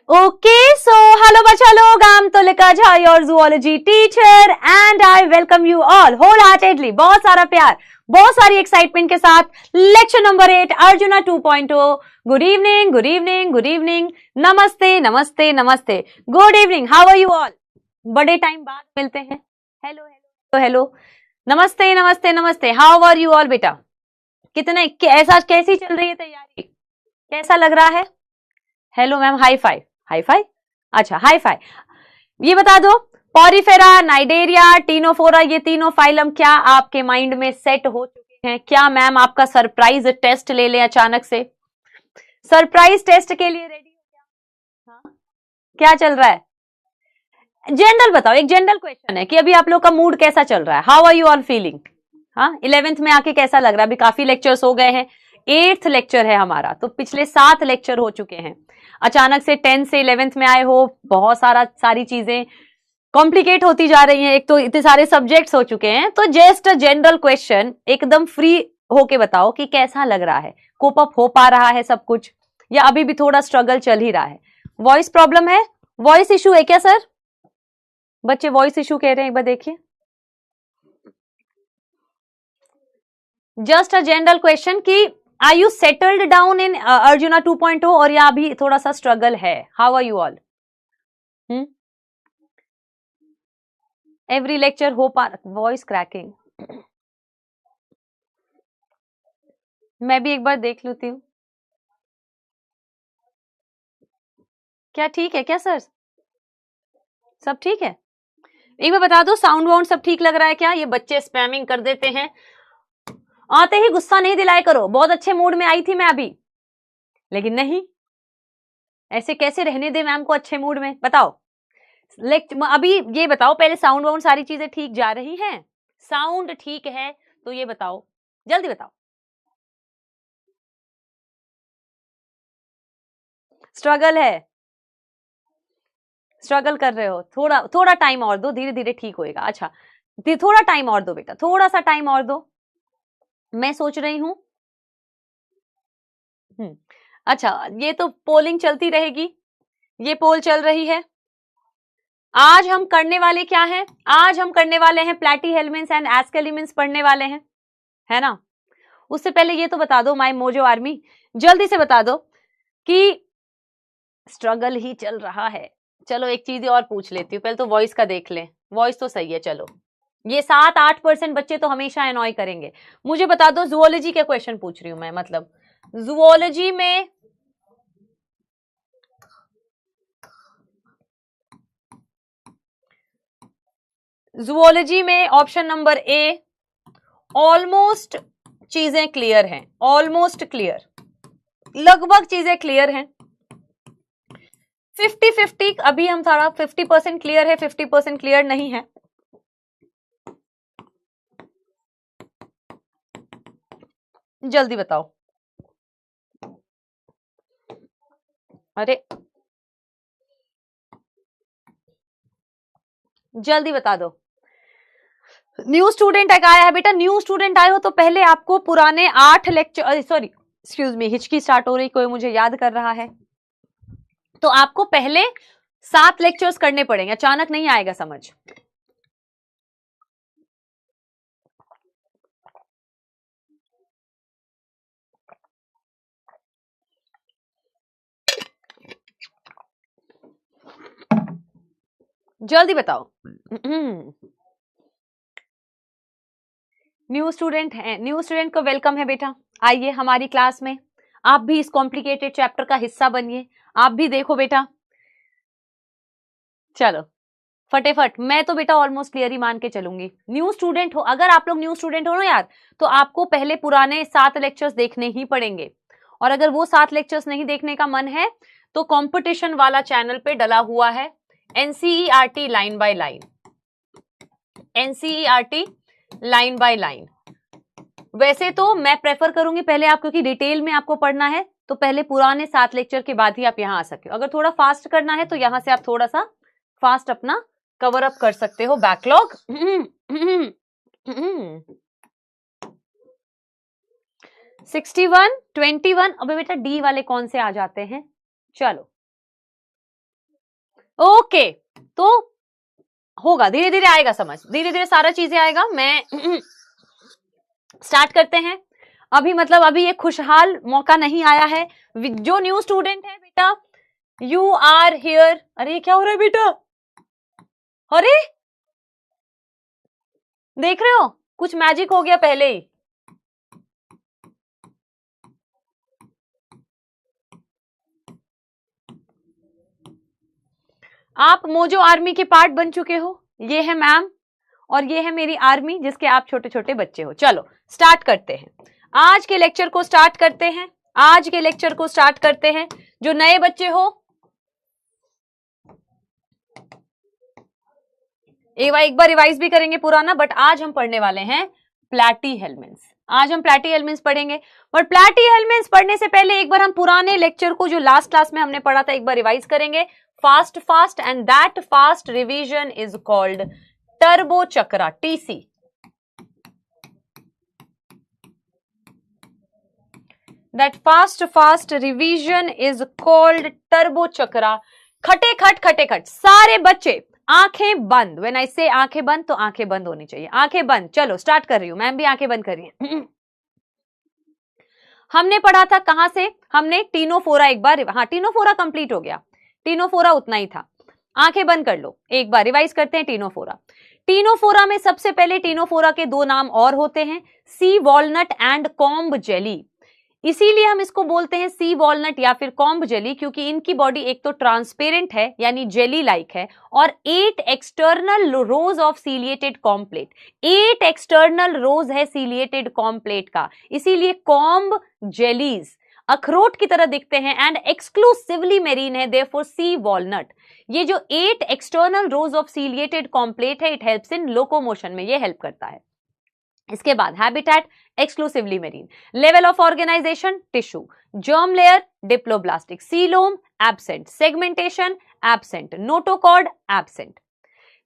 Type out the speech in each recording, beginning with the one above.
Okay, so hello bacha log, I'm Tulika Jha, your zoology teacher and I welcome you all wholeheartedly. बहुत सारा प्यार, बहुत सारी excitement के साथ lecture number 8 Arjuna 2.0. Good evening, good evening, good evening, नमस्ते नमस्ते नमस्ते, good evening, how are you all? बड़े टाइम बाद मिलते हैं. हेलो हेलो हेलो, नमस्ते नमस्ते नमस्ते, हाउ आर यू ऑल बेटा? कितने ऐसा कैसी चल रही है तैयारी? कैसा लग रहा है? Hello ma'am, high five. High five, अच्छा हाई फाइव. ये बता दो, पॉरीफेरा, नाइडेरिया, टीनोफोरा, ये तीनों फाइलम क्या आपके माइंड में सेट हो चुके हैं? क्या मैम आपका सरप्राइज टेस्ट ले लें अचानक से? सरप्राइज टेस्ट के लिए रेडी हो क्या? हाँ? क्या चल रहा है? जनरल बताओ, एक जनरल क्वेश्चन है कि अभी आप लोग का मूड कैसा चल रहा है? How are you all feeling? हाँ, 11th में आके कैसा लग रहा है? अभी काफी लेक्चर्स हो गए हैं, 8th लेक्चर है हमारा, तो पिछले 7 लेक्चर हो चुके हैं. अचानक से 10 से 11th में आए हो, बहुत सारी चीजें कॉम्प्लिकेट होती जा रही हैं. एक तो इतने सारे सब्जेक्ट्स हो चुके हैं, तो जस्ट अ जनरल क्वेश्चन, एकदम फ्री होके बताओ कि कैसा लग रहा है? कोप अप हो पा रहा है सब कुछ, या अभी भी थोड़ा स्ट्रगल चल ही रहा है? वॉइस प्रॉब्लम है? वॉइस इशू है क्या सर? बच्चे वॉइस इशू कह रहे हैं, एक बार देखिए. जस्ट अ जनरल क्वेश्चन कि are you settled down in Arjuna 2.0 और या अभी थोड़ा सा स्ट्रगल है? How are you all? Every lecture हो पा, वॉइस क्रैकिंग, मैं भी एक बार देख लेती हूँ. क्या ठीक है क्या सर? सब ठीक है? एक बार बता दो, साउंड वाउंड सब ठीक लग रहा है क्या? ये बच्चे स्पैमिंग कर देते हैं, आते ही गुस्सा नहीं दिलाया करो. बहुत अच्छे मूड में आई थी मैं अभी, लेकिन नहीं, ऐसे कैसे रहने दे मैम को अच्छे मूड में? बताओ. अभी ये बताओ पहले, साउंड वाउंड सारी चीजें ठीक जा रही हैं? साउंड ठीक है तो ये बताओ, जल्दी बताओ. स्ट्रगल है, स्ट्रगल कर रहे हो, थोड़ा थोड़ा टाइम और दो, धीरे धीरे ठीक होएगा. अच्छा, थोड़ा टाइम और दो बेटा, थोड़ा सा टाइम और दो, मैं सोच रही हूं. अच्छा, ये तो पोलिंग चलती रहेगी, ये पोल चल रही है. आज हम करने वाले क्या है? आज हम करने वाले हैं प्लैटीहेल्मिन्स एंड एस्केलिमिन्स पढ़ने वाले हैं, है ना? उससे पहले ये तो बता दो माय मोजो आर्मी, जल्दी से बता दो कि स्ट्रगल ही चल रहा है. चलो एक चीज और पूछ लेती हूँ, पहले तो वॉइस का देख लें. वॉइस तो सही है. चलो, ये 7-8% बच्चे तो हमेशा एनॉय करेंगे. मुझे बता दो, जूलॉजी के क्वेश्चन पूछ रही हूँ मैं, मतलब जूलॉजी में ऑप्शन नंबर ए, ऑलमोस्ट चीजें क्लियर हैं. ऑलमोस्ट क्लियर, लगभग चीजें क्लियर हैं. 50-50 अभी हम थोड़ा 50% क्लियर है, 50% क्लियर नहीं है. जल्दी बताओ. अरे जल्दी बता दो. न्यू स्टूडेंट आया है बेटा, न्यू स्टूडेंट आए हो तो पहले आपको पुराने 8 लेक्चर, सॉरी एक्सक्यूज मी, हिचकी स्टार्ट हो रही, कोई मुझे याद कर रहा है, तो आपको पहले 7 लेक्चर्स करने पड़ेंगे, अचानक नहीं आएगा समझ. जल्दी बताओ. न्यू स्टूडेंट है, न्यू स्टूडेंट को वेलकम है बेटा. आइए हमारी क्लास में, आप भी इस कॉम्प्लिकेटेड चैप्टर का हिस्सा बनिए, आप भी देखो बेटा. चलो फटाफट, मैं तो बेटा ऑलमोस्ट क्लियर ही मान के चलूंगी. न्यू स्टूडेंट हो, अगर आप लोग न्यू स्टूडेंट हो ना यार, तो आपको पहले पुराने 7 लेक्चर्स देखने ही पड़ेंगे. और अगर वो 7 लेक्चर्स नहीं देखने का मन है तो कंपटीशन वाला चैनल पे डला हुआ है NCERT line by line, NCERT line by line. वैसे तो मैं प्रेफर करूंगी पहले आप, क्योंकि डिटेल में आपको पढ़ना है, तो पहले पुराने 7 लेक्चर के बाद ही आप यहाँ आ सकते हो. अगर थोड़ा फास्ट करना है तो यहाँ से आप थोड़ा सा फास्ट अपना कवर अप कर सकते हो बैकलॉग. 61, 21, अबे बेटा डी वाले कौन से आ जाते हैं? चलो ओके, तो होगा, धीरे धीरे आएगा समझ, धीरे धीरे सारा चीजें आएगा। मैं स्टार्ट करते हैं अभी, मतलब अभी ये खुशहाल मौका नहीं आया है। जो न्यू स्टूडेंट है बेटा, यू आर हियर। अरे ये क्या हो रहा है बेटा, अरे देख रहे हो कुछ मैजिक हो गया पहले ही। आप मोजो आर्मी के पार्ट बन चुके हो, ये है मैम और ये है मेरी आर्मी जिसके आप छोटे छोटे बच्चे हो। चलो स्टार्ट करते हैं, आज के लेक्चर को स्टार्ट करते हैं, आज के लेक्चर को स्टार्ट करते हैं। जो नए बच्चे हो एक बार रिवाइज भी करेंगे पुराना, बट आज हम पढ़ने वाले हैं प्लैटीहेल्मिन्थ। आज हम प्लैटीहेल्मिन्थ पढ़ेंगे, बट प्लैटीहेल्मिन्थ पढ़ने से पहले एक बार हम पुराने लेक्चर को जो लास्ट क्लास में हमने पढ़ा था एक बार रिवाइज करेंगे fast, and that fast revision is called turbo chakra, TC. That fast revision is called turbo chakra। खटे खट सारे बच्चे आंखें बंद। When I say आंखें बंद तो आंखें बंद होनी चाहिए, आंखें बंद। चलो स्टार्ट कर रही हूं, मैम भी आंखें बंद करिए। हमने पढ़ा था कहां से, हमने टीनोफोरा एक बार, हाँ टीनोफोरा कंप्लीट हो गया, टीनोफोरा उतना ही था। आंखें बंद कर लो, एक बार रिवाइज करते हैं टीनोफोरा। टीनोफोरा में सबसे पहले टीनोफोरा के दो नाम और होते हैं, सी वॉलनट एंड कॉम्ब जेली। इसीलिए हम इसको बोलते हैं सी वॉलनट या फिर कॉम्ब जेली, क्योंकि इनकी बॉडी एक तो ट्रांसपेरेंट है यानी जेली लाइक है, और 8 external rows of ciliated comb plate, 8 external rows है सीलिएटेड कॉम्प्लेट का, इसीलिए कॉम्ब जेलीज अखरोट की तरह दिखते हैं एंड एक्सक्लूसिवली मेरीन है, देयरफॉर सी वॉलनट। ये जो 8 external rows of ciliated comb plate है, इट हेल्प्स इन लोकोमोशन में, ये हेल्प करता है। इसके बाद habitat exclusively marine, level of organisation tissue, germ layer diploblastic, coelom absent, segmentation absent, notochord absent.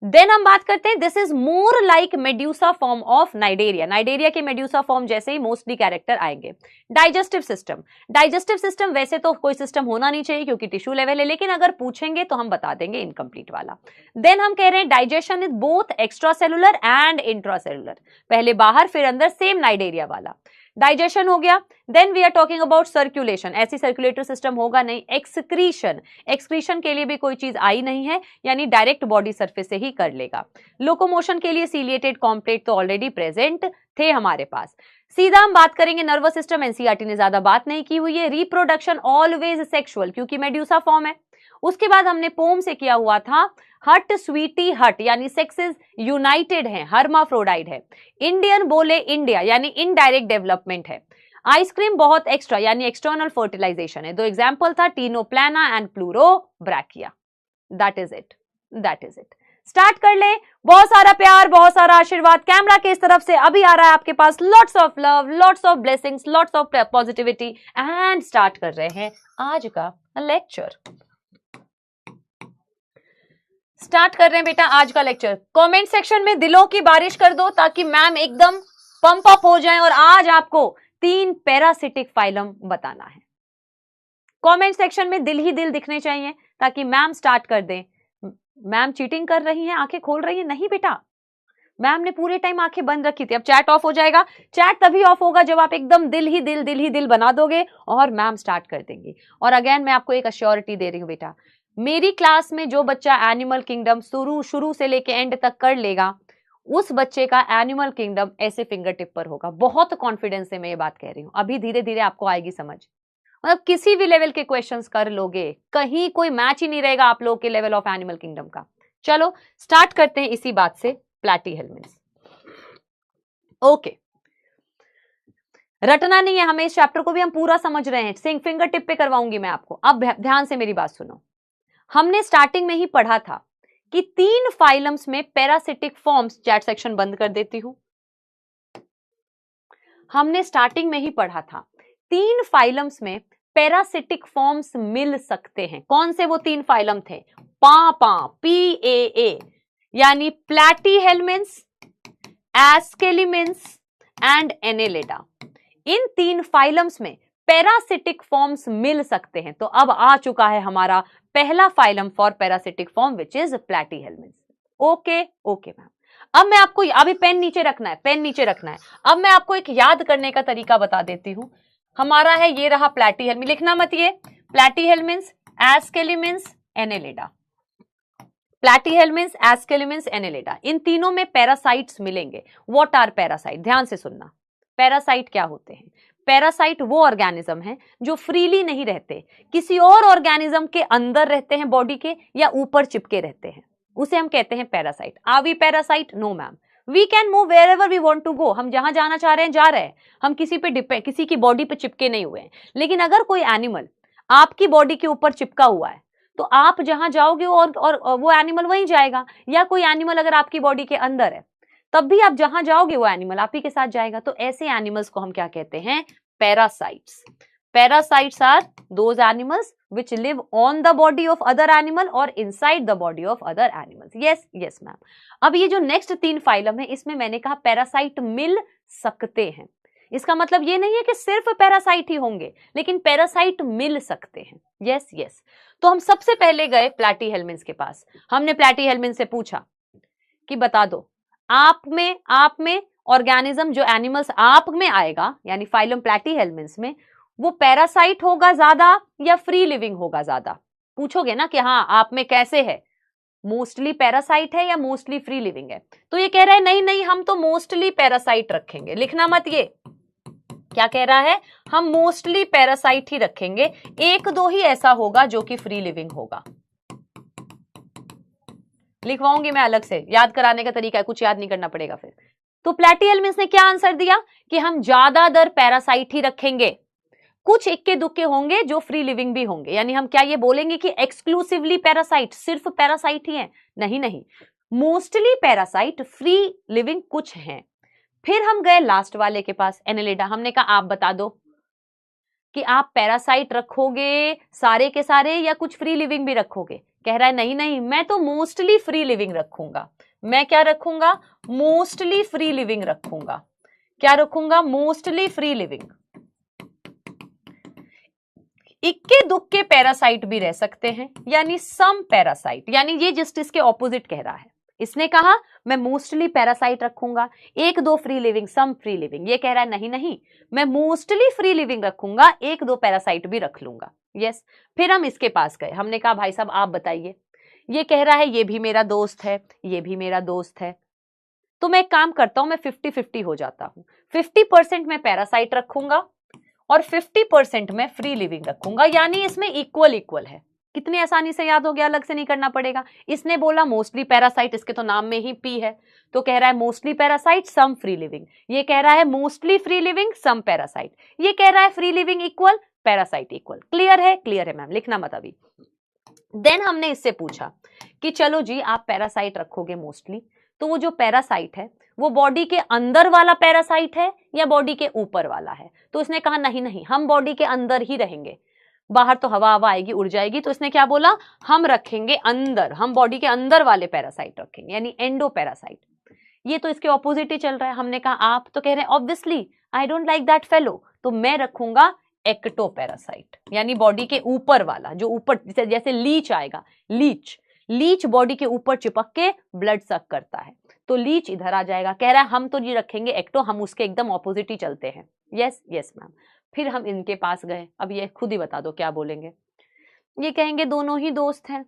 Then हम बात करते हैं, this is more like medusa form of cnidaria, cnidaria के मेड्यूसा फॉर्म जैसे ही मोस्टली कैरेक्टर आएंगे। डाइजेस्टिव सिस्टम, डाइजेस्टिव सिस्टम वैसे तो कोई सिस्टम होना नहीं चाहिए क्योंकि टिश्यू लेवल है, लेकिन अगर पूछेंगे तो हम बता देंगे इनकम्प्लीट वाला। देन हम कह रहे हैं digestion is both extra cellular and intra cellular, पहले बाहर फिर अंदर, सेम नाइडेरिया वाला डाइजेशन हो गया। Then we are talking about circulation, ऐसी सर्कुलेटरी सिस्टम होगा नहीं। एक्सक्रीशन, एक्सक्रीशन के लिए भी कोई चीज आई नहीं है, यानी डायरेक्ट बॉडी सरफेस से ही कर लेगा। लोकोमोशन के लिए सीलिएटेड कॉम्प्लेट तो ऑलरेडी प्रेजेंट थे हमारे पास। सीधा हम बात करेंगे नर्वस सिस्टम, एनसीईआरटी ने ज्यादा बात नहीं की हुई है। रिप्रोडक्शन ऑलवेज सेक्सुअल क्योंकि मेड्यूसा फॉर्म है। उसके बाद हमने पोम से किया हुआ था हट स्वीटी हट, यानी सेक्सेस यूनाइटेड है, हर्माफ्रोडाइड है। इंडियन बोले इंडिया यानी इनडायरेक्ट डेवलपमेंट है। आइसक्रीम बहुत एक्स्ट्रा यानी एक्सटर्नल फर्टिलाइजेशन है। दो एग्जाम्पल था Ctenoplana and Pleurobrachia. That is it, that is it. Start कर ले, बहुत सारा प्यार, बहुत सारा आशीर्वाद कैमरा के इस तरफ से अभी आ रहा है आपके पास। Lots of love, lots of blessings, lots of positivity, and start कर रहे हैं आज का लेक्चर। स्टार्ट कर रहे हैं बेटा आज का लेक्चर। कमेंट सेक्शन में दिलों की बारिश कर दो ताकि मैम एकदम पंप अप हो जाए, और आज आपको 3 पैरासिटिक फाइलम बताना है। कमेंट सेक्शन में दिल ही दिल दिखने चाहिए ताकि मैम स्टार्ट कर दें। मैम चीटिंग कर रही हैं, आंखें खोल रही हैं? नहीं बेटा, मैम ने पूरे टाइम आंखें बंद रखी थी। अब चैट ऑफ हो जाएगा, चैट तभी ऑफ होगा जब आप एकदम दिल ही दिल बना दोगे और मैम स्टार्ट कर देंगी। और अगेन मैं आपको एक अश्योरिटी दे रही हूं बेटा, मेरी क्लास में जो बच्चा एनिमल किंगडम शुरू से लेके एंड तक कर लेगा, उस बच्चे का एनिमल किंगडम ऐसे फिंगर टिप पर होगा। बहुत कॉन्फिडेंस से मैं ये बात कह रही हूं, अभी धीरे धीरे आपको आएगी समझ। मतलब किसी भी लेवल के क्वेश्चंस कर लोगे, कहीं कोई मैच ही नहीं रहेगा आप लोगों के लेवल ऑफ एनिमल किंगडम का। चलो स्टार्ट करते हैं इसी बात से, प्लैटीहेल्मिन्थ। ओके, रटना नहीं है हमें, इस चैप्टर को भी हम पूरा समझ रहे हैं, फिंगर टिप पे करवाऊंगी मैं आपको। अब ध्यान से मेरी बात सुनो। हमने स्टार्टिंग में ही पढ़ा था कि 3 फाइलम्स में पैरासिटिक फॉर्म्स, चैट सेक्शन बंद कर देती हूं। हमने स्टार्टिंग में ही पढ़ा था 3 फाइलम्स में पैरासिटिक फॉर्म्स मिल सकते हैं। कौन से वो 3 फाइलम थे? PAA, यानी प्लैटीहेल्मिन्थ, एस्केलिमिन्थ एंड एनेलिडा। इन 3 फाइलम्स में पैरासिटिक फॉर्म्स मिल सकते हैं। तो अब आ चुका है हमारा पहला phylum for parasitic form which is platyhelminth. Okay okay ma'am. अब मैं आपको, अभी पेन नीचे रखना है, पेन नीचे रखना है। अब मैं आपको एक याद करने का तरीका बता देती हूं। हमारा है, ये रहा प्लैटीहेल्मिन्थ, लिखना मत ये, प्लैटीहेल्मिन्थ, एस्केलिमिन्स, एनेलिडा। प्लैटीहेल्मिन्स, एस्केलिमिन्स, एनेलिडा, इन तीनों में पैरासाइट्स मिलेंगे। What are parasite? ध्यान से सुनना, पैरासाइट क्या होते हैं? पैरासाइट वो ऑर्गेनिज्म है जो फ्रीली नहीं रहते, किसी और ऑर्गेनिज्म के अंदर रहते हैं बॉडी के, या ऊपर चिपके रहते हैं, उसे हम कहते हैं parasite. Are we parasite? No ma'am, we can move wherever we want to go. हम जहां जाना चाह रहे हैं जा रहे हैं, हम किसी पे डिपेंड, किसी की बॉडी पे चिपके नहीं हुए हैं। लेकिन अगर कोई एनिमल आपकी बॉडी के ऊपर चिपका हुआ है तो आप जहां जाओगे और वो एनिमल वहीं जाएगा, या कोई एनिमल अगर आपकी बॉडी के अंदर है तब भी आप जहां जाओगे वो एनिमल आप ही के साथ जाएगा। तो ऐसे एनिमल्स को हम क्या कहते हैं? Parasites. Parasites are those animals which live on the body of other animal or inside the body of other animals. Yes, yes ma'am. अब ये जो नेक्स्ट 3 फाइलम है इसमें मैंने कहा पैरासाइट मिल सकते हैं। इसका मतलब ये नहीं है कि सिर्फ पैरासाइट ही होंगे, लेकिन पैरासाइट मिल सकते हैं। Yes yes. तो हम सबसे पहले गए प्लैटीहेल्मिन्स के पास। हमने प्लैटीहेल्मिन्स से पूछा कि बता दो आप में ऑर्गेनिज्म, जो एनिमल्स आप में आएगा यानी फाइलम प्लैटीहेल्मिन्स में, वो पैरासाइट होगा ज्यादा या फ्री लिविंग होगा ज्यादा? पूछोगे ना कि हाँ आप में कैसे है, मोस्टली पैरासाइट है या मोस्टली फ्री लिविंग है? तो ये कह रहा है नहीं नहीं, हम तो मोस्टली पैरासाइट रखेंगे। लिखना मत ये, क्या कह रहा है? हम मोस्टली पैरासाइट ही रखेंगे, 1-2 ही ऐसा होगा जो कि फ्री लिविंग होगा। लिखवाऊंगी मैं अलग से, याद कराने का तरीका है, कुछ याद नहीं करना पड़ेगा फिर। तो प्लैटीहेल्मिन्स ने क्या आंसर दिया कि हम ज्यादातर पैरासाइट ही रखेंगे, कुछ इक्के दुक्के होंगे जो फ्री लिविंग भी होंगे। यानी हम क्या ये बोलेंगे कि एक्सक्लूसिवली पैरासाइट, सिर्फ पैरासाइट ही हैं? नहीं नहीं, मोस्टली पैरासाइट, फ्री लिविंग कुछ हैं। फिर हम गए लास्ट वाले के पास, एनेलिडा। हमने कहा आप बता दो कि आप पैरासाइट रखोगे सारे के सारे या कुछ फ्री लिविंग भी रखोगे? कह रहा है नहीं नहीं, मैं तो मोस्टली फ्री लिविंग रखूंगा। मैं क्या रखूंगा? मोस्टली फ्री लिविंग रखूंगा। क्या रखूंगा? Mostly free living. इक्के दुक्के पैरासाइट भी रह सकते हैं, यानी सम पैरासाइट, यानी ये जस्ट इसके ऑपोजिट कह रहा है। इसने कहा मैं मोस्टली पैरासाइट रखूंगा, 1-2 free living, some free living. ये कह रहा है नहीं नहीं, मैं मोस्टली फ्री लिविंग रखूंगा, 1-2 पैरासाइट भी रख लूंगा। यस। फिर हम इसके पास गए, हमने कहा भाई साहब आप बताइए। ये कह रहा है ये भी मेरा दोस्त है, ये भी मेरा दोस्त है। तो मैं एक काम करता हूं, मैं 50-50 हो जाता हूं। 50% मैं पैरासाइट रखूंगा और 50% में फ्री लिविंग रखूंगा, यानी इसमें इक्वल इक्वल है। कितनी आसानी से याद हो गया, अलग से नहीं करना पड़ेगा। इसने बोला मोस्टली पैरासाइट, इसके तो नाम में ही पी है, तो कह रहा है mostly parasite some free living. ये कह रहा है mostly free living some parasite. ये कह रहा है free living equal parasite equal. Clear है? क्लियर है मैम, लिखना मत अभी। देन हमने इससे पूछा कि चलो जी आप पैरासाइट रखोगे मोस्टली, तो वो जो पैरासाइट है वो बॉडी के अंदर वाला पैरासाइट है या बॉडी के ऊपर वाला है? तो उसने कहा नहीं नहीं, हम बॉडी के अंदर ही रहेंगे, बाहर तो हवा आएगी उड़ जाएगी। तो इसने क्या बोला? हम रखेंगे अंदर, हम बॉडी के अंदर वाले पैरासाइट रखेंगे, यानी एंडो पैरासाइट। ये तो इसके ऑपोजिट ही चल रहा है। हमने कहा आप, तो कह रहे हैं obviously I don't like that fellow, तो मैं रखूंगा एक्टो पैरासाइट, यानी बॉडी के ऊपर वाला, जो ऊपर जैसे लीच आएगा, लीच बॉडी के ऊपर चिपक के ब्लड सक करता है, तो लीच इधर आ जाएगा। कह रहा है हम तो जी रखेंगे एक्टो, हम उसके एकदम ऑपोजिट ही चलते हैं। Yes yes ma'am. फिर हम इनके पास गए, अब ये खुद ही बता दो क्या बोलेंगे। ये कहेंगे दोनों ही दोस्त हैं,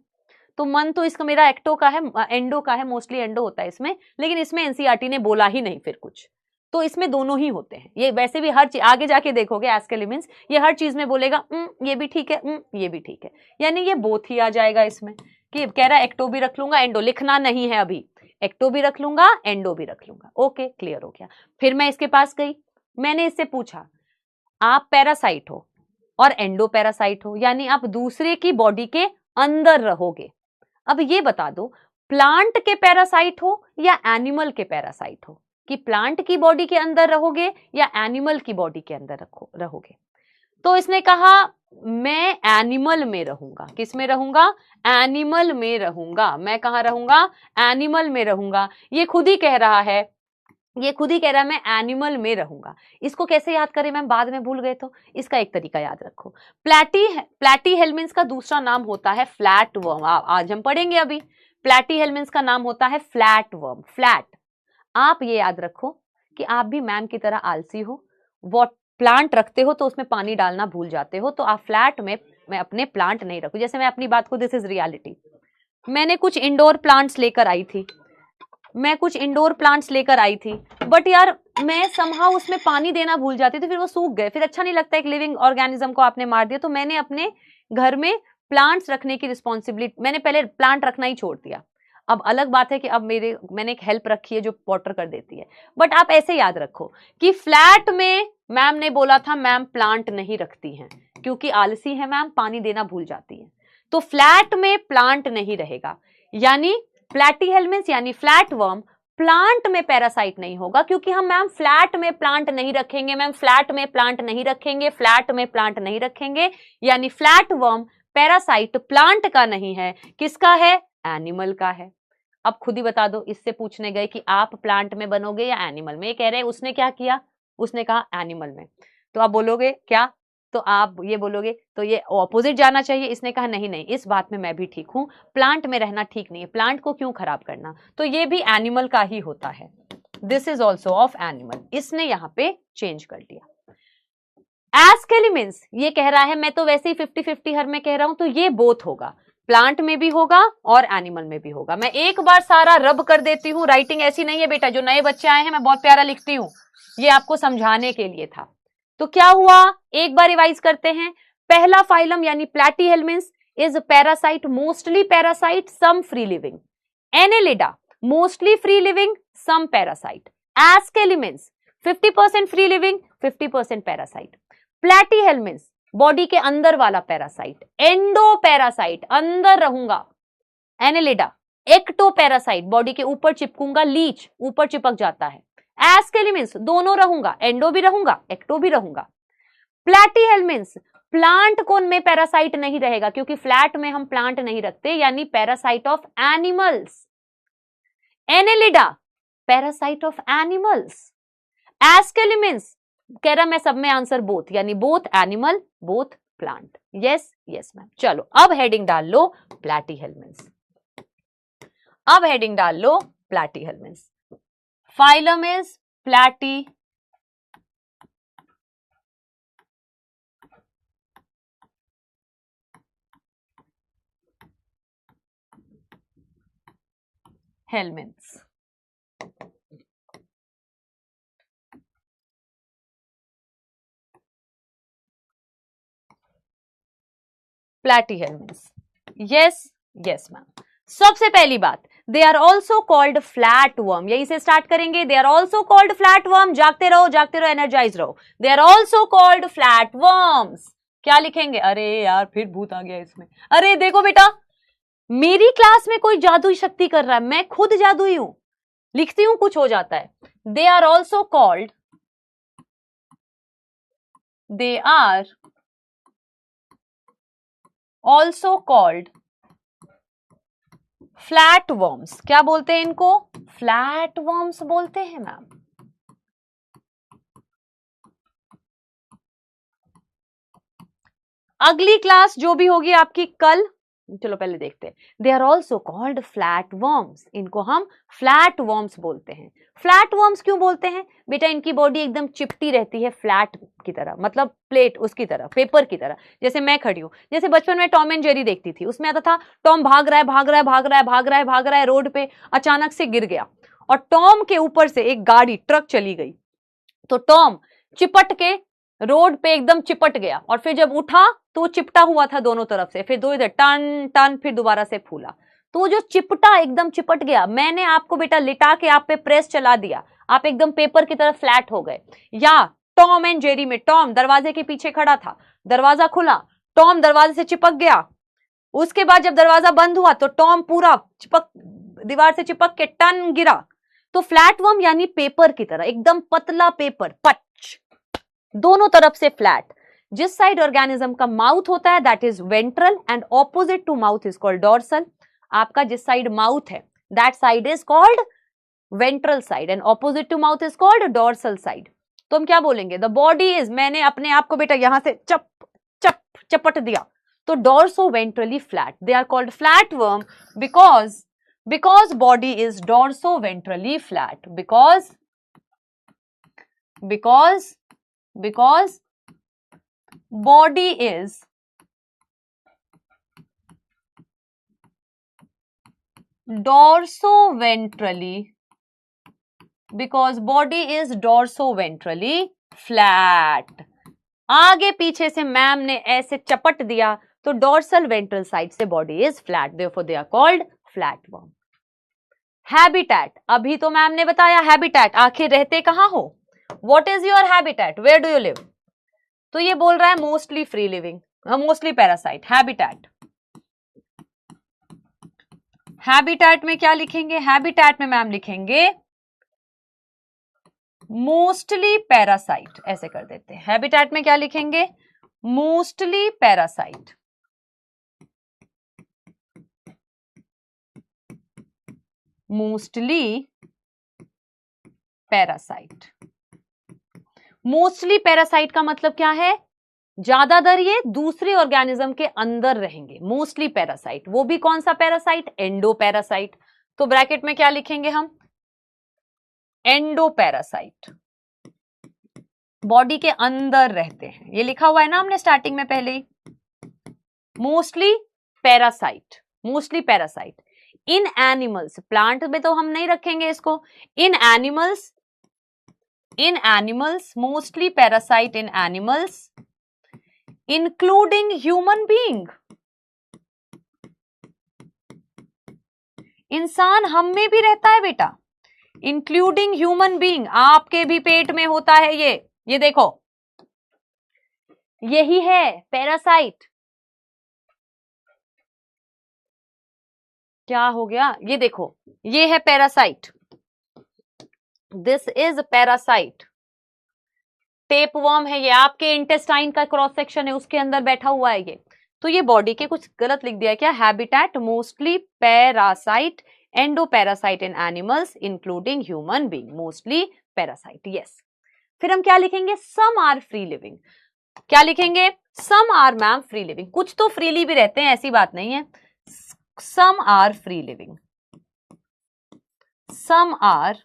तो मन तो इसका मेरा एक्टो का है, एंडो का है, मोस्टली एंडो होता है इसमें, लेकिन इसमें एनसीईआरटी ने बोला ही नहीं फिर कुछ, तो इसमें दोनों ही होते हैं। ये वैसे भी हर चीज आगे जाके देखोगे एस्केलिमिन्स, ये हर चीज में बोलेगा ये भी ठीक है, ये भी ठीक है, यानी ये बोथ ही आ जाएगा इसमें। कि कह रहा है एक्टो भी रख लूंगा, एंडो लिखना नहीं है अभी, एक्टो भी रख लूंगा, एंडो भी रख लूंगा। ओके, क्लियर हो गया। फिर मैं इसके पास गई, मैंने इससे पूछा आप पैरासाइट हो और एंडो पैरासाइट हो, यानी आप दूसरे की बॉडी के अंदर रहोगे। अब ये बता दो प्लांट के पैरासाइट हो या एनिमल के पैरासाइट हो, कि प्लांट की बॉडी के अंदर रहोगे या एनिमल की बॉडी के अंदर रहोगे। तो इसने कहा मैं एनिमल में रहूंगा। किस में रहूंगा? एनिमल में रहूंगा। मैं कहां रहूंगा? एनिमल में रहूंगा। ये खुद ही कह रहा है ये खुद ही कह रहा है मैं एनिमल में रहूंगा। इसको कैसे याद करें मैम, बाद में भूल गए तो इसका एक तरीका याद रखो। प्लैटीहेल्मिन्स का दूसरा नाम होता है फ्लैट वर्म। आज हम पढ़ेंगे अभी। प्लैटीहेल्मिन्स का नाम होता है फ्लैट वर्म। फ्लैट, आप ये याद रखो कि आप भी मैम की तरह आलसी हो, वो प्लांट रखते हो तो उसमें पानी डालना भूल जाते हो, तो आप फ्लैट में मैं अपने प्लांट नहीं रखूं। जैसे मैं अपनी बात को, दिस इज रियलिटी, मैंने कुछ इंडोर प्लांट्स लेकर आई थी, बट यार मैं समहाउ उसमें पानी देना भूल जाती थी, फिर वो सूख गए, फिर अच्छा नहीं लगता, एक लिविंग ऑर्गेनिज्म को आपने मार दिया। तो मैंने अपने घर में प्लांट्स रखने की रिस्पॉन्सिबिलिटी, मैंने पहले प्लांट रखना ही छोड़ दिया। अब अलग बात है कि अब मैंने एक हेल्प रखी है जो वाटर कर देती है, बट आप ऐसे याद रखो कि फ्लैट में मैम ने बोला था मैम प्लांट नहीं रखती हैं क्योंकि आलसी है मैम, पानी देना भूल जाती है, तो फ्लैट में प्लांट नहीं रहेगा। यानी प्लैटीहेल्मिन्स यानी फ्लैट वर्म प्लांट में पैरासाइट नहीं होगा, क्योंकि हम मैम फ्लैट में प्लांट नहीं रखेंगे, मैम फ्लैट में प्लांट नहीं रखेंगे, फ्लैट में प्लांट नहीं रखेंगे। यानी फ्लैट वर्म पैरासाइट प्लांट का नहीं है, किसका है, एनिमल का है। अब खुद ही बता दो, इससे पूछने गए कि आप प्लांट में बनोगे या एनिमल में, ये कह रहे हैं उसने क्या किया, उसने कहा एनिमल में, तो आप बोलोगे क्या, तो आप ये बोलोगे तो ये ऑपोजिट जाना चाहिए। इसने कहा नहीं नहीं, इस बात में मैं भी ठीक हूं, प्लांट में रहना ठीक नहीं है, प्लांट को क्यों खराब करना, तो ये भी एनिमल का ही होता है, this is also of animal. इसने यहां पे चेंज कर दिया। एस्केलिमिन्स ये कह रहा है मैं तो वैसे ही 50-50 हर में कह रहा हूं, तो ये बोथ होगा, प्लांट में भी होगा और एनिमल में भी होगा। मैं एक बार सारा रब कर देती हूं, राइटिंग ऐसी नहीं है बेटा, जो नए बच्चे आए हैं मैं बहुत प्यारा लिखती हूं, ये आपको समझाने के लिए था। तो क्या हुआ, एक बार रिवाइज करते हैं। पहला फाइलम यानी platyhelminthes is parasite, mostly parasite, some free living. Annelida mostly free living, some parasite. Aschelminthes 50% free living, 50% parasite. Platyhelminthes body के अंदर वाला पैरासाइट, एंडो पैरासाइट, अंदर रहूंगा। एनेलिडा एक्टो पैरासाइट, बॉडी के ऊपर चिपकूंगा, लीच ऊपर चिपक जाता है। एस्केलिमिन्स दोनों रहूंगा, एंडो भी रहूंगा, एक्टो भी रहूंगा। प्लैटीहेल्मिन्स प्लांट कोन में पैरासाइट नहीं रहेगा, क्योंकि फ्लैट में हम प्लांट नहीं रखते, यानी parasite of animals. Annelida parasite of animals. Aschelminthes कह रहा मैं सब में आंसर बोथ, यानी both animal both plant. Yes yes ma'am. चलो अब हेडिंग डाल लो प्लैटीहेल्मिन्स, अब हेडिंग डाल लो platyhelminthes. Phylum is platyhelminthes. Platyhelminthes, yes yes ma'am. सबसे पहली बात, they are also called flat worm, यही से स्टार्ट करेंगे। They are also called flat worm, जागते रहो एनर्जाइज रहो। दे are also called flatworms. क्या लिखेंगे, अरे यार फिर भूत आ गया इसमें, अरे देखो बेटा मेरी क्लास में कोई जादुई शक्ति कर रहा है, मैं खुद जादुई हूं, लिखती हूं कुछ हो जाता है। They are also called, they are also called flatworms. क्या बोलते हैं इनको, फ्लैट वर्म्स बोलते हैं मैम। अगली क्लास जो भी होगी आपकी कल, चलो पहले देखते हैं। They are also called flatworms, इनको हम फ्लैट वर्म्स बोलते हैं। फ्लैट वर्म्स क्यों बोलते हैं बेटा, इनकी बॉडी एकदम चिपटी रहती है फ्लैट की तरह, मतलब प्लेट उसकी तरह, पेपर की तरह। जैसे मैं खड़ी हूं, जैसे बचपन में टॉम एंड जेरी देखती थी, उसमें आता था टॉम भाग रहा है रोड पे, अचानक से गिर गया और टॉम के ऊपर से एक गाड़ी ट्रक चली गई, तो टॉम चिपट के रोड पे एकदम चिपट गया, और फिर जब उठा तो वो चिपटा हुआ था दोनों तरफ से, फिर दो इधर टन टन, फिर दोबारा से फूला, तो वो जो चिपटा एकदम चिपट गया। मैंने आपको बेटा लिटा के आप पे प्रेस चला दिया, आप एकदम पेपर की तरह फ्लैट हो गए। या टॉम एंड जेरी में टॉम दरवाजे के पीछे खड़ा था, दरवाजा खुला, टॉम दरवाजे से चिपक गया, उसके बाद जब दरवाजा बंद हुआ तो टॉम पूरा चिपक, दीवार से चिपक के टन गिरा। तो फ्लैट वर्म यानी पेपर की तरह, एकदम पतला पेपर, पच, दोनों तरफ से फ्लैट। जिस साइड ऑर्गेनिज्म का माउथ होता है that is ventral, and opposite to mouth is called dorsal. आपका जिस साइड माउथ है that side is called ventral side and opposite to mouth is called dorsal side. तो हम क्या बोलेंगे, द बॉडी इज, मैंने अपने आप को बेटा यहां से चपट दिया, तो dorsoventrally flat, they are called flat worm because body is dorso ventrally flat, because body is dorso-ventrally flat। आगे पीछे से मैम ने ऐसे चपट दिया तो डोर्सल वेंट्रल साइड से body is flat, therefore they are called flat worm. Habitat, अभी तो मैम ने बताया हैबिटेट, आखिर रहते कहां हो, what is your habitat, where do you live. तो ये बोल रहा है mostly free living, mostly parasite. Habitat में क्या लिखेंगे, हैबिटेट में मैम लिखेंगे मोस्टली पैरासाइट, ऐसे कर देते हैं। हैबिटेट में क्या लिखेंगे, mostly parasite. Mostly parasite, mostly parasite का मतलब क्या है, ज्यादातर ये दूसरे ऑर्गेनिज्म के अंदर रहेंगे। मोस्टली पैरासाइट, वो भी कौन सा पैरासाइट, एंडो पैरासाइट। तो ब्रैकेट में क्या लिखेंगे हम, एंडो पैरासाइट, बॉडी के अंदर रहते हैं, ये लिखा हुआ है ना हमने स्टार्टिंग में पहले ही। Mostly parasite, mostly parasite in animals, plant में तो हम नहीं रखेंगे इसको, इन animals mostly parasite in animals including human being. इंसान हम में भी रहता है बेटा, इंक्लूडिंग ह्यूमन बीइंग, आपके भी पेट में होता है ये देखो, यही है पैरासाइट। क्या हो गया, ये देखो, ये है parasite, this is parasite. Tapeworm है ये, आपके इंटेस्टाइन का क्रॉस सेक्शन है, उसके अंदर बैठा हुआ है ये। तो ये बॉडी के कुछ गलत लिख दिया क्या, habitat mostly parasite, endoparasite in animals including human being, mostly parasite, yes. फिर हम क्या लिखेंगे, सम आर फ्री लिविंग। क्या लिखेंगे, some are ma'am free living, कुछ तो फ्रीली भी रहते हैं, ऐसी बात नहीं है। Some are free living, some are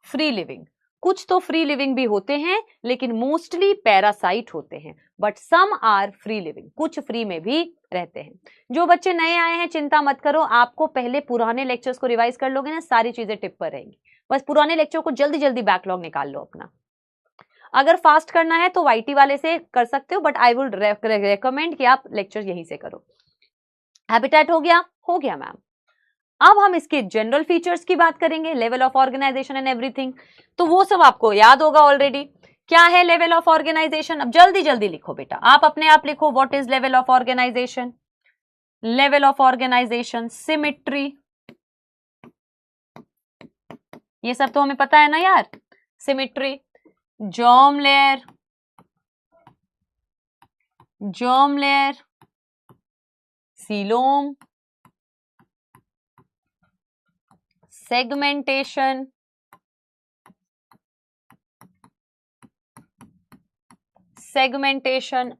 free living, कुछ तो फ्री लिविंग भी होते हैं लेकिन मोस्टली पैरासाइट होते हैं, but some are free living, कुछ फ्री में भी रहते हैं। जो बच्चे नए आए हैं चिंता मत करो, आपको पहले पुराने लेक्चर्स को रिवाइज कर लोगे ना, सारी चीजें टिप पर रहेंगी, बस पुराने लेक्चर को जल्दी जल्दी बैकलॉग निकाल लो अपना। अगर फास्ट करना है तो वाईटी वाले से कर सकते हो, बट आई वुड रेकमेंड कि आप लेक्चर यहीं से करो। हैबिटेट हो गया मैम। अब हम इसके जनरल फीचर्स की बात करेंगे, level of organization and everything, तो वो सब आपको याद होगा ऑलरेडी। क्या है लेवल ऑफ ऑर्गेनाइजेशन, अब जल्दी जल्दी लिखो बेटा, आप अपने आप लिखो, what is level of organization. Level of organization, symmetry, ये सब तो हमें पता है ना यार, symmetry, germ layer, coelom, segmentation,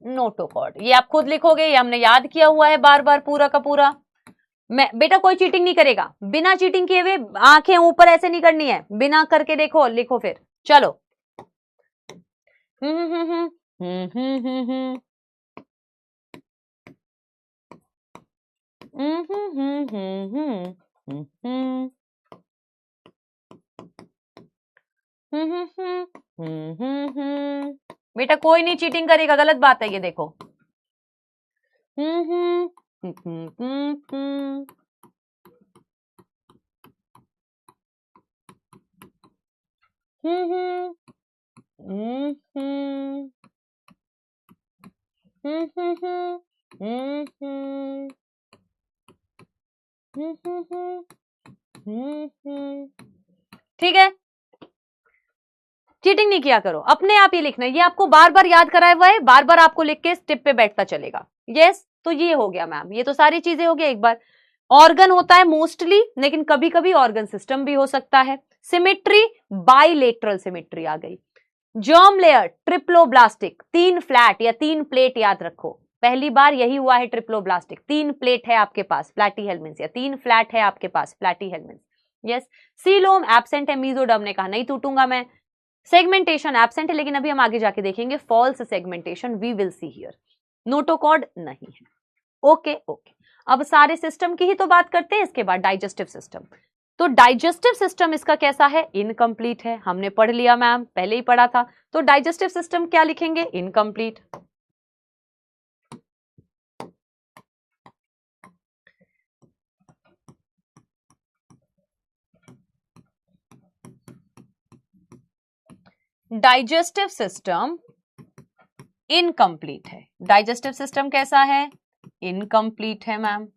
notochord. ये आप खुद लिखोगे, ये हमने याद किया हुआ है बार बार पूरा का पूरा। मैं बेटा कोई चीटिंग नहीं करेगा, बिना चीटिंग किए हुए आंखें ऊपर ऐसे नहीं करनी है, बिना करके देखो, लिखो फिर, चलो। बेटा कोई नहीं चीटिंग करेगा, गलत बात है ये, देखो। ठीक है, चीटिंग नहीं किया करो, अपने आप ही लिखना है, ये आपको बार बार याद कराया हुआ है, बार बार आपको लिख के स्टिप पे बैठता चलेगा। यस, तो ये हो गया मैम, ये तो सारी चीजें हो गया एक बार। ऑर्गन होता है मोस्टली, लेकिन कभी कभी ऑर्गन सिस्टम भी हो सकता है। सिमेट्री, बाइलेटरल सिमेट्री आ गई। जर्म लेयर ट्रिप्लोब्लास्टिक, 3 फ्लैट या 3 प्लेट याद रखो, पहली बार यही हुआ है ट्रिप्लोब्लास्टिक। 3 प्लेट है आपके पास प्लैटीहेल्मिन्थ, या 3 फ्लैट है आपके पास प्लैटीहेल्मिन्थ। यस। सीलोम एब्सेंट है, मीजोडर्म ने कहा नहीं टूटूंगा मैं। सेगमेंटेशन एब्सेंट है, लेकिन अभी हम आगे जाके देखेंगे false segmentation we will see here. Notochord नहीं है। ओके ओके, अब सारे सिस्टम की ही तो बात करते हैं। इसके बाद डाइजेस्टिव सिस्टम। तो डाइजेस्टिव सिस्टम इसका कैसा है? इनकम्प्लीट है, हमने पढ़ लिया मैम, पहले ही पढ़ा था। तो डाइजेस्टिव सिस्टम क्या लिखेंगे? इनकम्प्लीट। डाइजेस्टिव सिस्टम इनकम्प्लीट है। डाइजेस्टिव सिस्टम कैसा है? इनकम्प्लीट है मैम।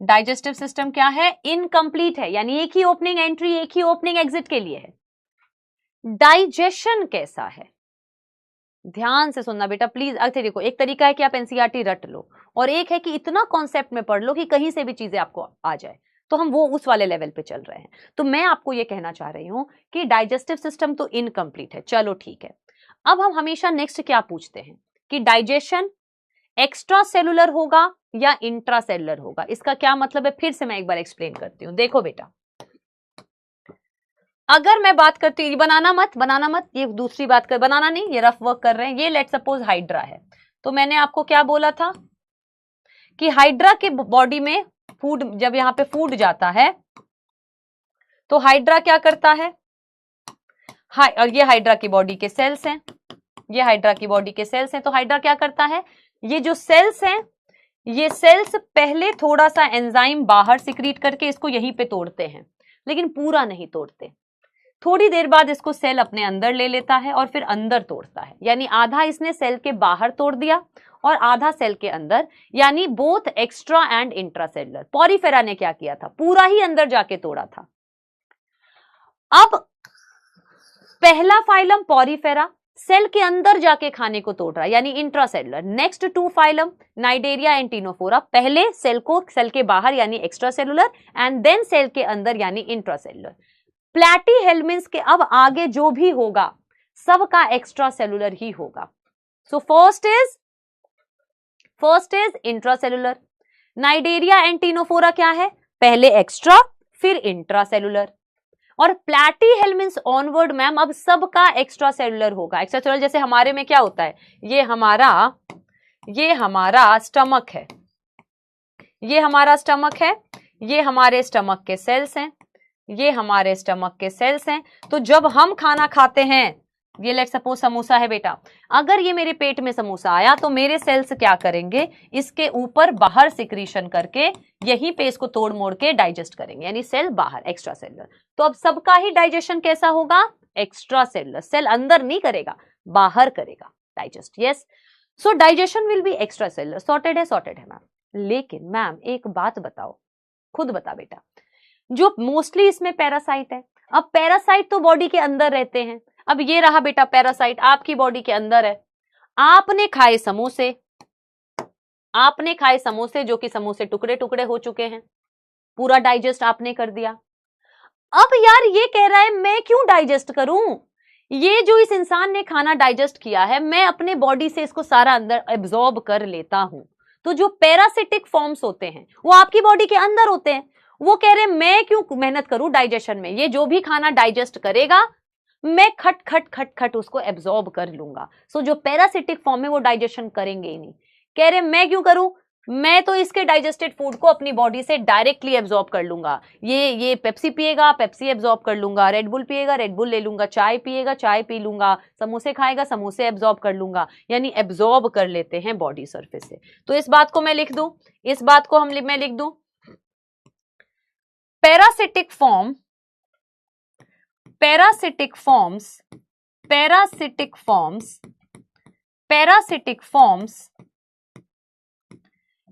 डाइजेस्टिव सिस्टम क्या है? इनकम्प्लीट है, यानी एक ही ओपनिंग एंट्री, एक ही ओपनिंग एग्जिट के लिए है। डाइजेशन कैसा है? ध्यान से सुनना बेटा प्लीज। अच्छा देखो, एक तरीका है कि आप एनसीईआरटी रट लो, और एक है कि इतना कॉन्सेप्ट में पढ़ लो कि कहीं से भी चीजें आपको आ जाए। तो हम वो उस वाले लेवल पे चल रहे हैं। तो मैं आपको ये कहना चाह रही हूं कि डाइजेस्टिव सिस्टम तो इनकम्प्लीट है, चलो ठीक है। अब हम हमेशा नेक्स्ट क्या पूछते हैं कि डाइजेशन एक्स्ट्रा सेलुलर होगा या इंट्रा सेलुलर होगा। इसका क्या मतलब है, फिर से मैं एक बार एक्सप्लेन करती हूं। देखो बेटा, अगर मैं बात करती हूँ, बनाना मत, ये दूसरी बात कर, बनाना नहीं, ये रफ वर्क कर रहे हैं। ये लेट सपोज हाइड्रा है, तो मैंने आपको क्या बोला था कि हाइड्रा के बॉडी में फूड, जब यहां पे फूड जाता है तो हाइड्रा क्या करता है? और ये हाइड्रा की बॉडी के सेल्स हैं, ये हाइड्रा की बॉडी के सेल्स हैं। तो हाइड्रा क्या करता है? ये जो सेल्स हैं, ये सेल्स पहले थोड़ा सा एंजाइम बाहर सिक्रीट करके इसको यहीं पे तोड़ते हैं, लेकिन पूरा नहीं तोड़ते। थोड़ी देर बाद इसको सेल अपने अंदर ले लेता है और फिर अंदर तोड़ता है, यानी आधा इसने सेल के बाहर तोड़ दिया और आधा सेल के अंदर, यानी both extra and intracellular. Porifera ने क्या किया था? पूरा ही अंदर जाके तोड़ा था। अब पहला फाइलम पॉरीफेरा सेल के अंदर जाके खाने को तोड़ रहा है, यानी intracellular. Next 2 phylum Cnidaria and Ctenophora, पहले सेल को सेल के बाहर यानी एक्स्ट्रासेलुलर, एंड देन सेल के अंदर यानी इंट्रासेलुलर। प्लैटीहेल्मिन्थ के अब आगे जो भी होगा सबका एक्स्ट्रा सेलुलर ही होगा। So first is intracellular. Cnidaria and Ctenophora क्या है? पहले एक्स्ट्रा फिर इंट्रासेलुलर। और प्लैटीहेल्मिन्थ ऑनवर्ड मैम अब सबका एक्स्ट्रा सेलुलर होगा। एक्स्ट्रा सेलुलर जैसे हमारे में क्या होता है, ये हमारा स्टमक है, ये हमारा स्टमक है, ये हमारे स्टमक के सेल्स हैं, ये हमारे स्टमक के सेल्स हैं। तो जब हम खाना खाते हैं, ये लेट सपोज समोसा है बेटा, अगर ये मेरे पेट में समोसा आया तो मेरे सेल्स क्या करेंगे? इसके ऊपर बाहर सिक्रीशन करके यहीं पे इसको तोड़ मोड़ के डाइजेस्ट करेंगे, यानी सेल बाहर एक्स्ट्रा सेलुलर। तो अब सबका ही डाइजेशन कैसा होगा? Extra cellular. सेल अंदर नहीं करेगा, बाहर करेगा digest. Yes, so digestion will be extra cellular. Sorted है मैम। लेकिन मैम एक बात बताओ, खुद बता बेटा, जो मोस्टली इसमें पैरासाइट है। अब पैरासाइट तो बॉडी के अंदर रहते हैं। अब ये रहा बेटा पैरासाइट आपकी बॉडी के अंदर है। आपने खाए समोसे, जो कि समोसे टुकड़े टुकड़े हो चुके हैं, पूरा डाइजेस्ट आपने कर दिया। अब यार ये कह रहा है मैं क्यों डाइजेस्ट करूं? ये जो इस इंसान ने खाना डाइजेस्ट किया है, मैं अपने बॉडी से इसको सारा अंदर एब्जॉर्ब कर लेता हूं। तो जो पैरासिटिक फॉर्म्स होते हैं वो आपकी बॉडी के अंदर होते हैं। वो कह रहे मैं क्यों मेहनत करूं डाइजेशन में, ये जो भी खाना डाइजेस्ट करेगा मैं खट खट खट खट उसको एब्जॉर्ब कर लूंगा। सो जो पैरासिटिक फॉर्म में वो डाइजेशन करेंगे ही नहीं। कह रहे मैं क्यों करूं, मैं तो इसके डाइजेस्टेड फूड को अपनी बॉडी से डायरेक्टली एब्जॉर्ब कर लूंगा। ये पेप्सी पिएगा, पेप्सी एब्जॉर्ब कर लूंगा, रेड बुल पिएगा, रेड बुल ले लूंगा, चाय पिएगा, चाय पी लूंगा, समोसे खाएगा, समोसे एब्जॉर्ब कर लूंगा, यानी एब्जॉर्ब कर लेते हैं बॉडी सरफेस से। तो इस बात को मैं लिख दूं, इस बात को मैं लिख दूं, parasitic forms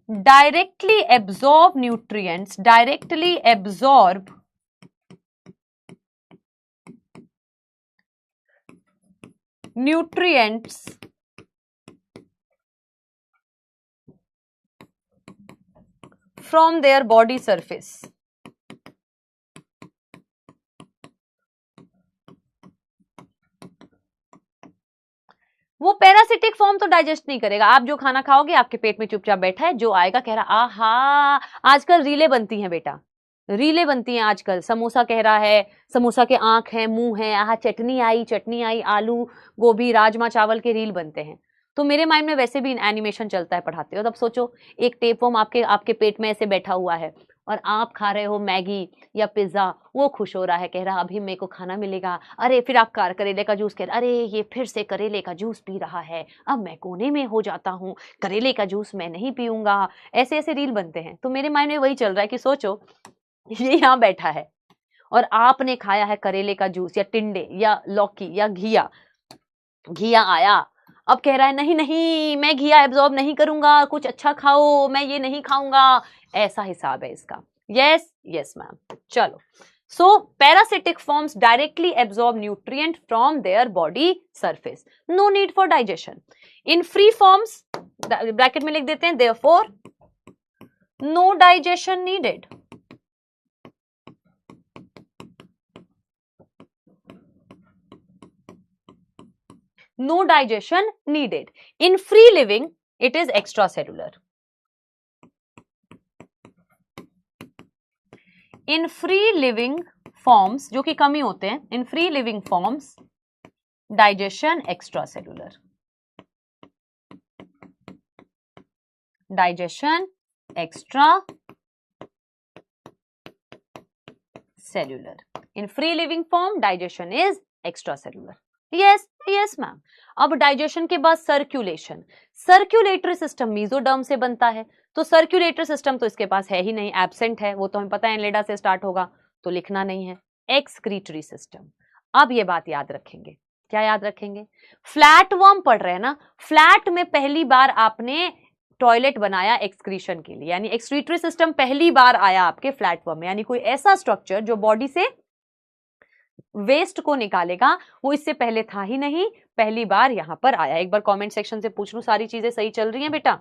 directly absorb nutrients from their body surface. वो पैरासिटिक फॉर्म तो डाइजेस्ट नहीं करेगा। आप जो खाना खाओगे आपके पेट में चुपचाप बैठा है, जो आएगा कह रहा आहा। आजकल रीलें बनती हैं बेटा, रीलें बनती हैं आजकल। समोसा कह रहा है, समोसा के आंख है, मुंह है, आहा चटनी आई, आलू गोभी राजमा चावल के रील बनते हैं। तो मेरे माइंड में वैसे भी एनिमेशन चलता है पढ़ाते हो। तब सोचो एक टेपवर्म आपके पेट में ऐसे बैठा हुआ है और आप खा रहे हो मैगी या पिज्जा, वो खुश हो रहा है, कह रहा अभी मेरे को खाना मिलेगा। अरे फिर आप करेले का जूस कह रहे, अरे ये फिर से करेले का जूस पी रहा है, अब मैं कोने में हो जाता हूँ, करेले का जूस मैं नहीं पीऊंगा। ऐसे ऐसे रील बनते हैं। तो मेरे माइंड में वही चल रहा है कि सोचो ये यहाँ बैठा है और आपने खाया है करेले का जूस या टिंडे या लौकी या घिया आया, अब कह रहा है नहीं नहीं मैं घिया एब्जॉर्ब नहीं करूंगा, कुछ अच्छा खाओ, मैं ये नहीं खाऊंगा। ऐसा हिसाब है इसका। Yes yes ma'am. चलो, so parasitic forms directly absorb nutrient from their body surface, no need for digestion. In free forms bracket में लिख देते हैं therefore no digestion needed. No digestion needed. In free living, it is extracellular. In free living forms, जो कि कमी होते हैं, in free living forms, digestion extracellular. Digestion extracellular. In free living form, digestion is extracellular. Yes ma'am. अब digestion के बाद circulation, circulatory system mesoderm से बनता है। तो सर्कुलेटरी सिस्टम तो इसके पास है ही नहीं, एब्सेंट है, वो तो हमें पता है एनलेडा से स्टार्ट होगा, तो लिखना नहीं है। एक्सक्रीटरी सिस्टम, अब ये बात याद रखेंगे। क्या याद रखेंगे? फ्लैट वर्म पढ़ रहे हैं ना, फ्लैट में पहली बार आपने टॉयलेट बनाया एक्सक्रीशन के लिए, यानी एक्सक्रीटरी सिस्टम पहली बार आया आपके फ्लैट वर्म में, यानी कोई ऐसा स्ट्रक्चर जो बॉडी से वेस्ट को निकालेगा, वो इससे पहले था ही नहीं, पहली बार यहां पर आया। एक बार कमेंट सेक्शन से पूछ लूं सारी चीजें सही चल रही हैं बेटा?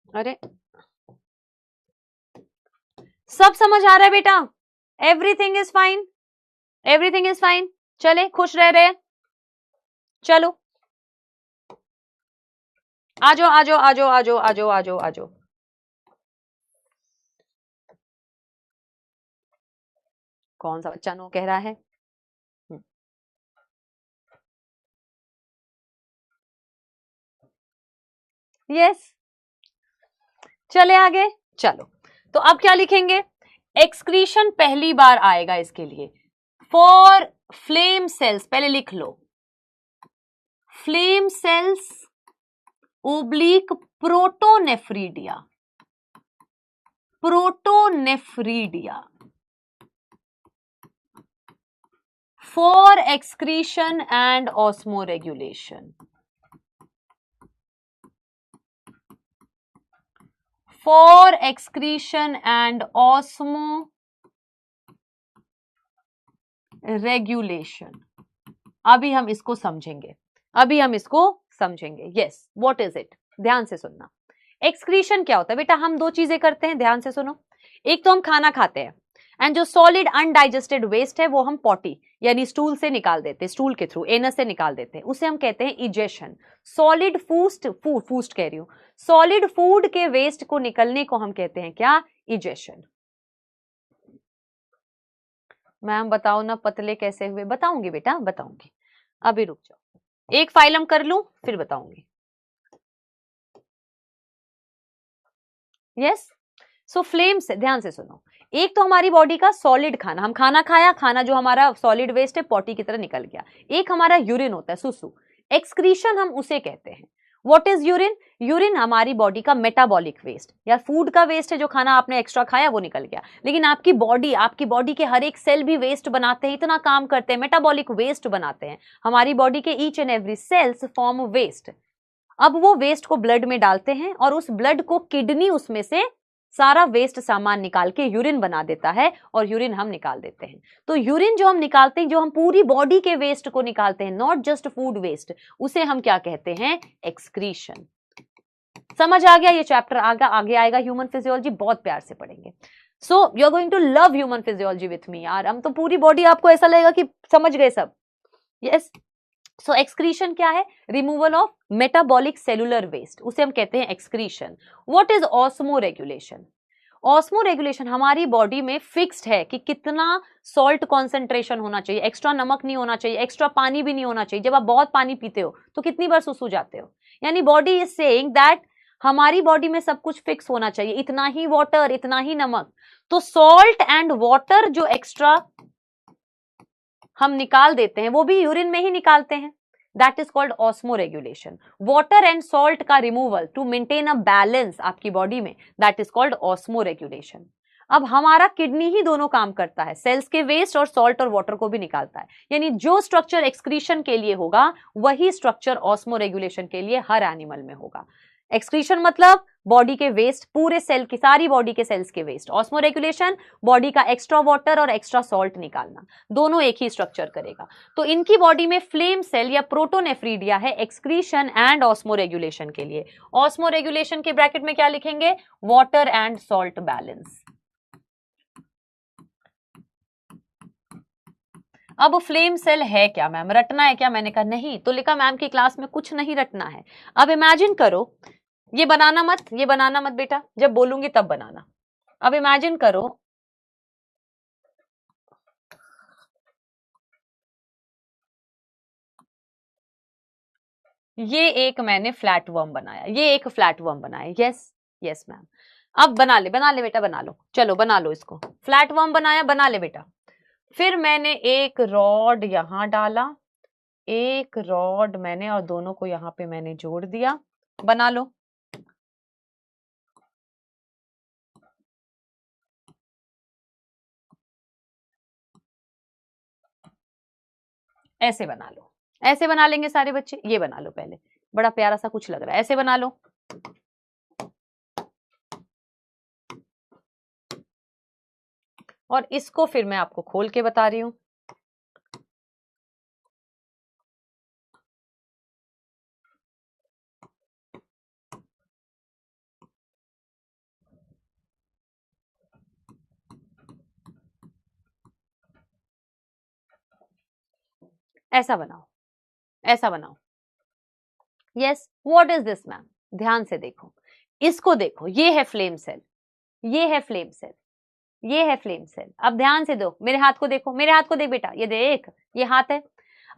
अरे सब समझ आ रहा है बेटा? Everything is fine, everything is fine. चले, खुश रह रहे, चलो आजो आजो आजो आजो आजो आजो आजो। कौन सा बच्चा नो कह रहा है? यस, चले आगे। चलो, तो अब क्या लिखेंगे? एक्सक्रीशन पहली बार आएगा इसके लिए। फॉर फ्लेम सेल्स, पहले लिख लो, flame cells oblique protonephridia, protonephridia for excretion and osmoregulation. For excretion and osmoregulation. अभी हम इसको समझेंगे, अभी हम इसको समझेंगे। Yes, what is it? ध्यान से सुनना। एक्सक्रीशन क्या होता है बेटा? हम दो चीजें करते हैं, ध्यान से सुनो। एक तो हम खाना खाते हैं एंड जो सॉलिड अनडाइजेस्टेड वेस्ट है वो हम पॉटी यानी स्टूल से निकाल देते हैं, स्टूल के थ्रू एनस से निकाल देते हैं, उसे हम कहते हैं इजेशन। सॉलिड फूस्ट कह रही हूं, सॉलिड फूड के वेस्ट को निकलने को हम कहते हैं क्या? इजेशन। मैम बताओ ना पतले कैसे हुए? बताऊंगी बेटा, बताऊंगी, अभी रुक जाओ, एक फाइलम कर लूं फिर बताऊंगी। यस, सो फ्लेम से ध्यान से सुनो। एक तो हमारी बॉडी का सॉलिड खाना, हम खाना खाया, खाना जो हमारा सॉलिड वेस्ट है पॉटी की तरह निकल गया। एक हमारा यूरिन होता है, सुसु, एक्सक्रीशन हम उसे कहते हैं। What is urine? यूरिन हमारी बॉडी का मेटाबॉलिक वेस्ट या फूड का वेस्ट है, जो खाना आपने एक्स्ट्रा खाया वो निकल गया। लेकिन आपकी बॉडी के हर एक सेल भी वेस्ट बनाते हैं, इतना काम करते हैं, मेटाबॉलिक वेस्ट बनाते हैं। हमारी बॉडी के each and every cells form waste. अब वो वेस्ट को ब्लड में डालते हैं और उस ब्लड को किडनी उसमें से सारा वेस्ट सामान निकाल के यूरिन बना देता है और यूरिन हम निकाल देते हैं। तो यूरिन जो हम निकालते हैं, जो हम पूरी बॉडी के वेस्ट को निकालते हैं, नॉट जस्ट फूड वेस्ट, उसे हम क्या कहते हैं? एक्सक्रीशन। समझ आ गया? ये चैप्टर आगे आएगा ह्यूमन फिजियोलॉजी, बहुत प्यार से पढ़ेंगे। So you are going to love human physiology with me यार। हम तो पूरी बॉडी आपको ऐसा लगेगा कि समझ गए सब। यस। सो एक्सक्रीशन क्या है? Removal of metabolic cellular waste, उसे हम कहते हैं excretion. What is osmoregulation? Osmoregulation हमारी बॉडी में फिक्स्ड है कि कितना सॉल्ट कॉन्सेंट्रेशन होना चाहिए, एक्स्ट्रा नमक नहीं होना चाहिए, एक्स्ट्रा पानी भी नहीं होना चाहिए। जब आप बहुत पानी पीते हो तो कितनी बार सुसु जाते हो? यानी बॉडी इज सेइंग दैट हमारी बॉडी में सब कुछ फिक्स होना चाहिए, इतना ही वाटर, इतना ही नमक। तो सॉल्ट एंड वाटर जो एक्स्ट्रा हम निकाल देते हैं वो भी यूरिन में ही निकालते हैं। That is called osmoregulation. Water and salt का removal to maintain a balance आपकी बॉडी में, that is called osmoregulation. अब हमारा किडनी ही दोनों काम करता है, सेल्स के वेस्ट और सॉल्ट और वाटर को भी निकालता है। यानी जो स्ट्रक्चर एक्सक्रीशन के लिए होगा वही स्ट्रक्चर ऑस्मो रेगुलेशन के लिए हर एनिमल में होगा। एक्सक्रीशन मतलब बॉडी के वेस्ट, पूरे सेल की, सारी बॉडी के सेल्स के वेस्ट। ऑस्मो रेगुलेशन बॉडी का एक्स्ट्रा वाटर और एक्स्ट्रा सॉल्ट निकालना, दोनों एक ही स्ट्रक्चर करेगा। तो इनकी बॉडी में फ्लेम सेल या प्रोटोनेफ्रीडिया है एक्सक्रीशन एंड ऑस्मो रेगुलेशन के लिए। ऑस्मो रेगुलेशन के ब्रैकेट में क्या लिखेंगे? Water and salt balance. अब फ्लेम सेल है क्या मैम? रटना है क्या? मैंने कहा नहीं। तो लिखा मैम की क्लास में कुछ नहीं रटना है। अब इमेजिन करो, ये बनाना मत, ये बनाना मत बेटा, जब बोलूंगी तब बनाना। अब इमेजिन करो ये एक मैंने फ्लैट वर्म बनाया, ये एक फ्लैट वर्म बनाया। Yes yes ma'am. अब बना ले बेटा, बना लो, चलो बना लो इसको। फ्लैट वर्म बनाया, बना ले बेटा। फिर मैंने एक रॉड यहां डाला, एक रॉड मैंने और दोनों को यहां पे मैंने जोड़ दिया। बना लो। ऐसे बना लो, ऐसे बना लेंगे सारे बच्चे। ये बना लो पहले, बड़ा प्यारा सा कुछ लग रहा है, ऐसे बना लो। और इसको फिर मैं आपको खोल के बता रही हूं। ऐसा बनाओ, ऐसा बनाओ। Yes, what is this ma'am? ध्यान से देखो, इसको देखो, ये है फ्लेम सेल, ये है फ्लेम सेल, ये है फ्लेम सेल। अब ध्यान से दो, मेरे हाथ को देखो, मेरे हाथ को देख बेटा, ये देख, ये हाथ है।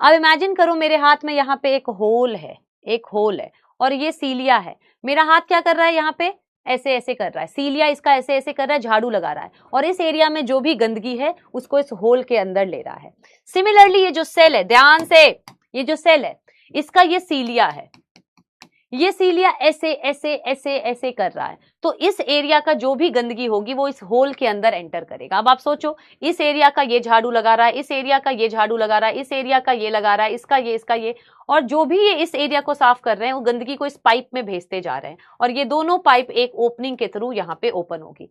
अब इमेजिन करो मेरे हाथ में यहाँ पे एक होल है, एक होल है, और ये सीलिया है। मेरा हाथ क्या कर रहा है? यहाँ पे ऐसे ऐसे कर रहा है, सीलिया इसका ऐसे ऐसे कर रहा है, झाड़ू लगा रहा है, और इस एरिया में जो भी गंदगी है उसको इस होल के अंदर ले रहा है। सिमिलरली ये जो सेल है, ध्यान से, ये जो सेल है इसका ये सीलिया है, ये सीलिया ऐसे ऐसे ऐसे ऐसे कर रहा है। तो इस एरिया का जो भी गंदगी होगी वो इस होल के अंदर एंटर करेगा। अब आप सोचो, इस एरिया का ये झाड़ू लगा रहा है, इस एरिया का ये झाड़ू लगा रहा है, इस एरिया का ये लगा रहा है, इसका ये, और जो भी ये इस एरिया को साफ कर रहे हैं वो गंदगी को इस पाइप में भेजते जा रहे हैं, और ये दोनों पाइप एक ओपनिंग के थ्रू यहाँ पे ओपन होगी।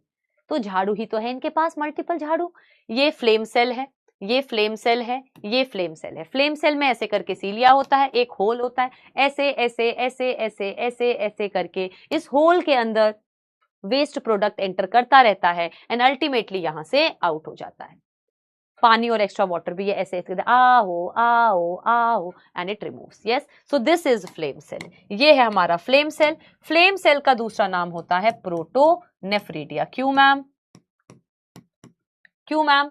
तो झाड़ू ही तो है इनके पास, मल्टीपल झाड़ू। ये फ्लेम सेल है, ये फ्लेम सेल है, ये फ्लेम सेल है। फ्लेम सेल में ऐसे करके सीलिया होता है, एक होल होता है, ऐसे ऐसे ऐसे ऐसे ऐसे ऐसे करके इस होल के अंदर वेस्ट प्रोडक्ट एंटर करता रहता है, एंड अल्टीमेटली यहां से आउट हो जाता है। पानी और एक्स्ट्रा वाटर भी ये ऐसे ऐसे आओ आओ आओ and it removes. Yes, so this is flame cell. ये है हमारा फ्लेम सेल। फ्लेम सेल का दूसरा नाम होता है प्रोटोनेफ्रीडिया। क्यों मैम? क्यों मैम?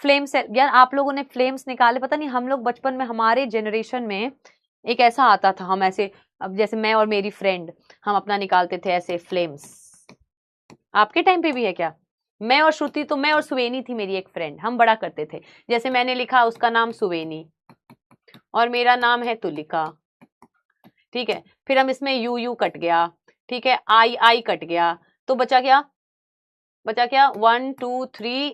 फ्लेम सेल, यार आप लोगों ने फ्लेम्स निकाले, पता नहीं हम लोग बचपन में, हमारे जनरेशन में एक ऐसा आता था, हम ऐसे, अब जैसे मैं और मेरी फ्रेंड, हम अपना निकालते थे ऐसे फ्लेम्स। आपके टाइम पे भी है क्या? मैं और श्रुति, तो मैं और सुवेनी थी मेरी एक फ्रेंड, हम बड़ा करते थे। जैसे मैंने लिखा उसका नाम सुवेनी और मेरा नाम है तुलिका, ठीक है। फिर हम इसमें यू यू कट गया, ठीक है, आई आई कट गया, तो बचा क्या? बचा क्या? 1 2 3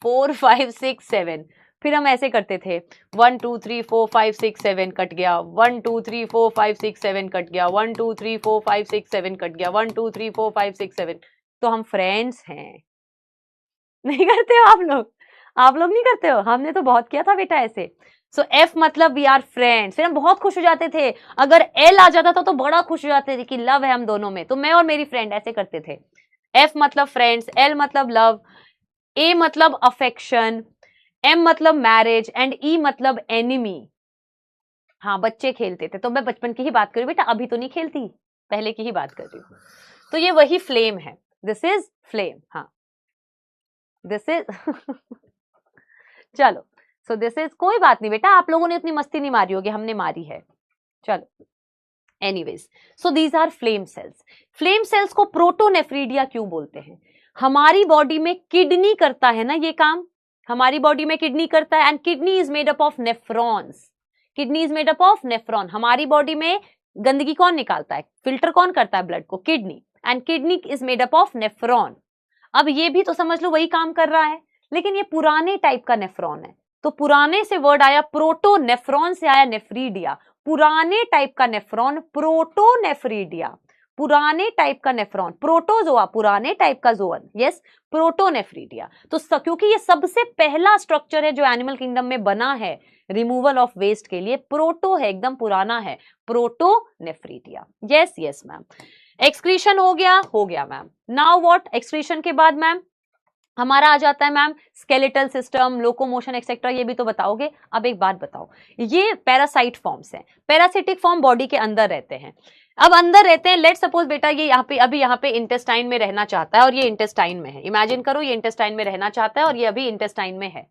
4 5 6 7। फिर हम ऐसे करते थे, 1 2 3 4 5 6 7 कट गया, 1 2 3 4 5 6 7 कट गया, 1 2 3 4 5 6 7 कट गया, 1 2 3 4 5 6 7। तो हम फ्रेंड्स हैं। नहीं करते हो आप लोग? आप लोग नहीं करते हो? हमने तो बहुत किया था बेटा ऐसे। सो एफ मतलब वी आर फ्रेंड्स, फिर हम बहुत खुश हो जाते थे। अगर एल आ जाता था तो बड़ा खुश हो जाते थे कि लव है हम दोनों में, तो मैं और मेरी फ्रेंड ऐसे करते थे। एफ मतलब फ्रेंड्स, एल मतलब लव, ए मतलब अफेक्शन, एम मतलब मैरिज एंड ई मतलब एनिमी। हाँ, बच्चे खेलते थे, तो मैं बचपन की ही बात कर रही हूँ बेटा, अभी तो नहीं खेलती, पहले की ही बात कर रही हूँ। तो ये वही फ्लेम है, दिस इज फ्लेम। हाँ, दिस इज चलो, सो दिस इज, कोई बात नहीं बेटा, आप लोगों ने उतनी मस्ती नहीं मारी होगी, हमने मारी है। चलो, anyways, so these are flame cells. Flame cells को प्रोटोनेफ्रीडिया क्यों बोलते हैं? हमारी बॉडी में किडनी करता है ना ये काम, हमारी बॉडी में किडनी करता है, and kidney is made up of nephrons. Kidney is made up of nephron. हमारी बॉडी में गंदगी कौन निकालता है, फिल्टर कौन करता है ब्लड को, kidney, and kidney is made up of nephron. अब ये भी तो समझ लो वही काम कर रहा है, लेकिन ये पुराने टाइप का नेफ्रॉन है, तो पुराने से वर्ड आया प्रोटोनेफ्रॉन से आया नेफ्रीडिया। पुराने टाइप का नेफ्रॉन, प्रोटोनेफ्रीडिया, पुराने टाइप का नेफ्रॉन, प्रोटोजोआ पुराने टाइप का जोन, यस, प्रोटोनेफ्रीडिया। तो क्योंकि ये सबसे पहला स्ट्रक्चर है जो एनिमल किंगडम में बना है रिमूवल ऑफ वेस्ट के लिए, प्रोटो है, एकदम पुराना है, protonephridia. Yes yes ma'am. Excretion हो गया मैम। नाउ व्हाट, एक्सक्रीशन के बाद मैम हमारा आ जाता है ma'am skeletal system, locomotion etcetera, ये भी तो बताओगे। अब एक बात बताओ, ये पैरासाइट फॉर्म्स हैं, पैरासिटिक फॉर्म बॉडी के अंदर रहते हैं। अब अंदर रहते हैं, लेट सपोज बेटा ये यहाँ पे अभी यहाँ पे इंटेस्टाइन में रहना चाहता है और ये इंटेस्टाइन में है, इमेजिन करो ये इंटेस्टाइन में रहना चाहता है और ये अभी इंटेस्टाइन में है,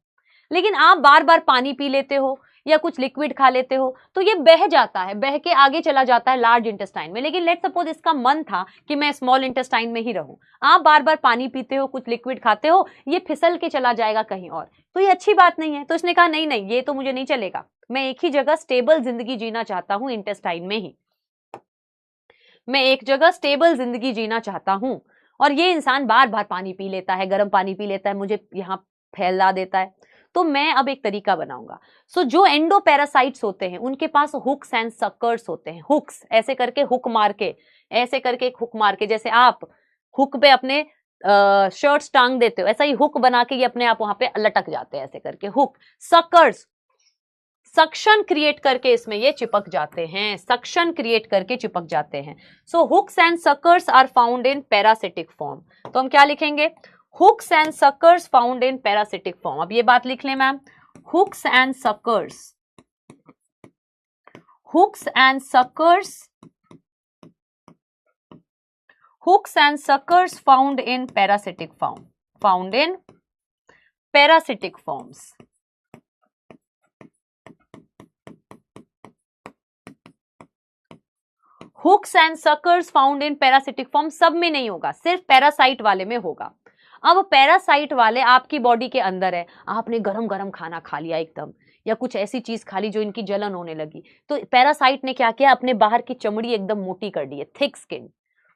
लेकिन आप बार बार पानी पी लेते हो या कुछ लिक्विड खा लेते हो तो ये बह जाता है, बह के आगे चला जाता है लार्ज इंटेस्टाइन में। लेकिन लेट सपोज इसका मन था कि मैं स्मॉल इंटेस्टाइन में ही रहूं, आप बार बार पानी पीते हो, कुछ लिक्विड खाते हो, ये फिसल के चला जाएगा कहीं और, तो ये अच्छी बात नहीं है। तो इसने कहा नहीं नहीं, ये तो मुझे नहीं चलेगा, मैं एक ही जगह स्टेबल जिंदगी जीना चाहता हूं, इंटेस्टाइन में ही, मैं एक जगह स्टेबल जिंदगी जीना चाहता हूं। और ये इंसान बार बार पानी पी लेता है, गर्म पानी पी लेता है, मुझे यहाँ फैला देता है, तो मैं अब एक तरीका बनाऊंगा। सो जो एंडोपैरासाइट्स होते हैं उनके पास हुक्स एंड सकर्स होते हैं, हुक्स ऐसे करके हुक मार के, ऐसे करके एक हुक मार के, जैसे आप हुक पे अपने शर्ट्स टांग देते हो, ऐसा ही हुक बना के ये अपने आप वहां पे लटक जाते हैं, ऐसे करके हुक। सकर्स सक्शन क्रिएट करके इसमें ये चिपक जाते हैं, सक्शन क्रिएट करके चिपक जाते हैं। So hooks and suckers are found in parasitic form. तो हम क्या लिखेंगे, hooks and suckers found in parasitic form. अब ये बात लिख लें ma'am, hooks and suckers, hooks and suckers, hooks and suckers found in parasitic form, found in parasitic forms. Hooks and suckers found in parasitic form सब में नहीं होगा, सिर्फ पैरासाइट वाले में होगा। अब पैरासाइट वाले आपकी बॉडी के अंदर है, आपने गरम गरम खाना खा लिया एकदम, या कुछ ऐसी चीज खा ली जो इनकी जलन होने लगी, तो पैरासाइट ने क्या किया, अपने बाहर की चमड़ी एकदम मोटी कर दी है, थिक स्किन।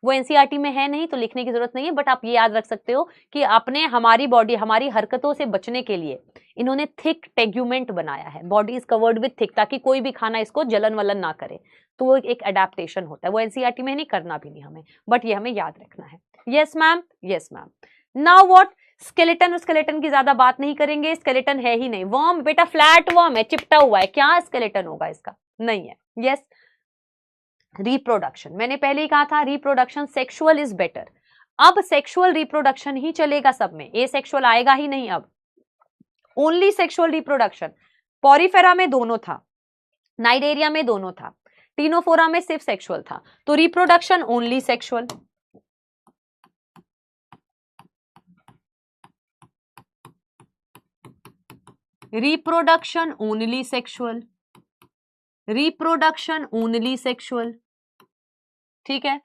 वो एनसीईआरटी में है नहीं तो लिखने की जरूरत नहीं है, बट आप ये याद रख सकते हो कि आपने हमारी बॉडी, हमारी हरकतों से बचने के लिए इन्होंने थिक टेग्यूमेंट बनाया है, body is covered with thick, ताकि कोई भी खाना इसको जलन वलन ना करे। तो वो एक एडेप्टेशन होता है, वो एनसीईआरटी में नहीं, करना भी नहीं हमें, बट ये हमें याद रखना है। Yes ma'am, yes ma'am. Now what, skeleton, skeleton की ज्यादा बात नहीं करेंगे, स्केलेटन है ही नहीं। वर्म बेटा फ्लैट वर्म है, चिपटा हुआ है, क्या स्केलेटन होगा इसका, नहीं है। यस, रिप्रोडक्शन, मैंने पहले ही कहा था रिप्रोडक्शन सेक्सुअल इज बेटर। अब सेक्सुअल रिप्रोडक्शन ही चलेगा सब में, ए सेक्सुअल आएगा ही नहीं, अब ओनली सेक्सुअल रिप्रोडक्शन। पॉरीफेरा में दोनों था, नाइडेरिया में दोनों था, टीनोफोरा में सिर्फ सेक्सुअल था, तो reproduction only sexual. Reproduction only sexual, reproduction only sexual, ठीक है।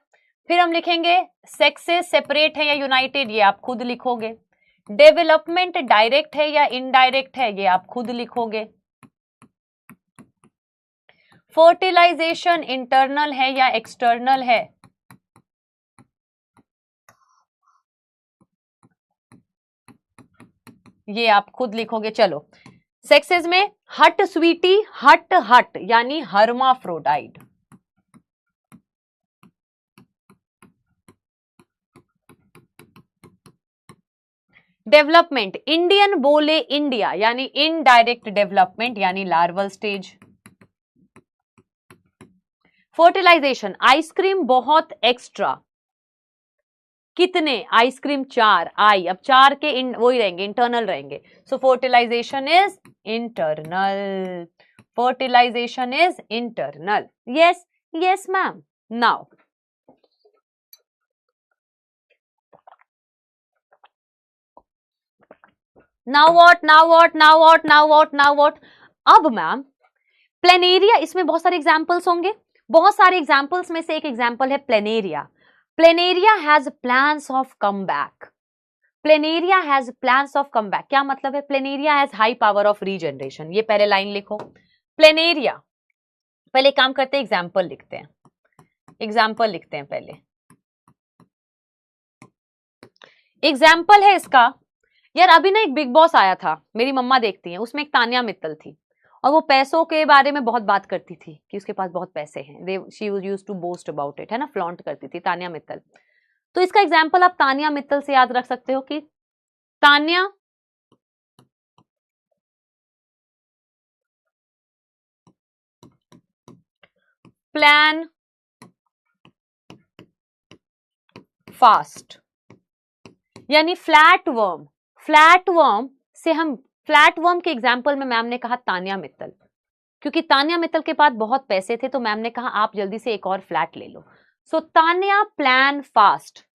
फिर हम लिखेंगे सेक्सेस सेपरेट है या यूनाइटेड, ये आप खुद लिखोगे। डेवलपमेंट डायरेक्ट है या इनडायरेक्ट है, ये आप खुद लिखोगे। फर्टिलाइजेशन इंटरनल है या एक्सटर्नल है, ये आप खुद लिखोगे। चलो, सेक्सेस में हट स्वीटी, हट हट यानी हर्माफ्रोडाइट, डेवलपमेंट, इंडियन बोले इंडिया यानी इनडायरेक्ट डेवलपमेंट यानी लार्वल स्टेज। फर्टिलाइजेशन, आइसक्रीम बहुत एक्स्ट्रा, कितने, आइसक्रीम 4, आई, अब 4 के वो ही रहेंगे, इंटरनल रहेंगे, so fertilisation is internal, fertilisation is internal. Yes yes ma'am. Now what. अब मैम प्लेनेरिया, इसमें बहुत सारे एग्जांपल्स होंगे, बहुत सारे एग्जांपल्स में से एक एग्जांपल है planaria. Planaria has plans of comeback, planaria has plans of comeback, क्या मतलब है? Planaria has high power of regeneration, ये पहले लाइन लिखो। प्लेनेरिया, पहले काम करते हैं, एग्जाम्पल लिखते हैं, एग्जाम्पल लिखते हैं पहले। एग्जाम्पल है इसका, यार अभी ना एक बिग बॉस आया था, मेरी मम्मा देखती हैं, उसमें एक तान्या मित्तल थी और वो पैसों के बारे में बहुत बात करती थी कि उसके पास बहुत पैसे हैं, she used to boast about it, है ना, फ्लॉन्ट करती थी तान्या मित्तल। तो इसका एग्जाम्पल आप तान्या मित्तल से याद रख सकते हो कि तान्या प्लान फास्ट, यानी फ्लैट वर्म, फ्लैट वर्म से हम, फ्लैट वर्म के एग्जाम्पल में मैम ने कहा तान्या मित्तल, क्योंकि तान्या मित्तल के पास बहुत पैसे थे तो मैम ने कहा आप जल्दी से एक और फ्लैट ले लो। सो तान्या प्लान फास्ट,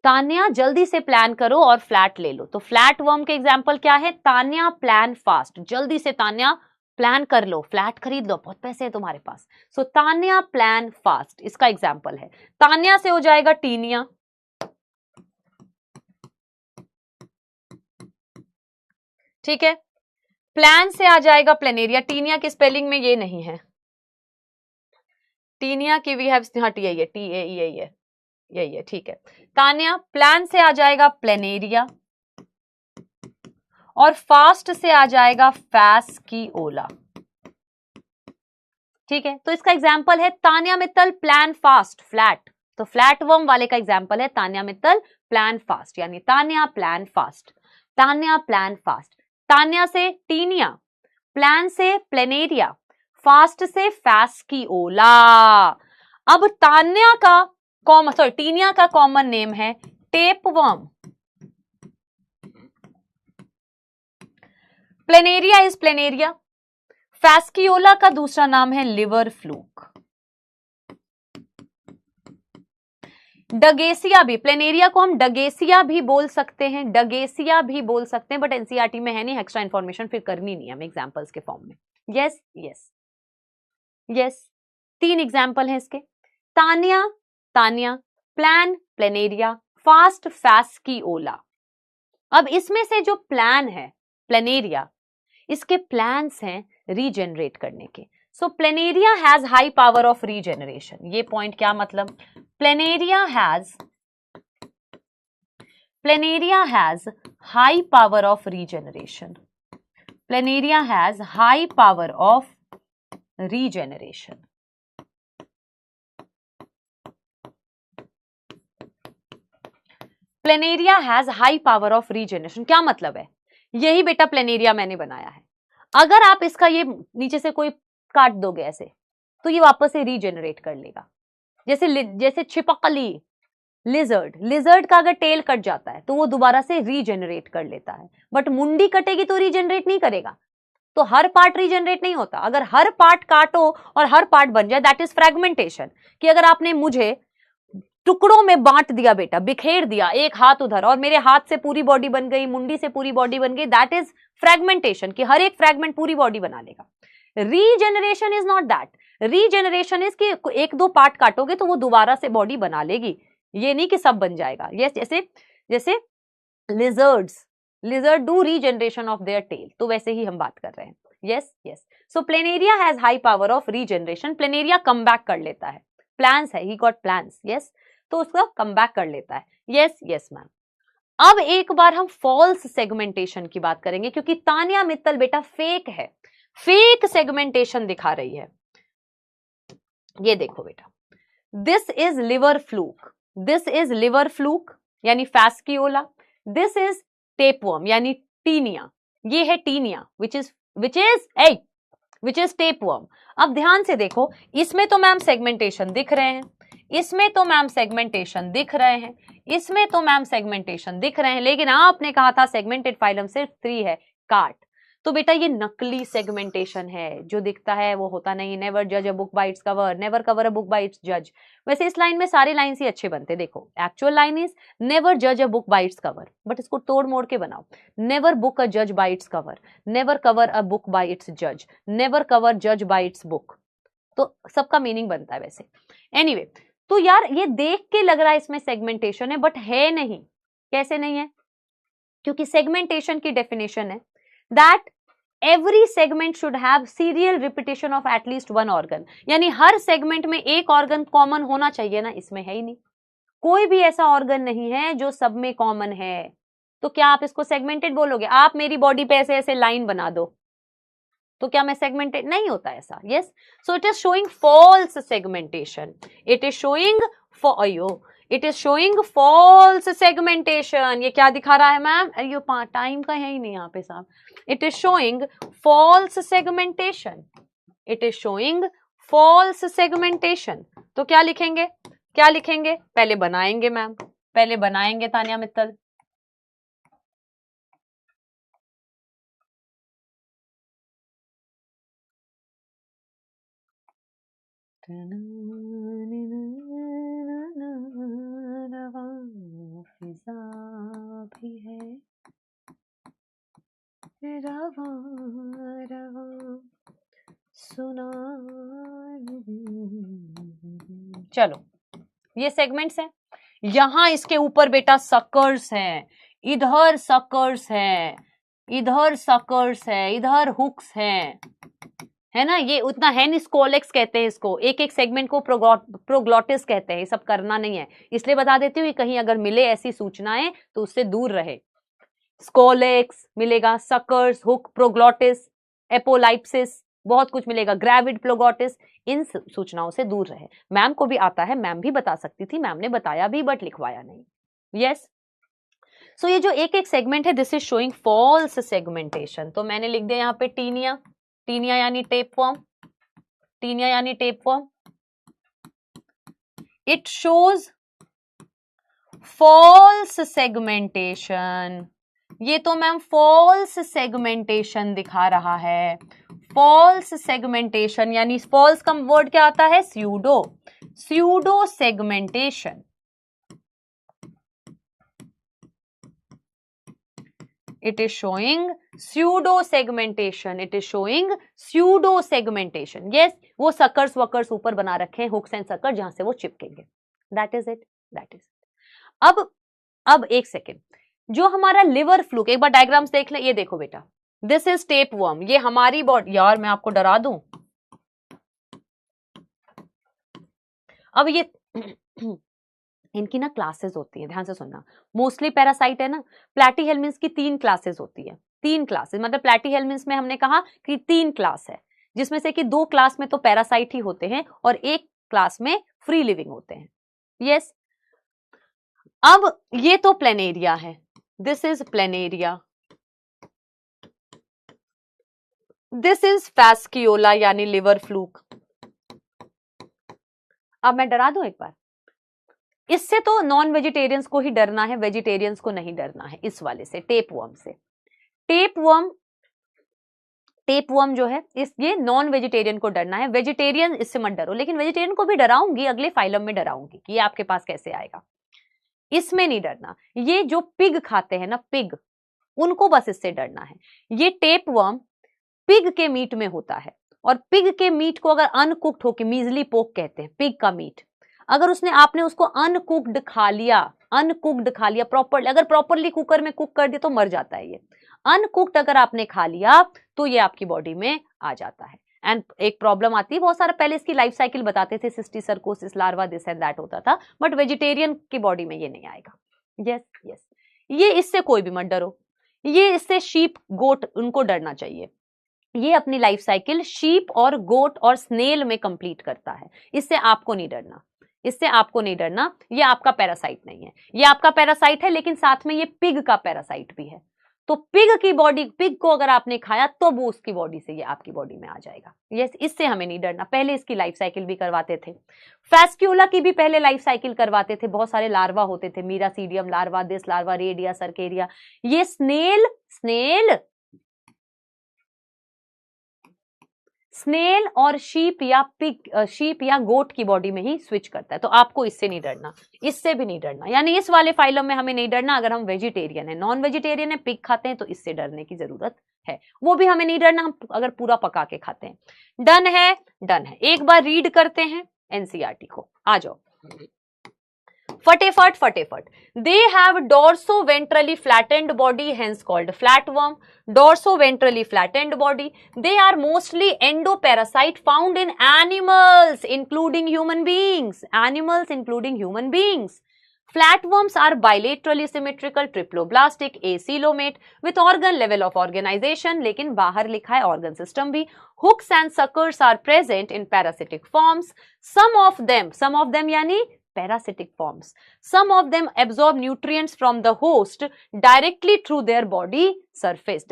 तान्या जल्दी से प्लान करो और फ्लैट ले लो। तो फ्लैट वर्म के एग्जाम्पल क्या है? तान्या प्लान फास्ट, जल्दी से तान्या प्लान कर लो, फ्लैट खरीद लो, बहुत पैसे है तुम्हारे पास। सो तान्या प्लान फास्ट इसका एग्जाम्पल है। तान्या से हो जाएगा टीनिया, ठीक है। प्लान से आ जाएगा प्लेनेरिया, टीनिया की स्पेलिंग में ये नहीं है, टीनिया की वी हैव, हाँ यही है, टी ए यही है, यही है, ठीक है। तान्या, प्लान से आ जाएगा प्लेनेरिया और फास्ट से आ जाएगा फैस्कियोला, ठीक है। तो इसका एग्जाम्पल है Tanya Mittal plan fast flat, तो फ्लैट वर्म वाले का एग्जाम्पल है तान्या मित्तल प्लान फास्ट, यानी Tanya plan fast, Tanya plan fast. Tanya से टीनिया, प्लान से प्लेनेरिया, फास्ट से फैस्कियोला। अब तान्या का टीनिया का कॉमन नेम है टेपवर्म, प्लेनेरिया इज प्लेनेरिया, फैस्कियोला का दूसरा नाम है लिवर फ्लूक। डगेसिया भी, प्लेनेरिया को हम डगेसिया भी बोल सकते हैं, डगेसिया भी बोल सकते हैं, बट एनसीईआरटी में है नहीं, एक्स्ट्रा इंफॉर्मेशन फिर करनी नहीं हमें एग्जांपल्स के फॉर्म में। यस यस यस, 3 एग्जांपल हैं इसके, Tanya, Tanya, plan, planaria, fast, fasciola. अब इसमें से जो प्लान है प्लेनेरिया, इसके प्लान्स हैं रीजनरेट करने के। So planaria has high power of regeneration, ये पॉइंट क्या मतलब? Planaria has high power of regeneration, planaria has high power of regeneration. Planaria has high power of regeneration, क्या मतलब है? यही बेटा प्लेनेरिया मैंने बनाया है, अगर आप इसका ये नीचे से कोई काट दोगे ऐसे तो ये वापस से रीजनरेट कर लेगा। जैसे छिपकली, लिजर्ड का अगर टेल कट जाता है तो वो दोबारा से रीजनरेट कर लेता है, बट मुंडी कटेगी तो रीजनरेट नहीं करेगा, तो हर पार्ट रीजनरेट नहीं होता। अगर हर पार्ट काटो और हर पार्ट बन जाए, दैट इज फ्रेगमेंटेशन, कि अगर आपने मुझे टुकड़ों में बांट दिया बेटा, बिखेर दिया, एक हाथ उधर और मेरे हाथ से पूरी बॉडी बन गई, मुंडी से पूरी बॉडी बन गई, दैट इज फ्रेगमेंटेशन, कि हर एक फ्रेगमेंट पूरी बॉडी बना लेगा। Regeneration is not that, regeneration is कि 1-2 पार्ट काटोगे तो वो दोबारा से बॉडी बना लेगी, ये नहीं कि सब बन जाएगा। यस, जैसे lizard do regeneration of their tail, तो वैसे ही हम बात कर रहे हैं। Yes yes, so planaria has high power of regeneration, planaria come back कर लेता है, प्लान्स है, ही गॉट प्लान्स, यस, तो उसका कम बैक कर लेता है। Yes yes ma'am. अब एक बार हम फॉल्स सेगमेंटेशन की बात करेंगे, क्योंकि तान्या मित्तल बेटा फेक है, फेक सेगमेंटेशन दिखा रही है। ये देखो बेटा, this is liver fluke, this is liver fluke यानी फैस्कियोला, दिस इज टेपवर्म यानी टीनिया, ये है टीनिया विच इज टेपवर्म। अब ध्यान से देखो, इसमें तो मैम सेगमेंटेशन दिख रहे हैं, इसमें तो मैम सेगमेंटेशन दिख रहे हैं, इसमें तो मैम सेगमेंटेशन दिख रहे हैं, लेकिन आपने कहा था सेगमेंटेड फाइलम सिर्फ 3 है, काट। तो बेटा ये नकली सेगमेंटेशन है, जो दिखता है वो होता नहीं। नेवर जज a book by its cover, never cover a book by it's जज। वैसे इस लाइन में सारे लाइन्स ही अच्छे बनते, देखो एक्चुअल लाइन इज नेवर जज a book by its cover, but इसको तोड़ मोड़ के बनाओ। नेवर बुक अ जज bye its cover, never cover a book by it's जज, नेवर कवर जज बाय इट्स बुक। तो सबका मीनिंग बनता है वैसे। एनीवे, तो यार ये देख के लग रहा है इसमें सेगमेंटेशन है, बट है नहीं। कैसे नहीं है? क्योंकि सेगमेंटेशन की डेफिनेशन है that every segment should have serial repetition of at least 1 organ, यानी हर सेगमेंट में एक ऑर्गन कॉमन होना चाहिए ना, इसमें है ही नहीं। कोई भी ऐसा ऑर्गन नहीं है जो सब में कॉमन है, तो क्या आप इसको सेगमेंटेड बोलोगे? आप मेरी बॉडी पे ऐसे ऐसे लाइन बना दो तो क्या मैं सेगमेंटेड? नहीं होता ऐसा। Yes, so it is showing false segmentation, it is showing it is showing false segmentation. ये क्या दिखा रहा है मैम? ये टाइम का है ही नहीं यहाँ पे साहब। It is showing false segmentation, it is showing false segmentation. तो क्या लिखेंगे? क्या लिखेंगे? पहले बनाएंगे मैम, पहले बनाएंगे तानिया मित्तल। फिजा भी है रवा रवा सुना। चलो, ये सेगमेंट्स हैं। यहां इसके ऊपर बेटा सकर्स हैं, इधर सकर्स हैं, इधर सकर्स है, इधर हुक्स हैं, है ना। ये उतना है नहीं, स्कोलेक्स कहते हैं इसको, एक एक सेगमेंट को प्रोग्लॉटिस कहते हैं। ये सब करना नहीं है, इसलिए बता देती हूँ, कहीं अगर मिले ऐसी सूचनाएं तो उससे दूर रहे। स्कोलेक्स मिलेगा, सकर्स, हुक, प्रोग्लॉटिस, एपोलाइप्सिस, बहुत कुछ मिलेगा, ग्रेविड प्लोगोटिस, इन सूचनाओं से दूर रहे। मैम को भी आता है, मैम भी बता सकती थी, मैम ने बताया भी बट लिखवाया नहीं। यस, सो ये जो एक एक सेगमेंट है, this is showing false segmentation. तो मैंने लिख दिया यहाँ पे टीनिया, टीनिया यानी टेपवर्म, टीनिया यानी tapeworm. It shows false segmentation, ये तो मैम फॉल्स सेगमेंटेशन दिखा रहा है। फॉल्स सेगमेंटेशन यानी फॉल्स का वर्ड क्या आता है? Pseudo, pseudo segmentation. It is showing pseudo segmentation. It is showing pseudo segmentation. Yes, वो सकर्स वकर्स ऊपर बना रखे हैं, हुक्स एंड सकर्स, जहां से वो चिपकेंगे। That is it. That is it. अब एक सेकेंड, जो हमारा लिवर फ्लूक, एक बार डायग्राम्स देख ले। ये देखो बेटा, दिस इज टेपवर्म, ये हमारी बॉडी। यार मैं आपको डरा दूं, अब ये इनकी ना क्लासेस होती है, ध्यान से सुनना। मोस्टली पैरासाइट है ना, प्लैटीहेल्मिन्स की 3 क्लासेस होती है। 3 क्लासेस मतलब प्लैटीहेल्मिन्स में हमने कहा कि 3 क्लास है, जिसमें से कि 2 क्लास में तो पैरासाइट ही होते हैं और 1 क्लास में फ्री लिविंग होते हैं। यस, अब ये तो प्लेनेरिया है, this is planaria, this is fasciola यानी लिवर फ्लूक। अब मैं डरा दूं एक बार, इससे तो नॉन वेजिटेरियंस को ही डरना है, वेजिटेरियंस को नहीं डरना है इस वाले से, टेपवर्म से। टेपवर्म जो है ये नॉन वेजिटेरियन को डरना है, वेजिटेरियन इससे मत डरो। लेकिन वेजिटेरियन को भी डराऊंगी, अगले फाइलम में डराऊंगी कि ये आपके पास कैसे आएगा, इसमें नहीं डरना। ये जो पिग खाते हैं ना, पिग, उनको बस इससे डरना है। ये टेपवर्म पिग के मीट में होता है, और पिग के मीट को अगर अनकुक्ड होके, मीजली पोक कहते हैं पिग का मीट, अगर आपने उसको अनकुक्ड खा लिया प्रॉपर, अगर प्रॉपरली कुकर में कुक कर दिया तो मर जाता है ये। अनकुक्ड अगर आपने खा लिया तो ये आपकी बॉडी में आ जाता है। एंड एक प्रॉब्लम आती है, बहुत सारा पहले इसकी लाइफ साइकिल बताते थे, cysticercosis larva, this and that होता था, बट वेजिटेरियन की बॉडी में ये नहीं आएगा। यस यस, ये इससे कोई भी मत डरो, ये इससे शीप गोट उनको डरना चाहिए। ये अपनी लाइफ साइकिल शीप और गोट और स्नेल में कंप्लीट करता है, इससे आपको नहीं डरना। इससे आपको नहीं डरना, ये आपका पैरासाइट नहीं है, ये आपका पैरासाइट है लेकिन साथ में ये पिग का पैरासाइट भी है। तो पिग की बॉडी, पिग को अगर आपने खाया तो वो उसकी बॉडी से ये आपकी बॉडी में आ जाएगा। यस, इससे हमें नहीं डरना। पहले इसकी लाइफ साइकिल भी करवाते थे, फैस्क्यूला की भी पहले लाइफ साइकिल करवाते थे, बहुत सारे लार्वा होते थे, miracidium larva, this larva, redia, cercaria. ये स्नेल और शीप या गोट की बॉडी में ही स्विच करता है। तो आपको इससे नहीं डरना, इससे भी नहीं डरना, यानी इस वाले फाइलम में हमें नहीं डरना अगर हम वेजिटेरियन है। नॉन वेजिटेरियन है, पिग खाते हैं, तो इससे डरने की जरूरत है। वो भी हमें नहीं डरना हम अगर पूरा पका के खाते हैं। डन है, डन है। एक बार रीड करते हैं एनसीईआरटी को, आ जाओ फटेफट। They have dorso-ventrally flattened body, hence called flatworm. Dorso-ventrally flattened body. They are mostly endoparasite found in animals, including human beings. Flatworms are bilaterally symmetrical, triploblastic, acoelomate with organ level of organization, लेकिन बाहर लिखा है organ system भी. Hooks and suckers are present in parasitic forms. Some of them यानी parasitic forms. Some of them absorb nutrients from the host directly through their body surface.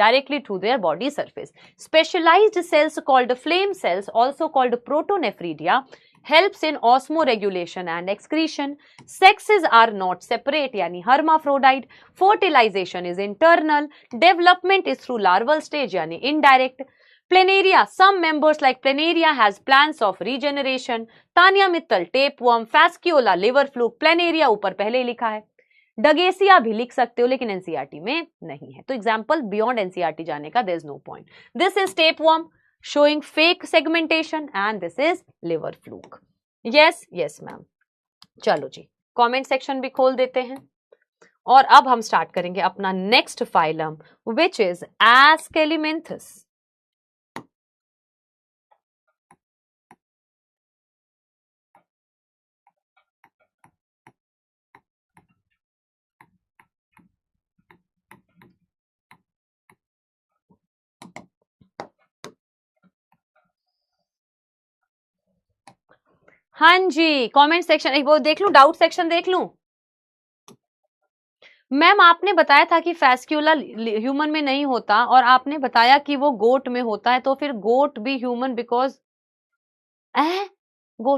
Specialized cells called flame cells, also called protonephridia, helps in osmoregulation and excretion. Sexes are not separate, यानी hermaphrodite. Fertilization is internal. Development is through larval stage, यानी indirect. Planaria, some members like Planaria has plans of regeneration. Tania Mittal, tapeworm, Fasciola, liver fluke, Planaria ऊपर पहले ही लिखा है. डगेसिया भी लिख सकते हो लेकिन एनसीईआरटी में नहीं है, तो एग्जाम्पल बियॉन्ड एनसीईआरटी जाने का there is no point. This is tapeworm showing fake segmentation and this is liver fluke. Yes ma'am. चलो जी, कमेंट सेक्शन भी खोल देते हैं और अब हम स्टार्ट करेंगे अपना नेक्स्ट फाइलम विच इज एस्केलिमेंथस. हाँ जी, कमेंट सेक्शन वो देख लूं, डाउट सेक्शन देख लूं. मैम आपने बताया था कि फैस्क्यूला ह्यूमन में नहीं होता और आपने बताया कि वो गोट में होता है, तो फिर गोट भी ह्यूमन बिकॉज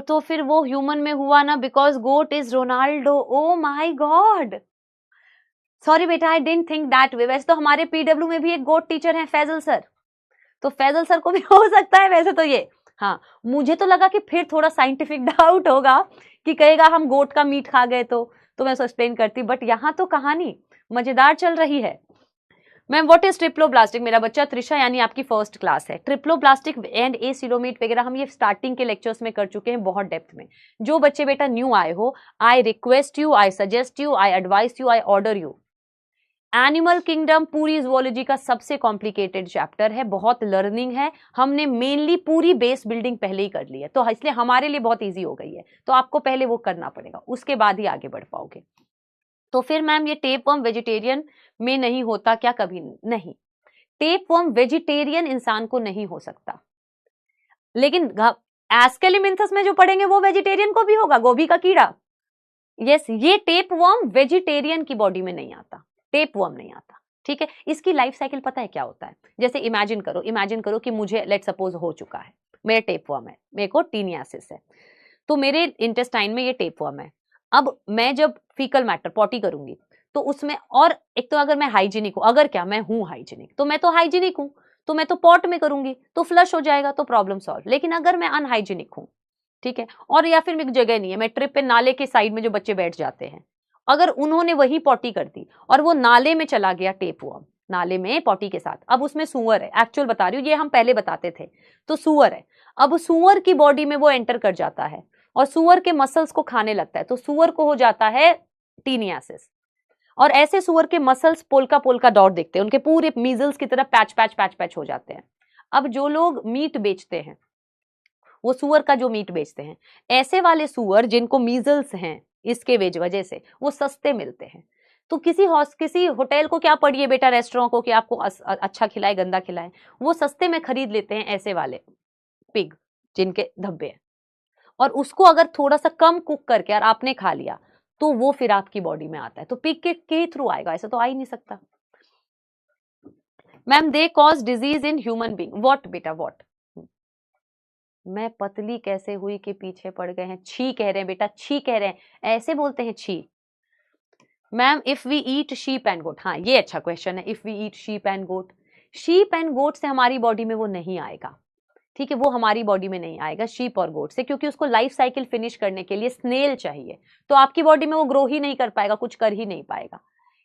तो फिर वो ह्यूमन में हुआ ना because goat is Ronaldo. Oh my god, sorry बेटा, I didn't think that way. वैसे तो हमारे पीडब्ल्यू में भी एक गोट टीचर हैं, फैजल सर, तो फैजल सर को भी हो सकता है वैसे तो ये. हाँ, मुझे तो लगा कि फिर थोड़ा साइंटिफिक डाउट होगा कि कहेगा हम गोट का मीट खा गए, तो मैं उसको एक्सप्लेन करती, बट यहाँ तो कहानी मजेदार चल रही है. Ma'am what is triploblastic? मेरा बच्चा त्रिशा यानी आपकी फर्स्ट क्लास है. ट्रिप्लोब्लास्टिक एंड एसिलोमेट वगैरह हम ये स्टार्टिंग के लेक्चर्स में कर चुके हैं बहुत डेप्थ में. जो बच्चे बेटा न्यू आए हो, I request you, I suggest you, I advice you, I order you. Animal kingdom पूरी जूलॉजी का सबसे कॉम्प्लिकेटेड चैप्टर है, बहुत लर्निंग है. हमने मेनली पूरी बेस बिल्डिंग पहले ही कर ली है, तो इसलिए हमारे लिए बहुत इजी हो गई है. तो आपको पहले वो करना पड़ेगा, उसके बाद ही आगे बढ़ पाओगे. तो फिर मैम ये टेपवर्म वेजिटेरियन में नहीं होता क्या? कभी नहीं. टेपवर्म वेजिटेरियन इंसान को नहीं हो सकता, लेकिन एस्केलिमिंथस में जो पढ़ेंगे वो वेजिटेरियन को भी होगा, गोभी का कीड़ा. यस, ये टेपवर्म वेजिटेरियन की बॉडी में नहीं आता, टेपवर्म नहीं आता. ठीक है, इसकी लाइफ साइकिल पता है क्या होता है? जैसे इमेजिन करो कि मुझे लेट सपोज हो चुका है, मेरा टेपवर्म है, मेरे को टीनियासिस है, तो मेरे इंटेस्टाइन में ये टेपवर्म है. अब मैं जब फीकल मैटर पॉटी करूंगी तो उसमें, और एक तो अगर मैं हाइजीनिक हूं, अगर क्या मैं हूं हाइजीनिक, तो मैं तो हाइजीनिक हूं, तो मैं तो पॉट में करूंगी तो फ्लश हो जाएगा, तो प्रॉब्लम सॉल्व. लेकिन अगर मैं अनहाइजीनिक हूं, ठीक है, और या फिर मेरी जगह नहीं है, मैं ट्रिप पे नाले के साइड में जो बच्चे बैठ जाते हैं, अगर उन्होंने वही पॉटी कर दी और वो नाले में चला गया टेपवर्म, नाले में पॉटी के साथ, अब उसमें सुअर है, एक्चुअल बता रही हूँ, ये हम पहले बताते थे, तो सुअर है. अब सुअर की बॉडी में वो एंटर कर जाता है और सुअर के मसल्स को खाने लगता है, तो सुअर को हो जाता है टीनियासिस. और ऐसे सुअर के मसल्स पोल्का पोल्का डॉट दिखते हैं, उनके पूरे मीजल्स की तरह पैच हो जाते हैं. अब जो लोग मीट बेचते हैं, वो सुअर का जो मीट बेचते हैं, ऐसे वाले सुअर जिनको मीजल्स हैं इसके वजह से, वो सस्ते मिलते हैं. तो किसी होटल को क्या पड़िए बेटा, रेस्टोरेंट को कि आपको अच्छा खिलाए गंदा खिलाए, वो सस्ते में खरीद लेते हैं ऐसे वाले पिग जिनके धब्बे हैं. और उसको अगर थोड़ा सा कम कुक करके और आपने खा लिया तो वो फिर आपकी बॉडी में आता है, तो पिग के थ्रू आएगा, ऐसा तो आ ही नहीं सकता। Ma'am they cause disease in human being, what बेटा व्हाट? मैं पतली कैसे हुई के पीछे पड़ गए हैं, छी कह रहे हैं बेटा, छी कह रहे हैं, ऐसे बोलते हैं छी। Ma'am if we eat sheep and goat, हाँ ये अच्छा क्वेश्चन है, if we eat sheep and goat, sheep and goat से हमारी बॉडी में वो नहीं आएगा, ठीक है, वो हमारी बॉडी में नहीं आएगा शीप और गोट से, क्योंकि उसको लाइफ साइकिल फिनिश करने के लिए स्नेल चाहिए, तो आपकी बॉडी में वो ग्रो ही नहीं कर पाएगा, कुछ कर ही नहीं पाएगा।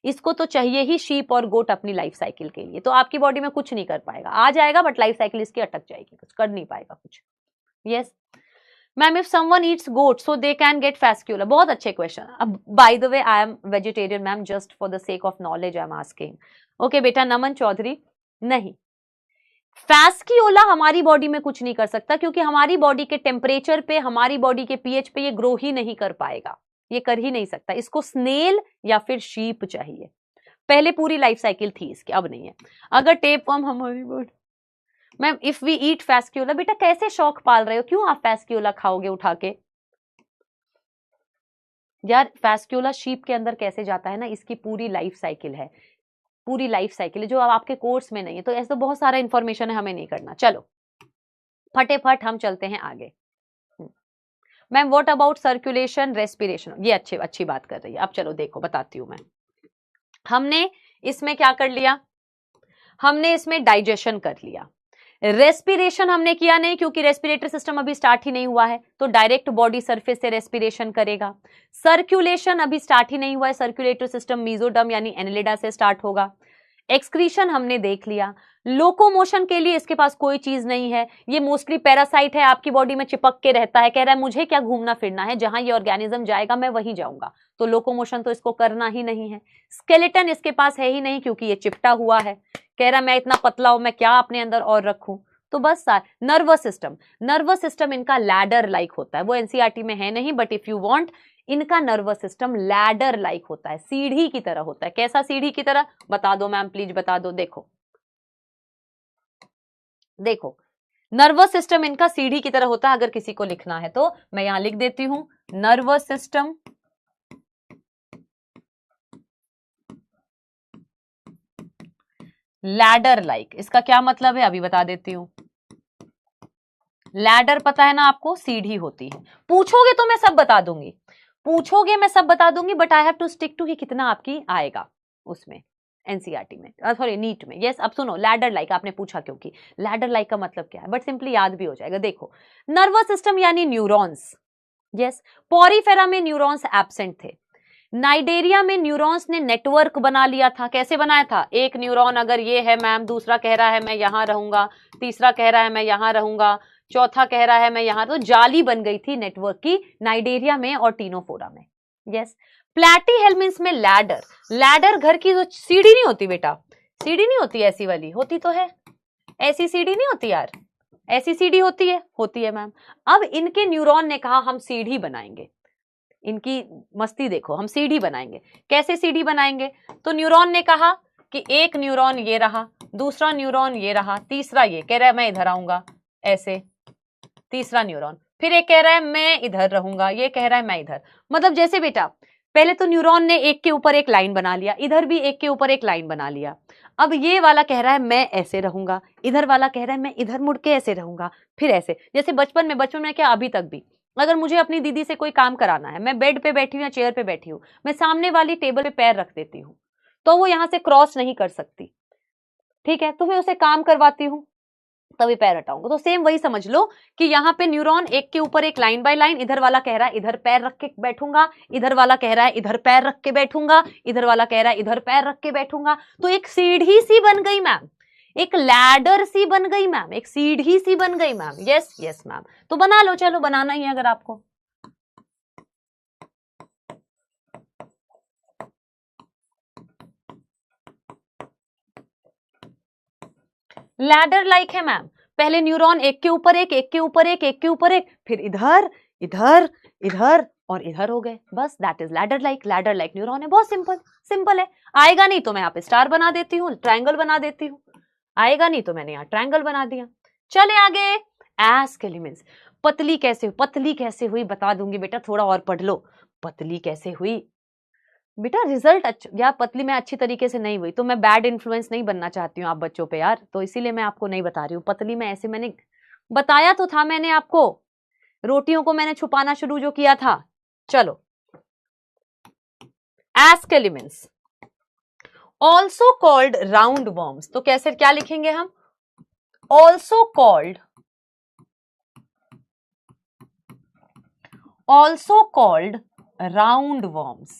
इसको तो चाहिए ही शीप और गोट अपनी लाइफ साइकिल के लिए, तो आपकी बॉडी में कुछ नहीं कर पाएगा, आ जाएगा बट लाइफ साइकिल इसकी अटक जाएगी, कुछ कर नहीं पाएगा कुछ। Yes ma'am if someone eats goat so they can get fasciola, बहुत अच्छे क्वेश्चन। अब by the way I am vegetarian ma'am, just for the sake of knowledge I am asking. Okay बेटा नमन चौधरी, नहीं फैस्क्यूला हमारी बॉडी में कुछ नहीं कर सकता, क्योंकि हमारी बॉडी के टेम्परेचर पे, हमारी बॉडी के पीएच पे ये ग्रो ही नहीं कर पाएगा, ये कर ही नहीं सकता, इसको स्नेल या फिर शीप चाहिए। पहले पूरी लाइफ साइकिल थी इसकी, अब नहीं है। अगर टेपवर्म हमारी body, ma'am if we eat fasciola, बेटा कैसे शौक पाल रहे हो, क्यों आप फैस्क्यूला खाओगे उठा के? यार फैस्क्यूला शीप के अंदर कैसे जाता है ना, इसकी पूरी लाइफ साइकिल है, पूरी लाइफ साइकिल है, जो अब आपके कोर्स में नहीं है, तो ऐसे तो बहुत सारा इंफॉर्मेशन है, हमें नहीं करना। चलो फटाफट हम चलते हैं आगे। Ma'am what about circulation respiration, ये अच्छी बात कर रही है। अब चलो देखो बताती हूं मैं, हमने इसमें क्या कर लिया, हमने इसमें डाइजेशन कर लिया, रेस्पिरेशन हमने किया नहीं, क्योंकि रेस्पिरेटरी सिस्टम अभी स्टार्ट ही नहीं हुआ है, तो डायरेक्ट बॉडी सरफेस से रेस्पिरेशन करेगा। सर्कुलेशन अभी स्टार्ट ही नहीं हुआ है, सर्कुलेटरी सिस्टम मीजोडर्म यानी एनेलिडा से स्टार्ट होगा। एक्सक्रीशन हमने देख लिया। लोकोमोशन के लिए इसके पास कोई चीज नहीं है, ये मोस्टली पैरासाइट है, आपकी बॉडी में चिपक के रहता है, कह रहा है मुझे क्या घूमना फिरना है, जहां ये ऑर्गेनिज्म जाएगा मैं वहीं जाऊंगा, तो लोकोमोशन तो इसको करना ही नहीं है। स्केलेटन इसके पास है ही नहीं, क्योंकि ये चिपटा हुआ है, कह रहा मैं इतना पतला हूं, मैं क्या अपने अंदर और रखूं, तो बस नर्वस सिस्टम, नर्वस सिस्टम इनका लैडर लाइक होता है, वो एनसीईआरटी में है नहीं, बट इफ यू वांट, इनका नर्वस सिस्टम लैडर लाइक होता है, सीढ़ी की तरह होता है। कैसा सीढ़ी की तरह, बता दो मैम प्लीज बता दो। देखो देखो नर्वस सिस्टम इनका सीढ़ी की तरह होता है, अगर किसी को लिखना है तो मैं यहां लिख देती हूं, नर्वस सिस्टम लैडर लाइक। इसका क्या मतलब है अभी बता देती हूं। लैडर पता है ना आपको, सीढ़ी होती है। पूछोगे तो मैं सब बता दूंगी, पूछोगे मैं सब बता दूंगी, but I have to stick to कि कितना आपकी आएगा उसमें एनसीईआरटी में, सॉरी नीट में। यस अब सुनो, लैडर लाइक आपने पूछा, क्योंकि लैडर लाइक का मतलब क्या है, बट सिंपली याद भी हो जाएगा। देखो नर्वस सिस्टम यानी न्यूरॉन्स, यस पॉरीफेरा में न्यूरॉन्स एब्सेंट थे, नाइडेरिया में न्यूरॉन्स ने नेटवर्क बना लिया था। कैसे बनाया था, एक न्यूरॉन अगर ये है मैम, दूसरा कह रहा है मैं यहां रहूंगा, तीसरा कह रहा है मैं यहां रहूंगा, चौथा कह रहा है मैं यहां, तो जाली बन गई थी नेटवर्क की नाइडेरिया में और टीनोफोरा में। यस प्लैटीहेल्मिन्थ में लैडर, लैडर घर की जो सीढ़ी नहीं होती बेटा, सीढ़ी नहीं होती ऐसी वाली, होती तो है, ऐसी सीढ़ी नहीं होती यार, ऐसी सीढ़ी होती है मैम। अब इनके न्यूरॉन ने कहा हम सीढ़ी बनाएंगे, इनकी मस्ती देखो, हम सीढ़ी बनाएंगे। कैसे सीढ़ी बनाएंगे, तो न्यूरॉन ने कहा कि एक न्यूरॉन ये रहा, दूसरा न्यूरॉन ये रहा, तीसरा ये कह रहा है मैं इधर आऊंगा ऐसे, तीसरा न्यूरॉन, फिर एक कह रहा है मैं इधर रहूंगा, ये कह रहा है मैं इधर। मतलब जैसे बेटा पहले तो न्यूरॉन ने एक के ऊपर एक लाइन बना लिया, इधर भी एक के ऊपर एक लाइन बना लिया, अब ये वाला कह रहा है मैं ऐसे रहूंगा, इधर वाला कह रहा है मैं इधर मुड़ के ऐसे रहूंगा, फिर ऐसे। जैसे बचपन में क्या अभी तक भी, अगर मुझे अपनी दीदी से कोई काम कराना है, मैं बेड पे बैठी हूँ या चेयर पे बैठी हूँ, मैं सामने वाली टेबल पे पैर रख देती हूँ, तो वो यहां से क्रॉस नहीं कर सकती, ठीक है, तो मैं उसे काम करवाती हूँ, तभी पैर हटाऊंगा। तो सेम वही समझ लो कि यहाँ पे न्यूरॉन एक के ऊपर एक लाइन बाय लाइन, इधर वाला कह रहा है इधर पैर रख के बैठूंगा, इधर वाला कह रहा है इधर पैर रख के बैठूंगा, इधर वाला कह रहा है इधर पैर रख के बैठूंगा, तो एक सीढ़ी सी बन गई मैम, एक लैडर सी बन गई मैम, एक सीढ़ी सी बन गई मैम। यस यस मैम, तो बना लो, चलो बनाना ही है अगर आपको। लैडर लाइक है मैम, पहले न्यूरॉन एक के ऊपर एक, एक के ऊपर एक, एक के ऊपर एक, फिर इधर इधर इधर और इधर हो गए, बस that is ladder like. Ladder like neuron है, बहुत सिंपल है। आएगा नहीं तो मैं यहाँ पे स्टार बना देती हूँ, ट्रायंगल बना देती हूँ, आएगा नहीं तो मैंने यहाँ ट्रायंगल बना दिया। चले आगे, Ask elements. पतली कैसे हुई बता दूंगी बेटा, थोड़ा और पढ़ लो। पतली कैसे हुई बेटा, रिजल्ट अच्छा, या पतली मैं अच्छी तरीके से नहीं हुई तो मैं बैड इन्फ्लुएंस नहीं बनना चाहती हूँ आप बच्चों पे यार, तो इसीलिए मैं आपको नहीं बता रही हूँ। पतली में ऐसे मैंने बताया तो था, मैंने आपको रोटियों को मैंने छुपाना शुरू जो किया था। चलो, Ask elements also called roundworms, तो कैसे क्या लिखेंगे हम? also called roundworms.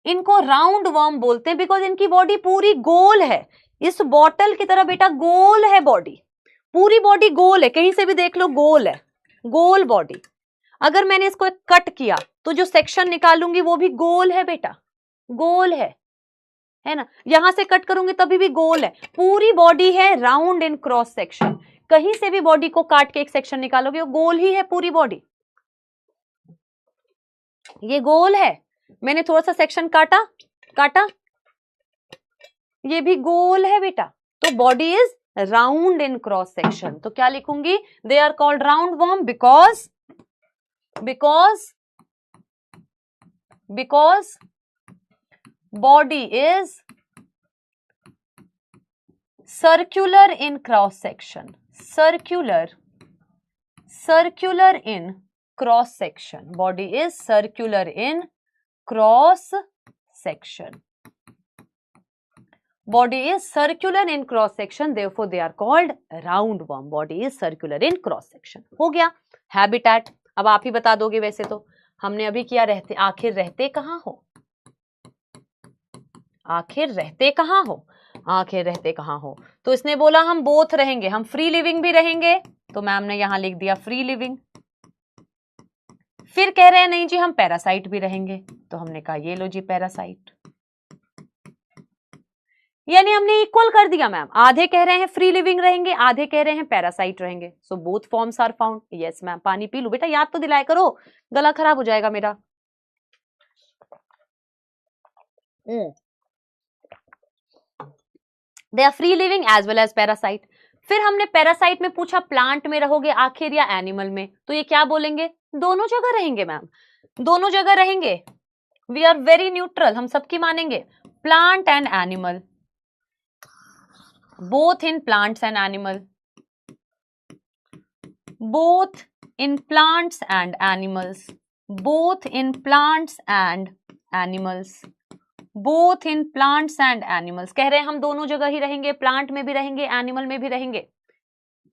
इनको राउंड वर्म बोलते हैं बिकॉज इनकी बॉडी पूरी गोल है, इस बॉटल की तरह बेटा गोल है बॉडी, पूरी बॉडी गोल है, कहीं से भी देख लो गोल है, गोल बॉडी। अगर मैंने इसको एक कट किया तो जो सेक्शन निकालूंगी वो भी गोल है बेटा, गोल है ना, यहां से कट करूंगी तभी भी गोल है, पूरी बॉडी है राउंड इन क्रॉस सेक्शन, कहीं से भी बॉडी को काट के एक सेक्शन निकालोगे वो गोल ही है पूरी बॉडी, ये गोल है। मैंने थोड़ा सा सेक्शन काटा ये भी गोल है बेटा, तो body is round in cross section, तो क्या लिखूंगी? They are called round worm because body is circular in cross section, circular in cross section, body is circular in cross section, body is circular in cross section, therefore they are called roundworm, body is circular in cross section। हो गया habitat। अब आप ही बता दोगे, वैसे तो हमने अभी किया रहते, आखिर रहते कहाँ हो, आखिर रहते कहाँ हो, आखिर रहते कहाँ हो, तो इसने बोला हम बोथ रहेंगे, हम फ्री लिविंग भी रहेंगे, तो मैम ने यहां लिख दिया फ्री लिविंग। फिर कह रहे हैं नहीं जी हम पैरासाइट भी रहेंगे, तो हमने कहा ये लो जी पैरासाइट, यानी हमने इक्वल कर दिया मैम, आधे कह रहे हैं फ्री लिविंग रहेंगे, आधे कह रहे हैं पैरासाइट रहेंगे, so both forms are found. Yes ma'am, पानी पी लो बेटा, याद तो दिलाया करो, गला खराब हो जाएगा मेरा। They are free living as well as parasite. फिर हमने पैरासाइट में पूछा प्लांट में रहोगे आखिर या एनिमल में, तो ये क्या बोलेंगे? दोनों जगह रहेंगे मैम, दोनों जगह रहेंगे, वी आर वेरी न्यूट्रल, हम सबकी मानेंगे, plant and animal, both in plants and animal, both in plants and animals, both in plants and animals, both in plants and animals, कह रहे हैं हम दोनों जगह ही रहेंगे, प्लांट में भी रहेंगे, एनिमल में भी रहेंगे।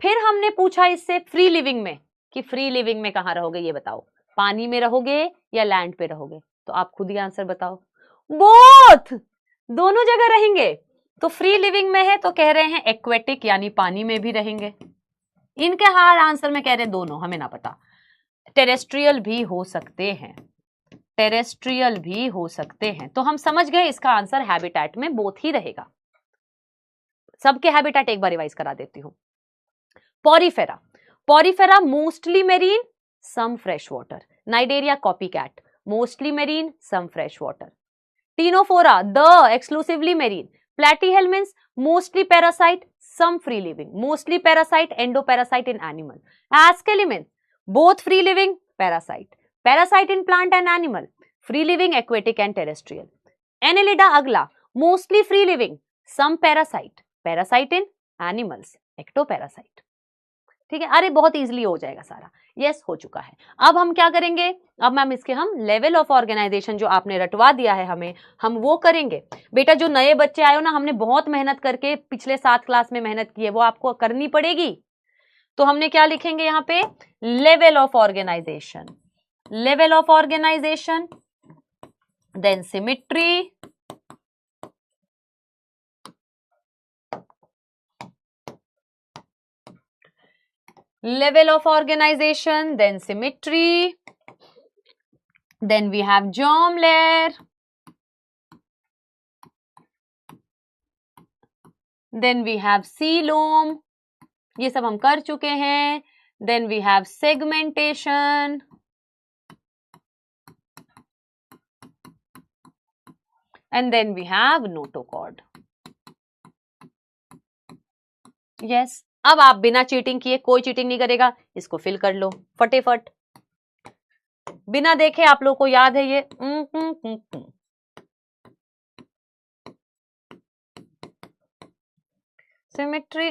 फिर हमने पूछा इससे फ्री लिविंग में कि फ्री लिविंग में कहाँ रहोगे, ये बताओ, पानी में रहोगे या लैंड पे रहोगे, तो आप खुद ही आंसर बताओ। बोथ, दोनों जगह रहेंगे, तो फ्री लिविंग में है तो कह रहे हैं एक्वेटिक यानी पानी में भी रहेंगे, इनके हाल आंसर में कह रहे हैं दोनों, हमें ना पता, टेरेस्ट्रियल भी हो सकते हैं, टेरेस्ट्रियल भी हो सकते हैं, तो हम समझ गए इसका आंसर हैबिटेट में बोथ ही रहेगा। सबके हैबिटेट एक बार रिवाइज करा देती हूं। Porifera, porifera mostly marine some fresh water, cnidaria copycat mostly marine some fresh water, ctenophora the exclusively marine, platyhelminths mostly parasite some free living, mostly parasite endoparasite in animal, ascalminths both free living parasite, parasite in plant and animal, free living aquatic and terrestrial, annelida agla mostly free living some parasite, parasite in animals, ectoparasite। ठीक है, अरे बहुत easily हो जाएगा सारा, yes हो चुका है। अब हम क्या करेंगे, अब मैम इसके हम लेवल ऑफ ऑर्गेनाइजेशन जो आपने रटवा दिया है हमें, हम वो करेंगे। बेटा जो नए बच्चे आए हो ना, हमने बहुत मेहनत करके पिछले 7 क्लास में मेहनत की है, वो आपको करनी पड़ेगी। तो हमने क्या लिखेंगे यहाँ पे, level of organization, level of organization, then symmetry, level of organization, then symmetry, then we have germ layer, then we have coelom, ये सब हम कर चुके हैं, then we have segmentation, and then we have notochord। yes, अब आप बिना cheating किए, कोई चीटिंग नहीं करेगा, इसको फिल कर लो फटाफट, बिना देखे। आप लोगों को याद है ये सिमेट्री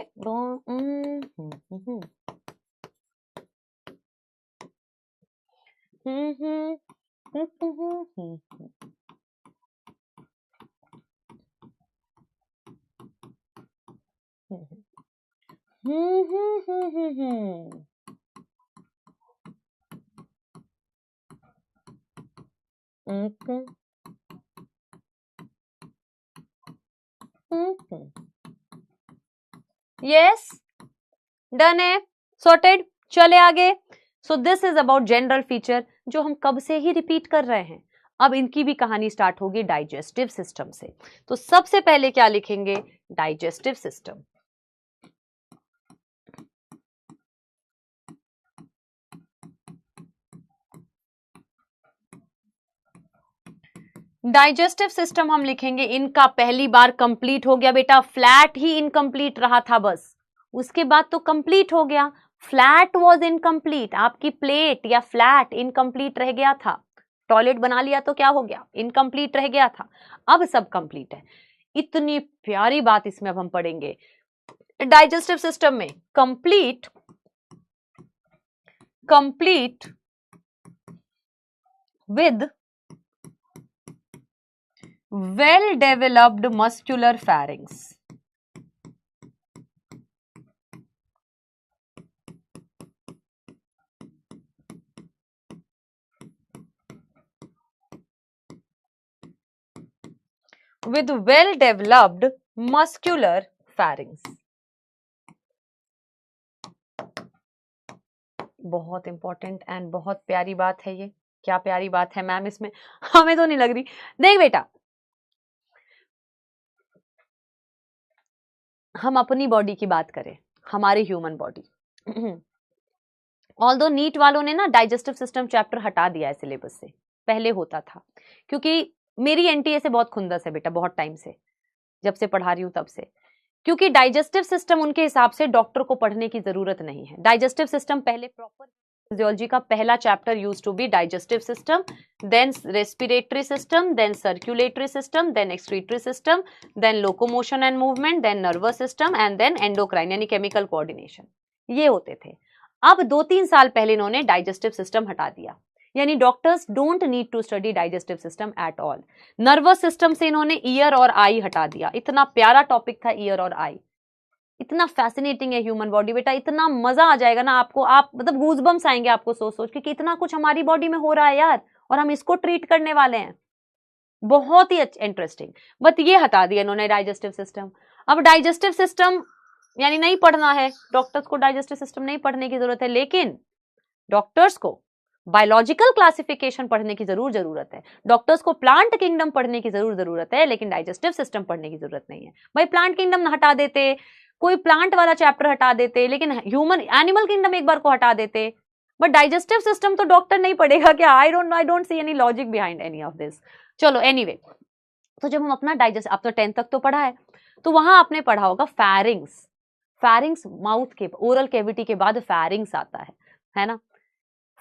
यस, डन है, सॉर्टेड। चले आगे। सो this is about general feature जो हम कब से ही रिपीट कर रहे हैं। अब इनकी भी कहानी स्टार्ट होगी डाइजेस्टिव सिस्टम से। तो सबसे पहले क्या लिखेंगे, डाइजेस्टिव सिस्टम। डाइजेस्टिव सिस्टम हम लिखेंगे, इनका पहली बार कंप्लीट हो गया बेटा, फ्लैट ही इनकम्प्लीट रहा था बस, उसके बाद तो कंप्लीट हो गया। फ्लैट वॉज इनकम्प्लीट, आपकी प्लेट या फ्लैट इनकम्प्लीट रह गया था। टॉयलेट बना लिया तो क्या हो गया, इनकम्प्लीट रह गया था। अब सब कंप्लीट है। इतनी प्यारी बात इसमें अब हम पढ़ेंगे डाइजेस्टिव सिस्टम में, complete with well developed muscular pharynx. With well developed muscular pharynx. बहुत इंपॉर्टेंट एंड बहुत प्यारी बात है ये। क्या प्यारी बात है मैम इसमें, हमें तो नहीं लग रही। देख बेटा, हम अपनी बॉडी की बात करें, हमारी ह्यूमन बॉडी, ऑल्दो नीट वालों ने ना डाइजेस्टिव सिस्टम चैप्टर हटा दिया है सिलेबस से, पहले होता था, क्योंकि मेरी एनटीए से बहुत खुंदस है बेटा, बहुत टाइम से, जब से पढ़ा रही हूं तब से, क्योंकि डाइजेस्टिव सिस्टम उनके हिसाब से डॉक्टर को पढ़ने की जरूरत नहीं है। डाइजेस्टिव सिस्टम पहले प्रॉपर फिजियोलॉजी का पहला chapter used to be digestive system, then respiratory system, then circulatory system, then excretory system, then locomotion and movement, then nervous system and then endocrine यानी केमिकल कोऑर्डिनेशन, ये होते थे। अब 2-3 साल पहले इन्होंने डाइजेस्टिव सिस्टम हटा दिया, यानी doctors don't need to study digestive system at all. Nervous system से इन्होंने ईयर और आई हटा दिया। इतना प्यारा टॉपिक था ईयर और आई, इतना फैसिनेटिंग है ह्यूमन बॉडी बेटा, इतना मजा आ जाएगा ना आपको, आप मतलब गूज़बम्स आएंगे आपको सोच सोच के कि इतना कुछ हमारी बॉडी में हो रहा है यार, और हम इसको ट्रीट करने वाले हैं। बहुत ही इंटरेस्टिंग। बट ये हटा दिया इन्होंने डाइजेस्टिव सिस्टम। अब डाइजेस्टिव सिस्टम यानी नहीं पढ़ना है डॉक्टर्स को, डाइजेस्टिव सिस्टम नहीं पढ़ने की जरूरत है, लेकिन डॉक्टर्स को बायोलॉजिकल क्लासिफिकेशन पढ़ने की जरूरत है, डॉक्टर्स को प्लांट किंगडम पढ़ने की जरूरत है, लेकिन डाइजेस्टिव सिस्टम पढ़ने की जरूरत नहीं है। भाई प्लांट किंगडम हटा देते, कोई प्लांट वाला चैप्टर हटा देते, लेकिन ह्यूमन एनिमल किंगडम एक बार को हटा देते, बट डाइजेस्टिव सिस्टम तो डॉक्टर नहीं पढ़ेगा क्या? I don't see any logic behind any of this. चलो एनीवे, तो जब हम अपना डाइजेस्ट, अब तो 10th तक तो पढ़ा है, तो वहां आपने पढ़ा होगा फैरिंग्स। फैरिंग्स माउथ के ओरल कैविटी के बाद फैरिंग्स आता है ना।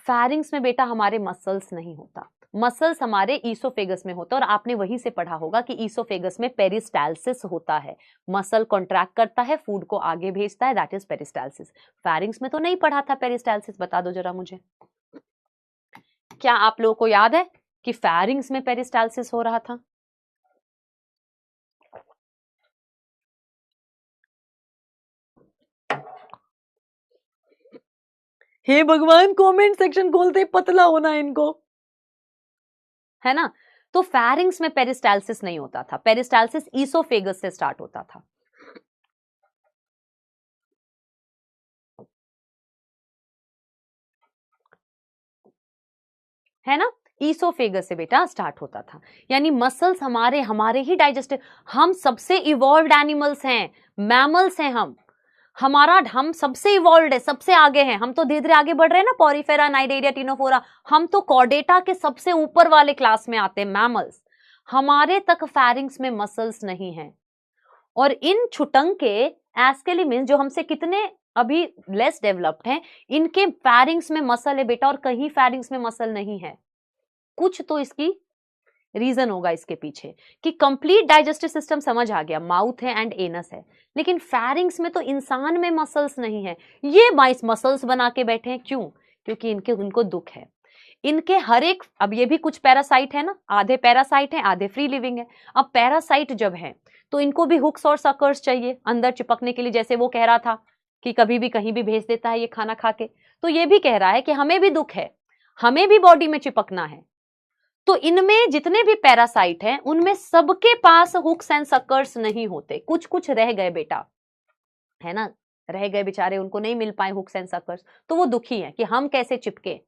फैरिंग्स में बेटा हमारे मसल्स नहीं होता, मसल्स हमारे ईसोफेगस में होता है, और आपने वहीं से पढ़ा होगा कि ईसोफेगस में पेरिस्टाल्सिस होता है, मसल कॉन्ट्रैक्ट करता है, फूड को आगे भेजता है, दैट इज पेरिस्टाल्सिस। फैरिंग्स में तो नहीं पढ़ा था पेरिस्टाल्सिस, बता दो जरा मुझे, क्या आप लोगों को याद है कि फैरिंग्स में पेरिस्टाल्सिस हो रहा था? हे भगवान, कमेंट सेक्शन खोलते पतला होना इनको, है ना। तो फैरिंग्स में पेरिस्टाल्सिस नहीं होता था, पेरिस्टाल्सिस ईसोफेगस से स्टार्ट होता था। है ना, ईसोफेगस से बेटा स्टार्ट होता था, यानी मसल्स हमारे ही डाइजेस्टिव, हम सबसे इवॉल्व्ड एनिमल्स हैं, मैमल्स हैं हम सबसे इवॉल्व्ड है, सबसे आगे हैं, हम तो धीरे धीरे आगे बढ़ रहे हैं ना, पॉरीफेरा, नाइडेरिया, टिनोफोरा, हम तो कॉर्डेटा के सबसे ऊपर वाले क्लास में आते हैं, मैमल्स। हमारे तक फैरिंग्स में मसल्स नहीं हैं, और इन छुटंग के एस्केली मीन्स जो हमसे कितने अभी लेस डेवलप्ड हैं, इनके फेरिंग्स में मसल है बेटा और कहीं फेरिंग्स में मसल नहीं है। कुछ तो इसकी रीजन होगा इसके पीछे कि कंप्लीट डाइजेस्टिव सिस्टम समझ आ गया, माउथ है एंड एनस है, लेकिन फेरिंग्स में तो इंसान में मसल्स नहीं है। ये माइस मसल्स बना के बैठे हैं, क्यों? क्योंकि उनको दुख है। इनके हर एक, अब ये भी कुछ पैरासाइट है ना, आधे पैरासाइट है आधे फ्री लिविंग है। अब पैरासाइट जब है तो इनको भी हुक्स और सकर्स चाहिए अंदर चिपकने के लिए, जैसे वो कह रहा था कि कभी भी कहीं भी भेज देता है ये खाना खा के, तो ये भी कह रहा है कि हमें भी दुख है, हमें भी बॉडी में चिपकना है। तो इनमें जितने भी पैरासाइट हैं उनमें सबके पास हुक्स एंड सकर्स नहीं होते, कुछ कुछ रह गए बेटा, है ना, रह गए बेचारे, उनको नहीं मिल पाए हुक्स एंड सकर्स, तो वो दुखी है कि हम कैसे चिपके।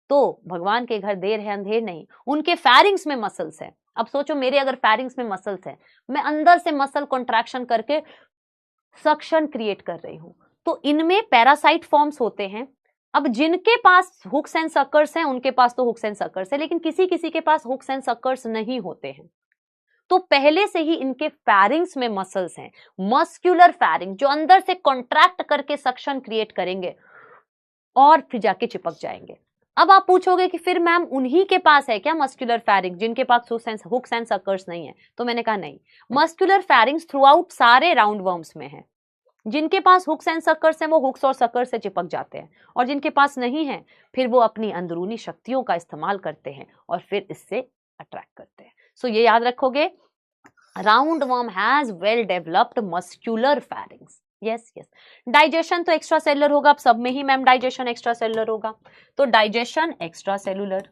तो भगवान के घर देर है अंधेर नहीं, उनके फेरिंग्स में मसल्स है। अब सोचो मेरे अगर फेरिंग्स में मसल्स है, मैं अंदर से मसल कॉन्ट्रैक्शन करके सक्शन क्रिएट कर रही हूं, तो इनमें पैरासाइट फॉर्म्स होते हैं। अब जिनके पास हुक्स एंड सकर्स हैं उनके पास तो हुक्स एंड सकर्स है, लेकिन किसी किसी के पास हुक्स एंड सकर्स नहीं होते हैं। तो पहले से ही इनके फेरिंग्स में मसल्स हैं, मस्कुलर फेरिंग, जो अंदर से कॉन्ट्रैक्ट करके सक्शन क्रिएट करेंगे और फिर जाके चिपक जाएंगे। अब आप पूछोगे कि फिर मैम उन्हीं के पास है क्या मस्कुलर फेरिंग जिनके पास हुक्स एंड सकर्स नहीं है? तो मैंने कहा नहीं, मस्कुलर फेरिंग्स थ्रू आउट सारे राउंड वर्म्स में है। जिनके पास हुक्स एंड सकर्स हैं वो हुक्स और सकर्स से चिपक जाते हैं, और जिनके पास नहीं है फिर वो अपनी अंदरूनी शक्तियों का इस्तेमाल करते हैं और फिर इससे अट्रैक्ट करते हैं। सो ये याद रखोगे, round worm has well developed muscular pharynx. Yes yes, digestion तो एक्स्ट्रा सेलुलर होगा, अब सब में ही मैम डाइजेशन एक्स्ट्रा सेलुलर होगा, तो digestion extra cellular,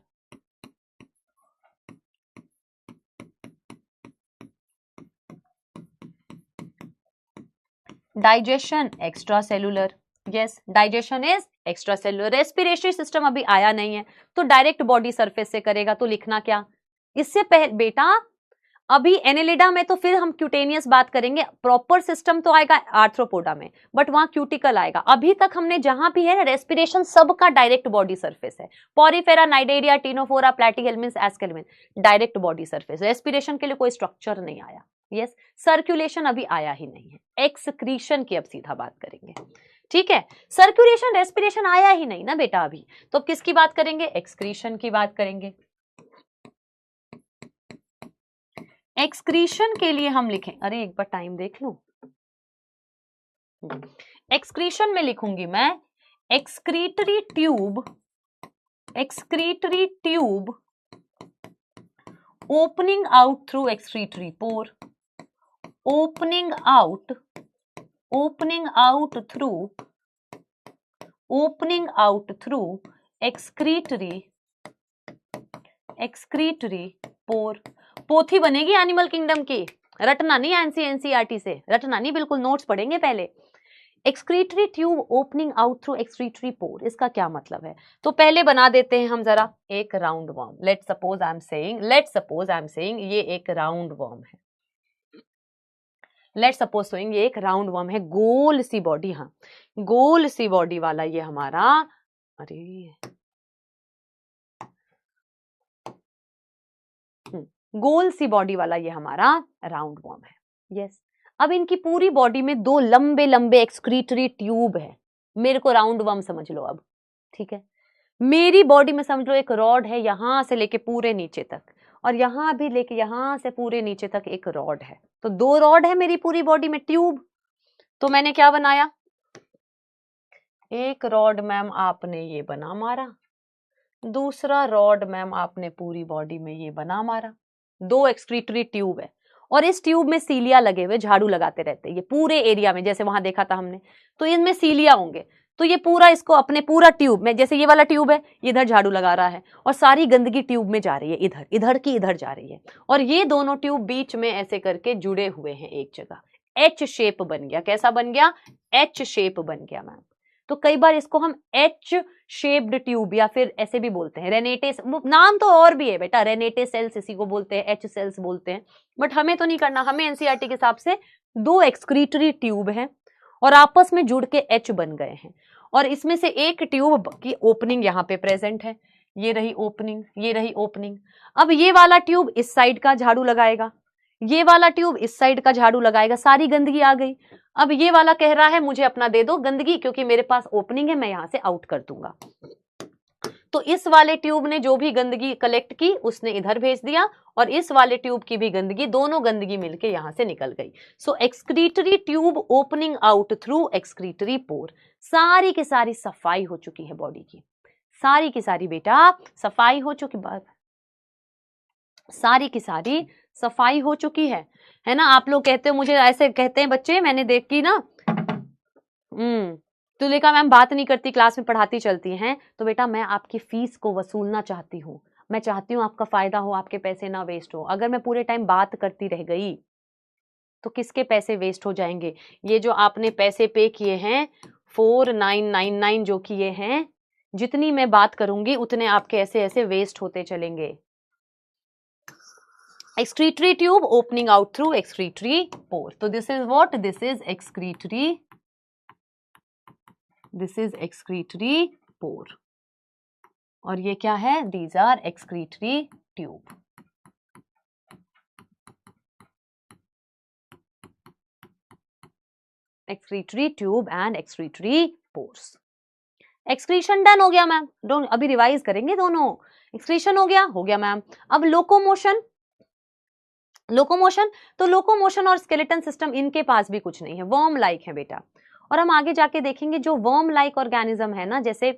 digestion extra cellular, yes digestion is extra cellular. Respiratory system अभी आया नहीं है तो डायरेक्ट बॉडी सरफेस से करेगा, तो लिखना क्या इससे पहले बेटा, अभी एनेलिडा में तो फिर हम क्यूटेनियस बात करेंगे, प्रॉपर सिस्टम तो आएगा आर्थ्रोपोडा में, बट वहां क्यूटिकल आएगा। अभी तक हमने जहां भी है रेस्पिरेशन सबका डायरेक्ट बॉडी सरफेस है, porifera, cnidaria, ctenophora, platyhelminthes, aschelminthes, direct body surface. Respiration के लिए कोई स्ट्रक्चर नहीं आया। यस, सर्कुलेशन अभी आया ही नहीं है। एक्सक्रीशन की अब सीधा बात करेंगे, ठीक है। सर्कुलेशन रेस्पिरेशन आया ही नहीं ना बेटा अभी, तो किसकी बात करेंगे? एक्सक्रीशन की बात करेंगे। एक्सक्रीशन के लिए हम लिखें, अरे एक बार टाइम देख लूं, एक्सक्रीशन में लिखूंगी मैं excretory tube, excretory tube opening out through excretory पोर, ओपनिंग आउट थ्रू एक्सक्रीटरी पोर। पोथी बनेगी एनिमल किंगडम की, रटना नहीं एनसीईआरटी से, रटना नहीं, बिल्कुल नोट्स पढ़ेंगे पहले। Excretory tube opening out through excretory पोर, इसका क्या मतलब है? तो पहले बना देते हैं हम जरा एक round worm. Let's suppose I am saying ये एक राउंड वर्म है, लेट्स सपोज ये एक राउंड वर्म है, गोल सी बॉडी, हाँ गोल सी बॉडी वाला ये हमारा, अरे गोल सी बॉडी वाला ये हमारा राउंड वर्म है। यस, अब इनकी पूरी बॉडी में दो लंबे लंबे एक्सक्रीटरी ट्यूब है, मेरे को राउंड वर्म समझ लो अब, ठीक है। मेरी बॉडी में समझ लो एक रॉड है, यहां से लेके पूरे नीचे तक, और यहां भी लेके यहां से पूरे नीचे तक एक रॉड है, तो दो रॉड है मेरी पूरी बॉडी में, ट्यूब। तो मैंने क्या बनाया, एक रॉड मैम आपने ये बना मारा, दूसरा रॉड मैम आपने पूरी बॉडी में ये बना मारा, दो एक्सक्रीटरी ट्यूब है, और इस ट्यूब में सीलिया लगे हुए, झाड़ू लगाते रहते हैं ये पूरे एरिया में, जैसे वहां देखा था हमने, तो इनमें सीलिया होंगे, तो ये पूरा इसको अपने पूरा ट्यूब में, जैसे ये वाला ट्यूब है इधर झाड़ू लगा रहा है, और सारी गंदगी ट्यूब में जा रही है, इधर इधर की इधर जा रही है, और ये दोनों ट्यूब बीच में ऐसे करके जुड़े हुए हैं एक जगह, एच शेप बन गया। कैसा बन गया? एच शेप बन गया मैम। तो कई बार इसको हम एच शेप्ड ट्यूब या फिर ऐसे भी बोलते हैं, रेनेटे, नाम तो और भी है बेटा, रेनेटे सेल्स इसी को बोलते हैं, एच सेल्स बोलते हैं, बट हमें तो नहीं करना, हमें एनसीईआरटी के हिसाब से दो एक्सक्रीटरी ट्यूब हैं और आपस में जुड़ के एच बन गए हैं, और इसमें से एक ट्यूब की ओपनिंग यहाँ पे प्रेजेंट है, ये रही ओपनिंग, ये रही ओपनिंग। अब ये वाला ट्यूब इस साइड का झाड़ू लगाएगा, ये वाला ट्यूब इस साइड का झाड़ू लगाएगा, सारी गंदगी आ गई। अब ये वाला कह रहा है मुझे अपना दे दो गंदगी, क्योंकि मेरे पास ओपनिंग है, मैं यहां से आउट कर दूंगा। तो इस वाले ट्यूब ने जो भी गंदगी कलेक्ट की उसने इधर भेज दिया, और इस वाले ट्यूब की भी गंदगी, दोनों गंदगी मिलके यहां से निकल गई। So excretory tube opening out through excretory pore. सारी की सारी सफाई हो चुकी है बॉडी की, सारी की सारी बेटा सफाई हो चुकी, सारी की सारी सफाई हो चुकी है ना। आप लोग कहते हो, मुझे ऐसे कहते हैं बच्चे, मैंने देख की ना, तुलिका मैम बात नहीं करती, क्लास में पढ़ाती चलती हैं। तो बेटा मैं आपकी फीस को वसूलना चाहती हूँ, मैं चाहती हूँ आपका फायदा हो, आपके पैसे ना वेस्ट हो। अगर मैं पूरे टाइम बात करती रह गई तो किसके पैसे वेस्ट हो जाएंगे? ये जो आपने पैसे पे किए हैं 4999 जो किए हैं, जितनी मैं बात करूंगी उतने आपके ऐसे ऐसे वेस्ट होते चलेंगे। Excretory tube opening out through excretory pore. So this is what? This is excretory. This is excretory pore. और ये क्या है? These are excretory tube. Excretory tube and excretory pores. Excretion done हो गया मैम, अभी revise करेंगे दोनों। Excretion हो गया मैम। अब लोकोमोशन, तो लोकोमोशन और स्केलेटन सिस्टम इनके पास भी कुछ नहीं है, वर्म लाइक है बेटा। और हम आगे जाके देखेंगे जो वर्म लाइक ऑर्गेनिज्म है ना, जैसे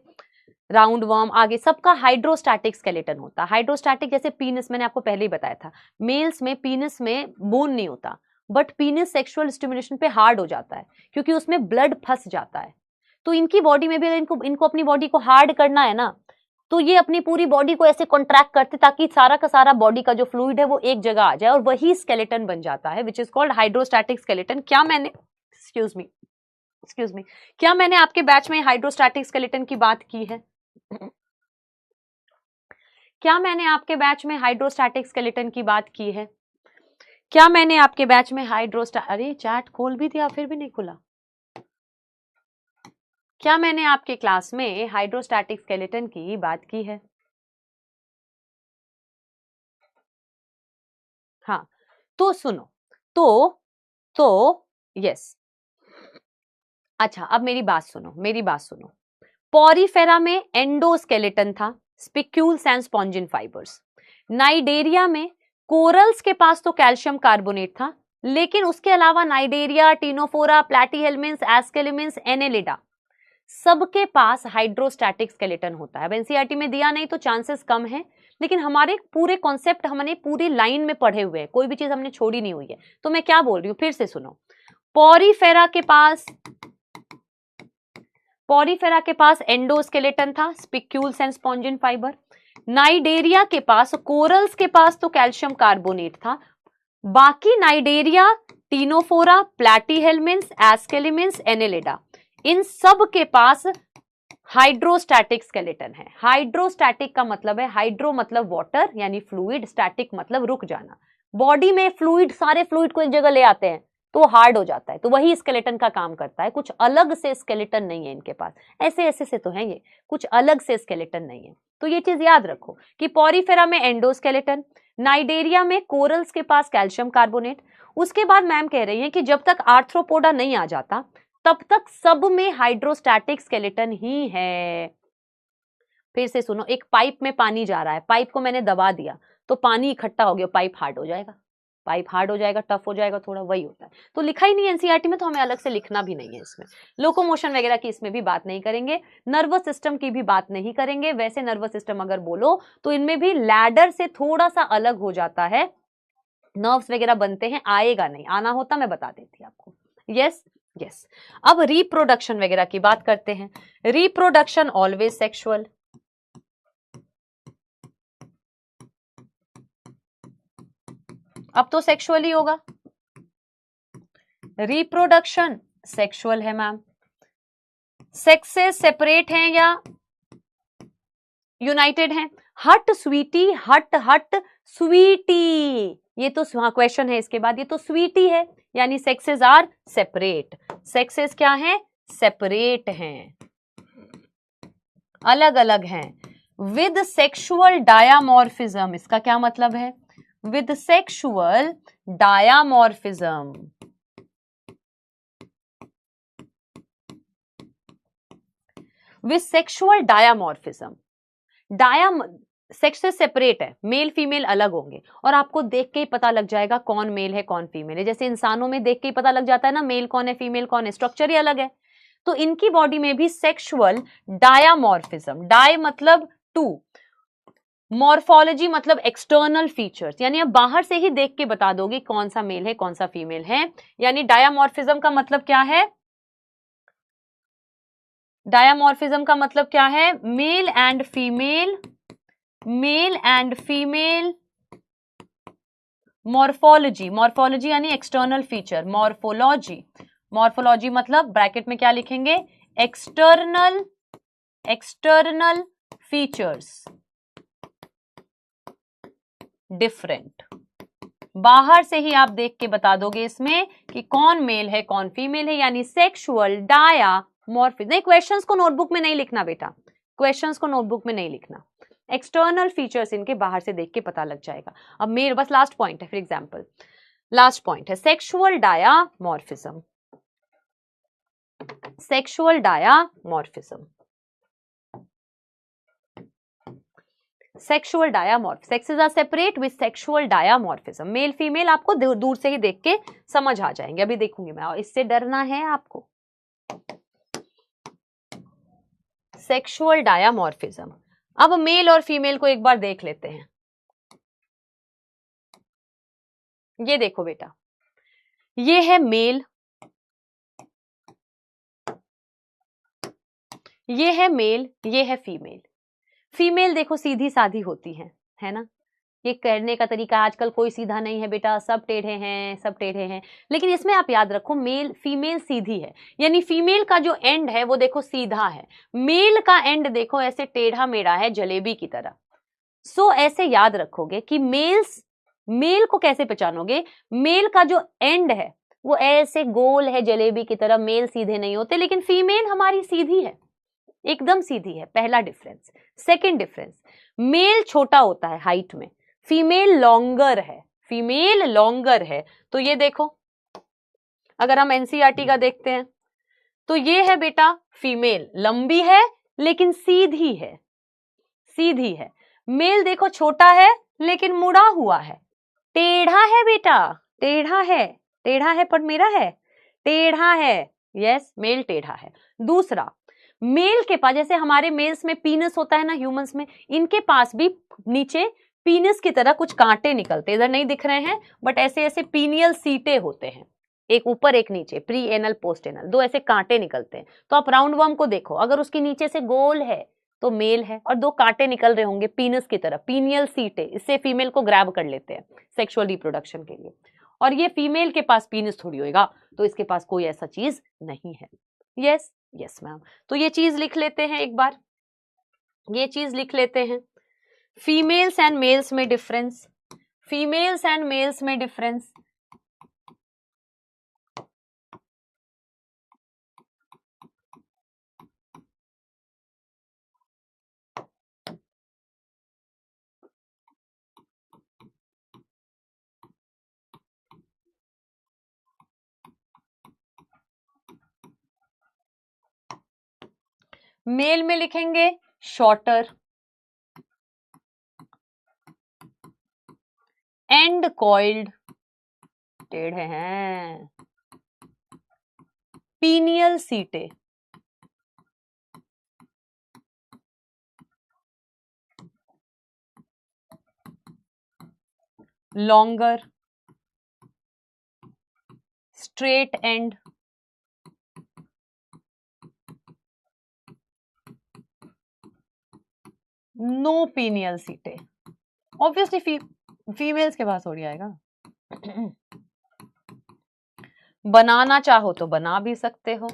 राउंड वर्म, आगे सबका हाइड्रोस्टैटिक स्केलेटन होता है। हाइड्रोस्टैटिक जैसे पीनस, मैंने आपको पहले ही बताया था, मेल्स में पीनस में बोन नहीं होता, बट पीनस सेक्सुअल स्टिमुलेशन पे हार्ड हो जाता है क्योंकि उसमें ब्लड फंस जाता है। तो इनकी बॉडी में भी इनको अपनी बॉडी को हार्ड करना है ना, तो ये अपनी पूरी बॉडी को ऐसे कॉन्ट्रैक्ट करते ताकि सारा का सारा बॉडी का जो फ्लूइड है वो एक जगह आ जाए, और वही स्केलेटन बन जाता है, which is called hydrostatic skeleton. क्या मैंने एक्सक्यूज मी क्या मैंने आपके बैच में हाइड्रोस्टैटिक स्केलेटन की बात की है? क्या मैंने आपके बैच में हाइड्रोस्टैटिक स्केलेटन की बात की है? क्या मैंने आपके बैच में अरे चैट खोल भी दिया फिर भी नहीं खुला। क्या मैंने आपके क्लास में हाइड्रोस्टैटिक स्केलेटन की बात की है? हाँ, तो सुनो, तो यस, अच्छा अब मेरी बात सुनो। पॉरीफेरा में एंडोस्केलेटन था, spicules and spongin fibres. Cnidaria में कोरल्स के पास तो कैल्शियम कार्बोनेट था, लेकिन उसके अलावा नाइडेरिया, टीनोफोरा, प्लैटीहेल्मिन्स, एस्केलिमिन्स, एनेलिडा सबके पास हाइड्रोस्टैटिक स्केलेटन होता है। अब एनसीईआरटी में दिया नहीं तो चांसेस कम है, लेकिन हमारे पूरे कॉन्सेप्ट हमने पूरी लाइन में पढ़े हुए हैं, कोई भी चीज हमने छोड़ी नहीं हुई है। तो मैं क्या बोल रही हूं फिर से सुनो। पॉरीफेरा के पास एंडोस्केलेटन था, spicules and spongin fibre. Cnidaria के पास, कोरल्स के पास तो कैल्शियम कार्बोनेट था। बाकी नाइडेरिया, टीनोफोरा, प्लैटीहेल्मिन्स, एस्केलिमिन्स, एनेलिडा, इन सब के पास हाइड्रोस्टैटिक स्केलेटन है। हाइड्रोस्टैटिक का मतलब है, हाइड्रो मतलब वाटर यानी फ्लूइड, स्टैटिक मतलब रुक जाना। बॉडी में फ्लूइड, सारे फ्लूइड को एक जगह ले आते हैं तो हार्ड हो जाता है, तो वही स्केलेटन का काम करता है। कुछ अलग से स्केलेटन नहीं है इनके पास, ऐसे से तो है ये, कुछ अलग से स्केलेटन नहीं है। तो ये चीज याद रखो कि पॉरीफेरा में एंडोस्केलेटन, नाइडेरिया में कोरल्स के पास कैल्शियम कार्बोनेट। उसके बाद मैम कह रही है कि जब तक आर्थ्रोपोडा नहीं आ जाता तब तक सब में हाइड्रोस्टैटिक स्केलेटन ही है। फिर से सुनो, एक पाइप में पानी जा रहा है, पाइप को मैंने दबा दिया तो पानी इकट्ठा हो गया, पाइप हार्ड हो जाएगा, टफ हो जाएगा थोड़ा, वही होता है। तो लिखा ही नहीं एनसीईआरटी में, तो हमें अलग से लिखना भी नहीं है इसमें। लोकोमोशन वगैरह की इसमें भी बात नहीं करेंगे, नर्वस सिस्टम की भी बात नहीं करेंगे। वैसे नर्वस सिस्टम अगर बोलो तो इनमें भी लैडर से थोड़ा सा अलग हो जाता है, नर्व्स वगैरह बनते हैं, आएगा नहीं, आना होता मैं बता देती आपको। यस। अब रिप्रोडक्शन वगैरह की बात करते हैं। रिप्रोडक्शन ऑलवेज सेक्सुअल, अब तो सेक्सुअल ही होगा। रिप्रोडक्शन सेक्सुअल है मैम। सेक्सेस सेपरेट हैं या यूनाइटेड हैं? हट स्वीटी, हट स्वीटी, ये तो क्वेश्चन है इसके बाद, ये तो स्वीटी है, यानी सेक्सेस आर सेपरेट। सेक्सेस क्या है? सेपरेट हैं, अलग अलग हैं। विद सेक्सुअल डायामॉर्फिज्म, इसका क्या मतलब है? with sexual dimorphism. With sexual dimorphism. Sex से सेपरेट है, मेल फीमेल अलग होंगे और आपको देख के ही पता लग जाएगा कौन मेल है कौन फीमेल है। जैसे इंसानों में देख के ही पता लग जाता है ना मेल कौन है फीमेल कौन है, स्ट्रक्चर ही अलग है। तो इनकी बॉडी में भी सेक्सुअल डायामॉर्फिज्म, डाई मतलब टू, मॉर्फोलॉजी मतलब एक्सटर्नल फीचर्स, यानी आप बाहर से ही देख के बता दोगे कौन सा मेल है कौन सा फीमेल है। यानी डायामॉर्फिज्म का मतलब क्या है? डायामॉर्फिज्म का मतलब क्या है? Mail and female morphology, morphology यानी एक्सटर्नल फीचर, मॉर्फोलॉजी मतलब ब्रैकेट में क्या लिखेंगे? External features different. बाहर से ही आप देख के बता दोगे इसमें कि कौन मेल है कौन फीमेल है, यानी सेक्सुअल डायामॉर्फिज्म। नहीं, क्वेश्चंस को नोटबुक में नहीं लिखना बेटा, क्वेश्चंस को नोटबुक में नहीं लिखना, एक्सटर्नल फीचर्स इनके बाहर से देख के पता लग जाएगा। अब मेरे बस लास्ट पॉइंट है, फॉर एग्जांपल लास्ट पॉइंट है sexual dimorphism. Sexual dimorphism, sexual dimorph, sexes are separate with sexual dimorphism. Male female आपको दूर से ही देख के समझ आ जाएंगे, अभी देखूंगी मैं, और इससे डरना है आपको। सेक्सुअल डायामॉर्फिज्म। अब मेल और फीमेल को एक बार देख लेते हैं। ये देखो बेटा, ये है मेल, ये है मेल, ये है फीमेल। फीमेल देखो सीधी साधी होती है ना, ये करने का तरीका आजकल कोई सीधा नहीं है बेटा, सब टेढ़े हैं, सब टेढ़े हैं। लेकिन इसमें आप याद रखो मेल फीमेल सीधी है, यानी फीमेल का जो एंड है वो देखो सीधा है, मेल का एंड देखो ऐसे टेढ़ा मेढ़ा है जलेबी की तरह। सो ऐसे याद रखोगे कि मेल को कैसे पहचानोगे? मेल का जो एंड है वो ऐसे गोल है जलेबी की तरह, मेल सीधे नहीं होते, लेकिन फीमेल हमारी सीधी है, एकदम सीधी है। पहला डिफरेंस। सेकंड डिफरेंस, मेल छोटा होता है हाइट में, फीमेल लॉन्गर है, फीमेल लॉन्गर है। तो ये देखो, अगर हम एनसीईआरटी का देखते हैं तो ये है बेटा फीमेल लंबी है लेकिन सीधी है, सीधी है। मेल देखो छोटा है लेकिन मुड़ा हुआ है, टेढ़ा है बेटा, टेढ़ा है पर मेरा है, टेढ़ा है, यस मेल टेढ़ा है। दूसरा, मेल के पास, जैसे हमारे मेल्स में पीनस होता है ना, ह्यूमंस में, इनके पास भी नीचे पीनस की तरह कुछ कांटे निकलते, इधर नहीं दिख रहे हैं बट ऐसे ऐसे पीनियल सीटे होते हैं, एक ऊपर एक नीचे, प्री एनल पोस्ट एनल, दो ऐसे कांटे निकलते हैं। तो आप राउंड वर्म को देखो, अगर उसके नीचे से गोल है तो मेल है, और दो कांटे निकल रहे होंगे पीनस की तरह, पीनियल सीटे, इससे फीमेल को ग्रैब कर लेते हैं सेक्सुअल रिप्रोडक्शन के लिए। और ये फीमेल के पास पीनस थोड़ी होगा, तो इसके पास कोई ऐसा चीज नहीं है। यस यस मैम, तो ये चीज लिख लेते हैं एक बार, ये चीज लिख लेते हैं। फीमेल्स एंड मेल्स में डिफरेंस, फीमेल्स एंड मेल्स में डिफरेंस। मेल में लिखेंगे शॉर्टर, एंड कॉइल्ड, टेढ़े हैं, penial setae, longer, straight and, no penial setae. Obviously females के पास हो जाएगा। बनाना चाहो तो बना भी सकते हो।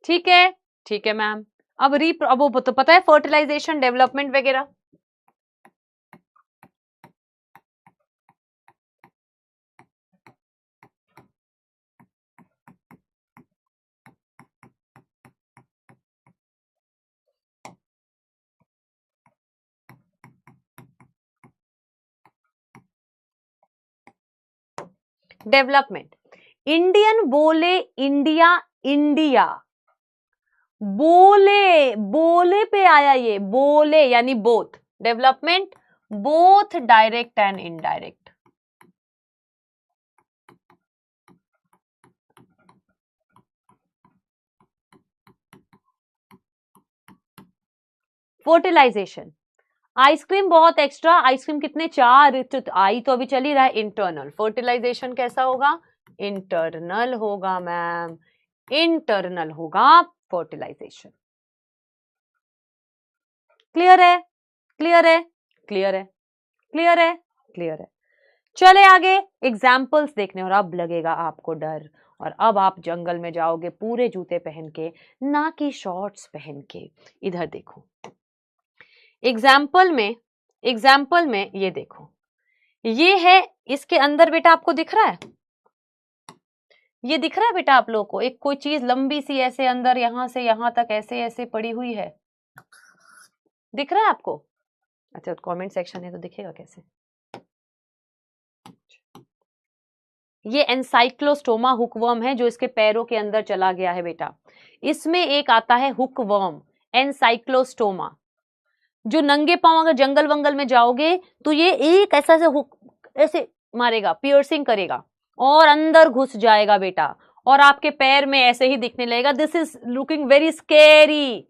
ठीक है मैम। अब वो तो पता है फर्टिलाइजेशन, डेवलपमेंट वगैरह। डेवलपमेंट, इंडियन बोले इंडिया, इंडिया बोले, बोले पे आया ये, बोले यानी both. Development both direct and indirect. Fertilisation, ice cream बहुत एक्स्ट्रा, आइसक्रीम कितने 4, आई तो अभी चली रहा है इंटरनल। फर्टिलाइजेशन कैसा होगा? इंटरनल होगा मैम, इंटरनल होगा फर्टिलाइजेशन। क्लियर है? क्लियर है? क्लियर है? क्लियर है? क्लियर है। चले आगे एग्जाम्पल्स देखने, और अब लगेगा आपको डर, और अब आप जंगल में जाओगे पूरे जूते पहन के, ना कि शॉर्ट्स पहन के। इधर देखो एग्जाम्पल में ये देखो, ये है, इसके अंदर बेटा आपको दिख रहा है, ये दिख रहा है बेटा आप लोगों को, एक कोई चीज लंबी सी ऐसे अंदर यहां से यहां तक ऐसे ऐसे पड़ी हुई है, दिख रहा है आपको? अच्छा कमेंट सेक्शन है तो दिखेगा कैसे? ये एनसाइक्लोस्टोमा हुकवर्म है जो इसके पैरों के अंदर चला गया है बेटा। इसमें एक आता है हुकवर्म, एनसाइक्लोस्टोमा, जो नंगे पांव अगर जंगल वंगल में जाओगे तो ये एक ऐसा से हुक ऐसे मारेगा, पियर्सिंग करेगा और अंदर घुस जाएगा बेटा, और आपके पैर में ऐसे ही दिखने लगेगा, this is looking very scary.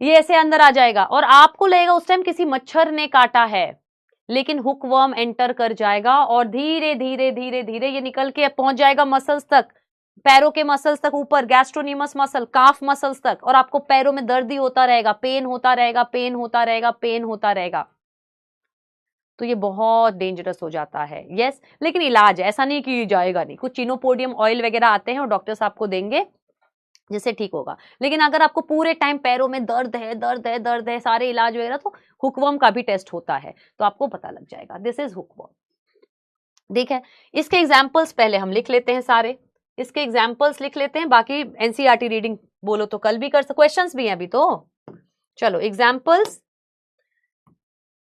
ये ऐसे अंदर आ जाएगा और आपको लगेगा उस टाइम किसी मच्छर ने काटा है, लेकिन हुकवर्म एंटर कर जाएगा और धीरे धीरे धीरे धीरे ये निकल के पहुंच जाएगा मसल्स तक, पैरों के मसल्स तक, ऊपर गैस्ट्रोनीमस मसल, काफ मसल्स तक, और आपको पैरों में दर्द ही होता रहेगा, पेन होता रहेगा, पेन होता रहेगा, पेन होता रहेगा। तो ये बहुत डेंजरस हो जाता है। यस, लेकिन इलाज है, ऐसा नहीं कि जाएगा नहीं, कुछ चिनोपोडियम ऑयल वगैरह आते हैं और डॉक्टर्स आपको देंगे जिससे ठीक होगा। लेकिन अगर आपको पूरे टाइम पैरों में दर्द है, दर्द है, दर्द है, सारे इलाज वगैरह, तो हुकवर्म का भी टेस्ट होता है, तो आपको पता लग जाएगा दिस इज हुकवर्म। ठीक है, इसके एग्जाम्पल्स पहले हम लिख लेते हैं, सारे इसके एग्जाम्पल्स लिख लेते हैं, बाकी एनसीईआरटी रीडिंग बोलो तो कल भी कर सकते, क्वेश्चंस भी हैं अभी तो। चलो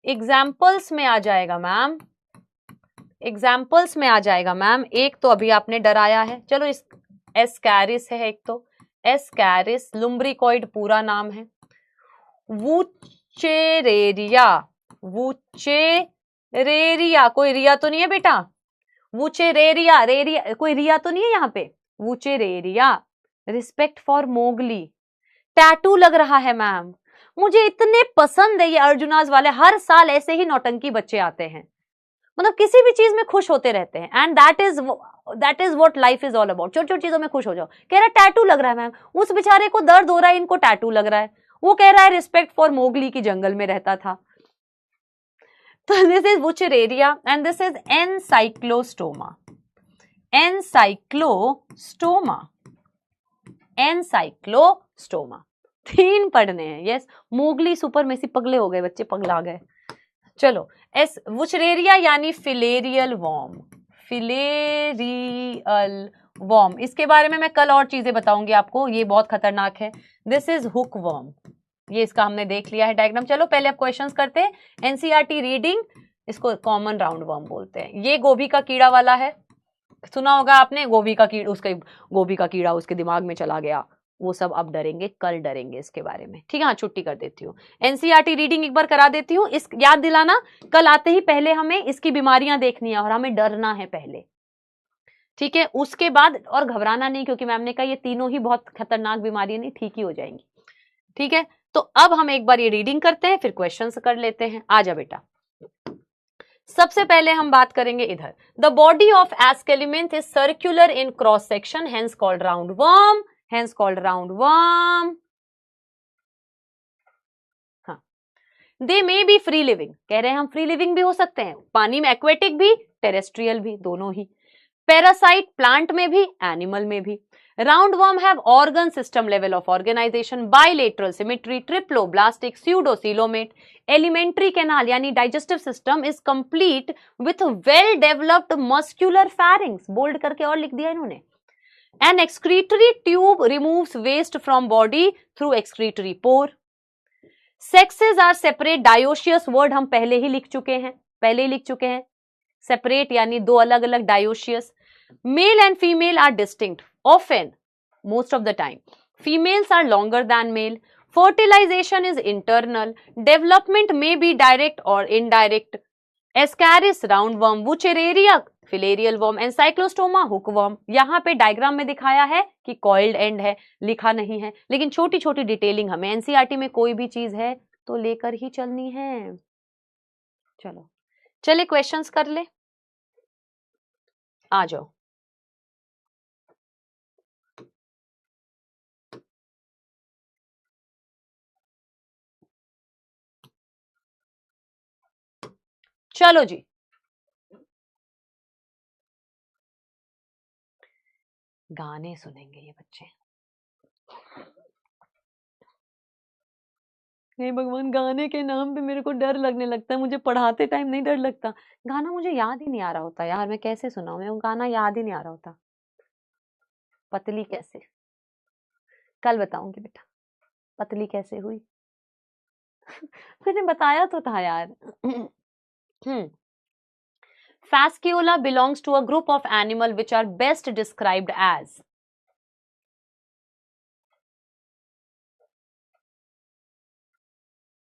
एग्जाम्पल्स में आ जाएगा मैम, एग्जाम्पल्स में आ जाएगा मैम। एक तो अभी आपने डराया है, चलो इस एस्कैरिस है एक तो, एस्कैरिस लुम्ब्रिकॉइड पूरा नाम है, वुचेरेरिया, वुचेरेरिया, कोई रिया तो नहीं है बेटा, वुचेरेरिया, रेरिया कोई रिया तो नहीं है यहाँ पे, वुचेरेरिया। रिस्पेक्ट फॉर मोगली, टैटू लग रहा है मैम, मुझे इतने पसंद है ये अर्जुनाज वाले, हर साल ऐसे ही नौटंकी बच्चे आते हैं, मतलब किसी भी चीज में खुश होते रहते हैं, and that is what life is all about. छोटी छोटी चीजों में खुश हो जाओ। कह रहा टैटू लग रहा है मैम, उस बेचारे को दर्द हो रहा है, इनको टैटू लग रहा है, वो कह रहा है रिस्पेक्ट फॉर मोगली की जंगल में रहता था। तो this is wuchereria and this is ancylostoma, ancylostoma, ancylostoma. 3 पढ़ने हैं। यस, मोगली सुपर मेसी, पगले हो गए बच्चे, पगला गए। चलो वुचरेरिया यानी फिलेरियल वॉर्म, फिलेरियल वॉर्म, इसके बारे में मैं कल और चीजें बताऊंगी आपको, ये बहुत खतरनाक है। दिस इज हुक वर्म, ये इसका हमने देख लिया है डायग्राम। चलो पहले अब क्वेश्चंस करते हैं, एनसीईआरटी रीडिंग, इसको कॉमन राउंड वर्म बोलते हैं। ये गोभी का कीड़ा वाला है, सुना होगा आपने, गोभी का कीड़ा, उसके गोभी का कीड़ा उसके दिमाग में चला गया, वो सब अब डरेंगे, कल डरेंगे इसके बारे में। ठीक है, हाँ छुट्टी कर देती हूँ, एनसीईआरटी रीडिंग एक बार करा देती हूँ, इस याद दिलाना, कल आते ही पहले हमें इसकी बीमारियां देखनी है और हमें डरना है पहले। ठीक है, उसके बाद और घबराना नहीं, क्योंकि मैम ने कहा ये तीनों ही बहुत खतरनाक बीमारियां नहीं, ठीक ही हो जाएंगी। ठीक है, तो अब हम एक बार ये रीडिंग करते हैं, फिर क्वेश्चन कर लेते हैं। आजा बेटा, सबसे पहले हम बात करेंगे इधर, the body of aschelminthes is circular in cross section, hence called round worm, hence called round worm. हाँ, they may be free living, कह रहे हैं हम फ्री लिविंग भी हो सकते हैं, पानी में, एक्वेटिक भी, टेरेस्ट्रियल भी, दोनों ही। पैरासाइट प्लांट में भी, एनिमल में भी। Roundworm have organ system level of organisation, bilateral symmetry, triploblastic, pseudocoelomate. Alimentary canal यानी digestive system is complete with well developed muscular pharynx, bold करके और लिख दिया इन्होंने। An excretory tube removes waste from body through excretory pore. Sexes are separate, dioecious word हम पहले ही लिख चुके हैं, सेपरेट यानी दो अलग अलग, dioecious. Male and female are distinct, often, most of the time females are longer than male. Fertilization is internal. Development may be direct or indirect. Ascaris roundworm, Wuchereria filarial worm and Cyclostoma hookworm। यहाँ पे diagram में दिखाया है कि coiled and है, लिखा नहीं है, लेकिन छोटी छोटी डिटेलिंग हमें एनसीईआरटी में कोई भी चीज है तो लेकर ही चलनी है। चलो चले क्वेश्चंस कर ले, आ जाओ। चलो जी, गाने सुनेंगे ये बच्चे। हे भगवान, गाने के नाम पे मेरे को डर लगने लगता है। मुझे पढ़ाते टाइम नहीं डर लगता, गाना मुझे याद ही नहीं आ रहा होता यार, मैं कैसे सुनाऊं, मैं वो गाना याद ही नहीं आ रहा होता। पतली कैसे, कल बताऊंगी बेटा पतली कैसे हुई। मैंने बताया तो था यार। Fasciola belongs to a group of animal which are best described as।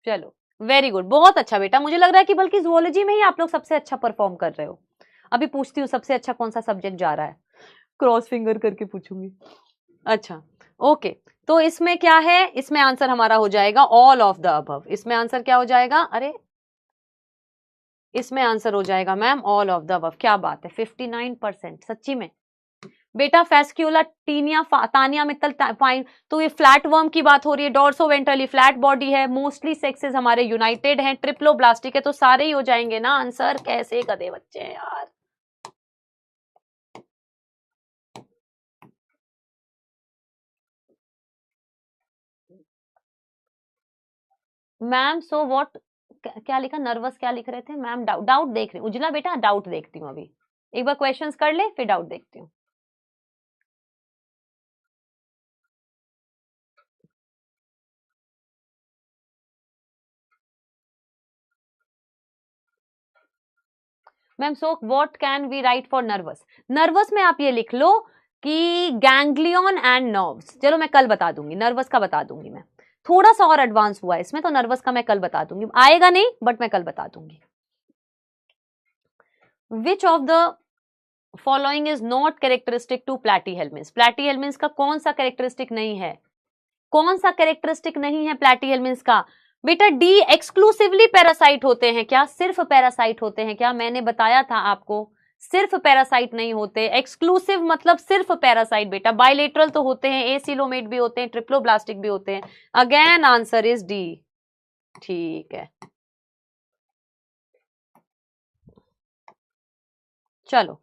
चलो वेरी गुड, बहुत अच्छा बेटा। मुझे लग रहा है कि बल्कि जूलॉजी में ही आप लोग सबसे अच्छा परफॉर्म कर रहे हो। अभी पूछती हूँ सबसे अच्छा कौन सा सब्जेक्ट जा रहा है, क्रॉस फिंगर करके पूछूंगी। अच्छा ओके, तो इसमें क्या है, इसमें आंसर हमारा हो जाएगा ऑल ऑफ द अबव। इसमें आंसर क्या हो जाएगा, अरे इसमें आंसर हो जाएगा ma'am all of the above. क्या बात है, 59% सच्ची में बेटा। फेस्क्यूला टीनिया तानिया मित्तल फाइन, तो ये फ्लैट वर्म की बात हो रही है। डॉर्सोवेंट्रली फ्लैट बॉडी है, मोस्टली सेक्सेस हमारे यूनाइटेड हैं, ट्रिप्लोब्लास्टिक है, तो सारे ही हो जाएंगे ना आंसर। कैसे गधे बच्चे हैं यार। मैम सो व्हाट, क्या लिखा, नर्वस क्या लिख रहे थे मैम, डाउट देख रही हूँ। उजला बेटा डाउट देखती हूँ अभी, एक बार क्वेश्चंस कर ले फिर डाउट देखती हूँ। Ma'am so what can we write for nervous. Nervous में आप ये लिख लो कि गैंग्लियन एंड नर्व्स। चलो मैं कल बता दूंगी, नर्वस का बता दूंगी मैं, थोड़ा सा और एडवांस हुआ है इसमें, तो नर्वस का मैं कल बता दूंगी, आएगा नहीं बट मैं कल बता दूंगी। Which of the following is not characteristic to platyhelminthes. Platyhelminthes का कौन सा कैरेक्टरिस्टिक नहीं है, कौन सा कैरेक्टरिस्टिक नहीं है प्लैटीहेल्मिन्स का बेटा। डी एक्सक्लूसिवली पैरासाइट होते हैं क्या, सिर्फ पैरासाइट होते हैं क्या, मैंने बताया था आपको सिर्फ पैरासाइट नहीं होते। एक्सक्लूसिव मतलब सिर्फ पैरासाइट बेटा। बाइलेटरल तो होते हैं, एसिलोमेट भी होते हैं, ट्रिप्लोब्लास्टिक भी होते हैं। अगेन आंसर इज डी, ठीक है। चलो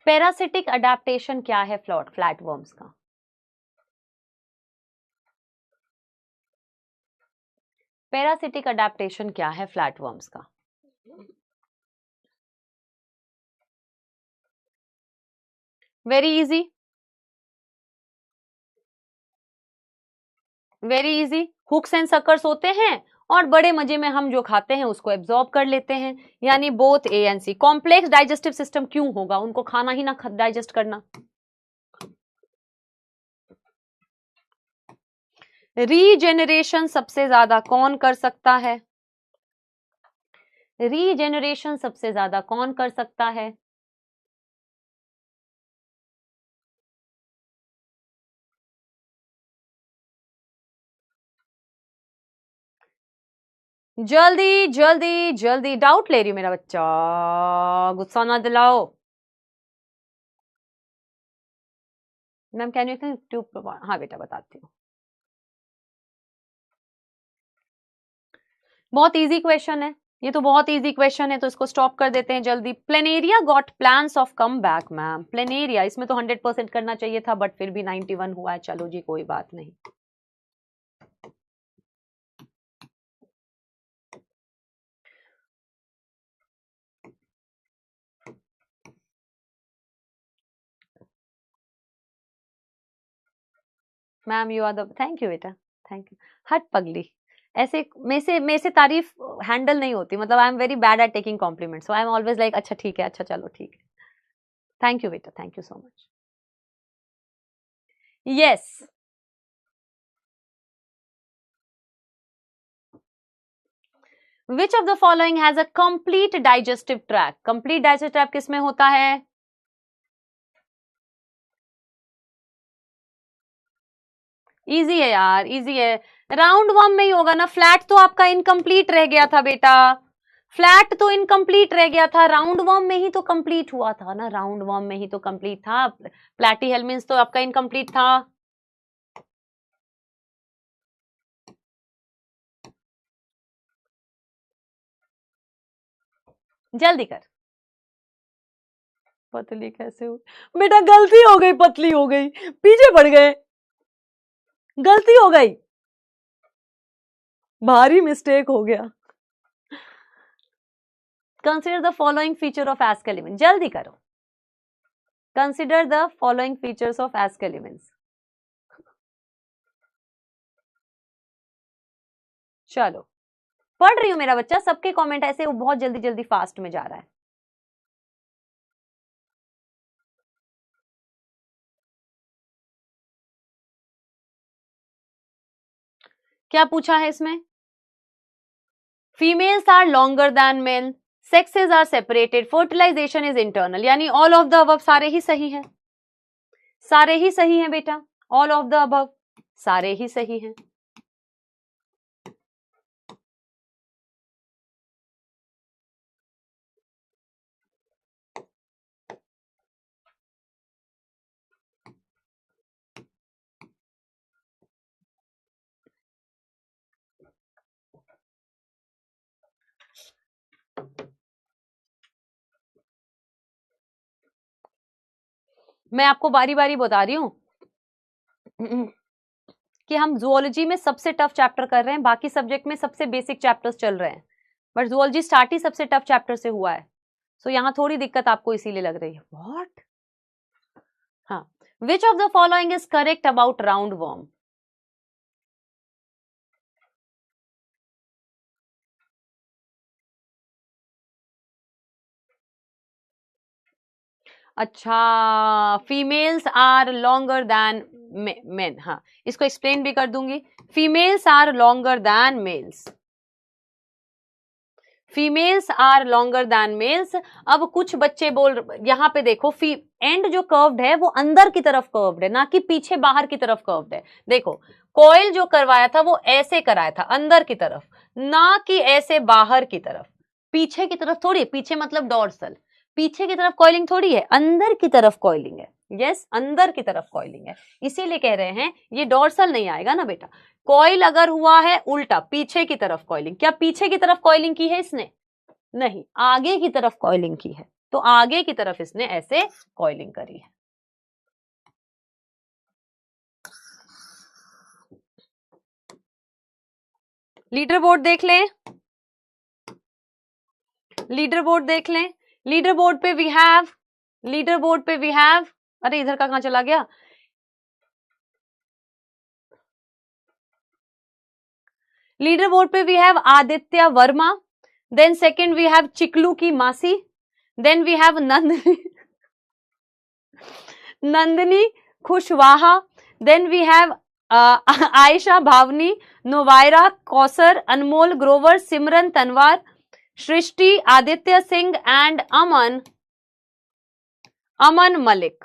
पैरासिटिक अडेप्टेशन क्या है फ्लैट वर्म्स का। पैरासिटिक अडेप्टेशन क्या है फ्लैट वर्म्स का। Very easy, very easy. Hooks and suckers होते हैं और बड़े मजे में हम जो खाते हैं उसको एब्जॉर्ब कर लेते हैं, यानी both A and C. Complex digestive system क्यों होगा, उनको खाना ही ना डाइजेस्ट करना। रीजेनरेशन सबसे ज्यादा कौन कर सकता है, रीजेनरेशन सबसे ज्यादा कौन कर सकता है। जल्दी जल्दी जल्दी, डाउट ले रही हूँ मेरा बच्चा, गुस्सा ना दिलाओ। मैम कैन यू ट्यूब, हाँ बेटा बताती हूँ। बहुत इजी क्वेश्चन है ये, तो बहुत इजी क्वेश्चन है, तो इसको स्टॉप कर देते हैं जल्दी। Planaria got plans of come back. Ma'am planaria, इसमें तो 100% करना चाहिए था, बट फिर भी 91 हुआ है, चलो जी कोई बात नहीं। Ma'am you are the, thank you बेटा, थैंक यू। हट पगली, ऐसे में से तारीफ हैंडल नहीं होती, मतलब I am very bad at taking compliment, so I am always like अच्छा ठीक है, अच्छा चलो ठीक है। थैंक यू बेटा, thank you so much. Yes, which of the following has a complete digestive tract. Complete digestive tract किसमें होता है? इजी है यार, इजी है, राउंड वर्म में ही होगा ना। फ्लैट तो आपका इनकम्प्लीट रह गया था बेटा, फ्लैट तो इनकम्प्लीट रह गया था, राउंड वर्म में ही तो कंप्लीट हुआ था ना, राउंड वर्म में ही तो कंप्लीट था। प्लैटीहेल्मिन्स तो आपका इनकम्प्लीट था। जल्दी कर, पतली कैसे हो बेटा? गलती हो गई, पतली हो गई, पीछे पड़ गए, गलती हो गई, भारी मिस्टेक हो गया। Consider the following feature of ask element, जल्दी करो। Consider the following features of ask elements. चलो पढ़ रही हूं मेरा बच्चा, सबके कमेंट ऐसे वो बहुत जल्दी जल्दी फास्ट में जा रहा है। क्या पूछा है इसमें? Females are longer than male, sexes are separated, fertilization is internal, यानी ऑल ऑफ द अबव सारे ही सही हैं, सारे ही सही हैं बेटा, ऑल ऑफ द अबव सारे ही सही हैं। मैं आपको बारी बारी बता रही हूं कि हम जूलॉजी में सबसे टफ चैप्टर कर रहे हैं, बाकी सब्जेक्ट में सबसे बेसिक चैप्टर्स चल रहे हैं, बट जूलॉजी स्टार्ट ही सबसे टफ चैप्टर से हुआ है, सो यहां थोड़ी दिक्कत आपको इसीलिए लग रही है। व्हाट? हाँ, which of the following is correct about round worm? अच्छा, females are longer than men, हाँ इसको एक्सप्लेन भी कर दूंगी। Females are longer than males, females are longer than males. अब कुछ बच्चे बोल, यहाँ पे देखो एंड जो कर्व्ड है वो अंदर की तरफ कर्व्ड है, ना कि पीछे बाहर की तरफ कर्व्ड है। देखो कॉइल जो करवाया था वो ऐसे कराया था अंदर की तरफ, ना कि ऐसे बाहर की तरफ, पीछे की तरफ थोड़ी, पीछे मतलब डॉर्सल, पीछे की तरफ कॉइलिंग थोड़ी है, अंदर की तरफ कॉइलिंग है। यस, अंदर की तरफ कॉइलिंग है, इसीलिए कह रहे हैं ये डॉर्सल नहीं आएगा ना बेटा। कॉइल अगर हुआ है उल्टा, पीछे की तरफ कॉइलिंग, क्या पीछे की तरफ कॉइलिंग की है इसने? नहीं, आगे की तरफ कॉइलिंग की है, तो आगे की तरफ इसने ऐसे कॉइलिंग करी है। लीडर बोर्ड देख लें, लीडर बोर्ड देख लें। लीडर बोर्ड पे वी हैव, लीडर बोर्ड पे वी हैव, अरे इधर का कहां चला गया? लीडर बोर्ड पे we have Aditya Verma, then second we have Chiklu की मासी, then we have Nandini Khushwaha, then we have Ayesha Bhavani, Novaira Kausar, Anmol Grover, Simran Tanwar, Srishti, Aditya Singh and Aman Malik.